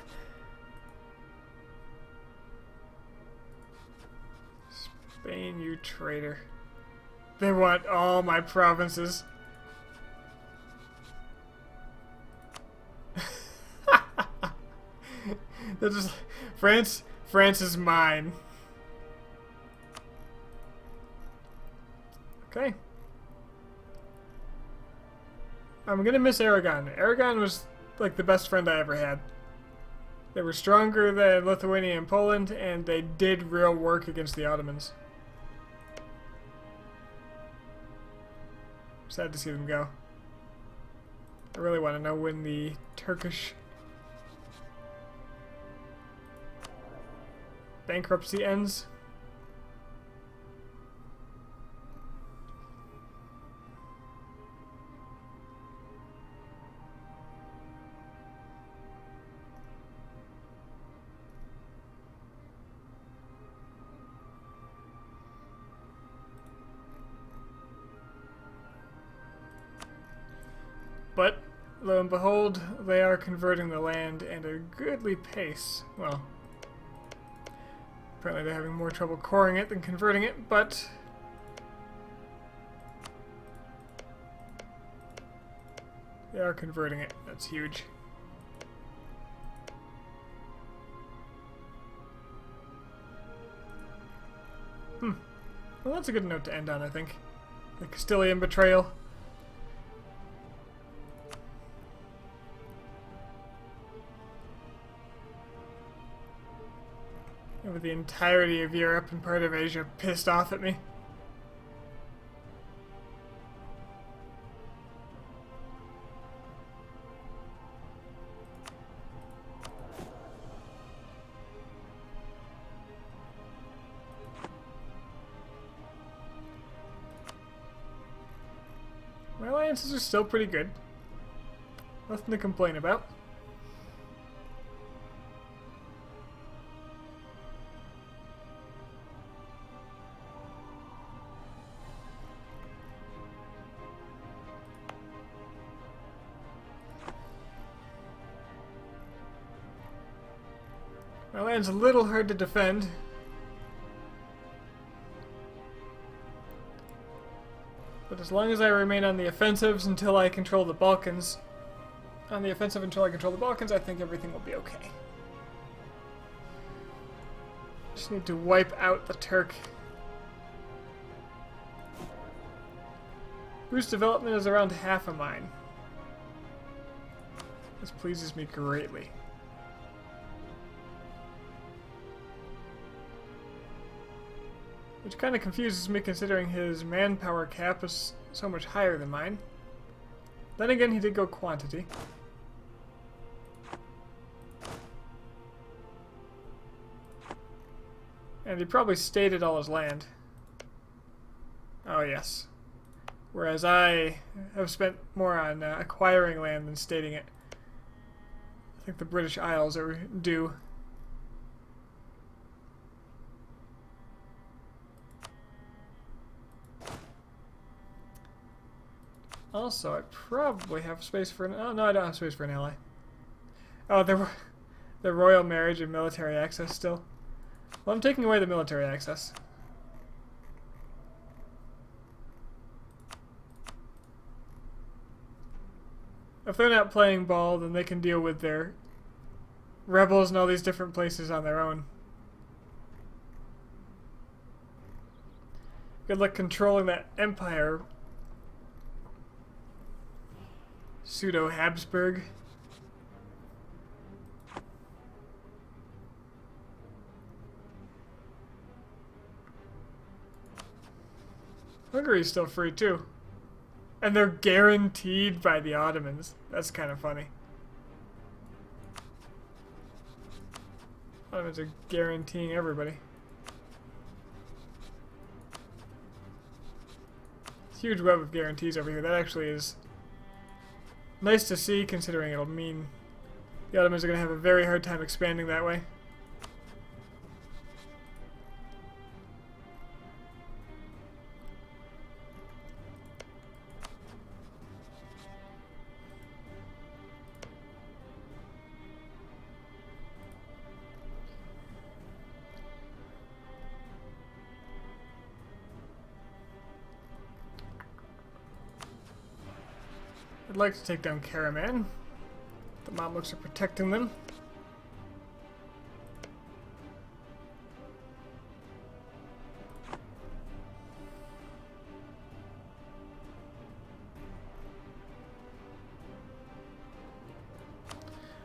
Spain, you traitor. They want all my provinces. They're just France is mine. Okay. I'm gonna miss Aragon. Aragon was like the best friend I ever had. They were stronger than Lithuania and Poland, and they did real work against the Ottomans. Sad to see them go. I really want to know when the Turkish bankruptcy ends. But, lo and behold, they are converting the land at a goodly pace. Well, apparently they're having more trouble coring it than converting it, but they are converting it. That's huge. Well, that's a good note to end on, I think. The Castilian betrayal. With the entirety of Europe and part of Asia pissed off at me. My alliances are still pretty good. Nothing to complain about. My land's a little hard to defend. But as long as I remain on the offensives until I control the Balkans, I think everything will be okay. Just need to wipe out the Turk. Whose development is around half of mine. This pleases me greatly. Which kind of confuses me considering his manpower cap is so much higher than mine. Then again, he did go quantity. And he probably stated all his land. Oh yes. Whereas I have spent more on acquiring land than stating it. I think the British Isles are due. Also, I probably have space for an... Oh, no, I don't have space for an ally. Oh, the royal marriage and military access still. Well, I'm taking away the military access. If they're not playing ball, then they can deal with their rebels in all these different places on their own. Good luck controlling that empire. Pseudo-Habsburg. Hungary's still free too. And they're guaranteed by the Ottomans. That's kind of funny. Ottomans are guaranteeing everybody. Huge web of guarantees over here. That actually is nice to see, considering it'll mean the Ottomans are going to have a very hard time expanding that way. I'd like to take down Karaman. The Mamluks are protecting them.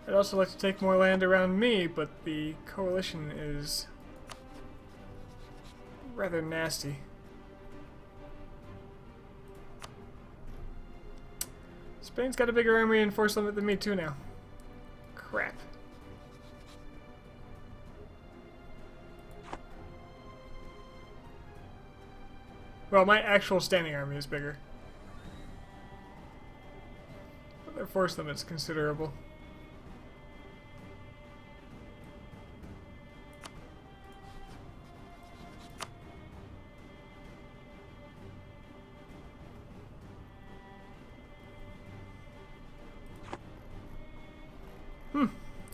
I'd also like to take more land around me, but the coalition is rather nasty. Spain's got a bigger army and force limit than me too now. Crap. Well, my actual standing army is bigger. But their force limit's considerable.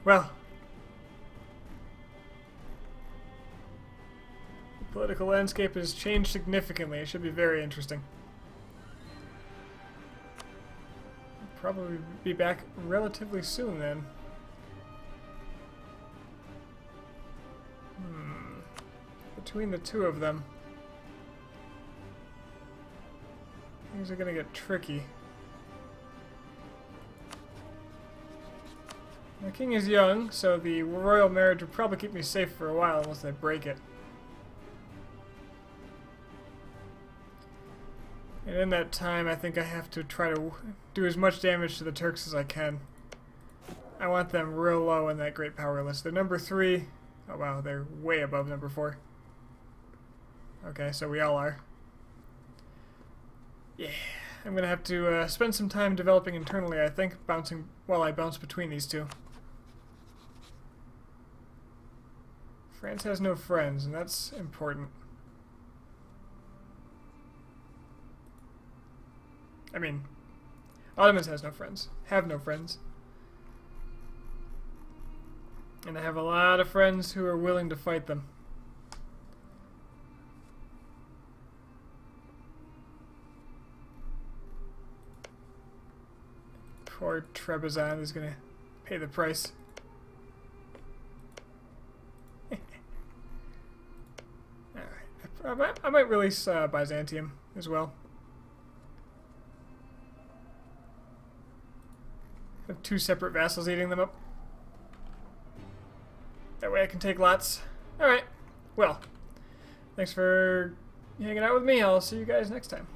Well, the political landscape has changed significantly. It should be very interesting. I'll probably be back relatively soon then. Between the two of them, things are gonna get tricky. My king is young, so the royal marriage will probably keep me safe for a while unless they break it. And in that time, I think I have to try to do as much damage to the Turks as I can. I want them real low in that great power list. They're number 3. Oh wow, they're way above number 4. Okay, so we all are. Yeah, I'm gonna have to spend some time developing internally, I think, bouncing while I bounce between these two. France has no friends, and that's important. I mean, Ottomans has no friends. Have no friends. And I have a lot of friends who are willing to fight them. Poor Trebizond is going to pay the price. Alright. I might release Byzantium as well. Have two separate vassals eating them up. That way I can take lots. Alright. Well, thanks for hanging out with me. I'll see you guys next time.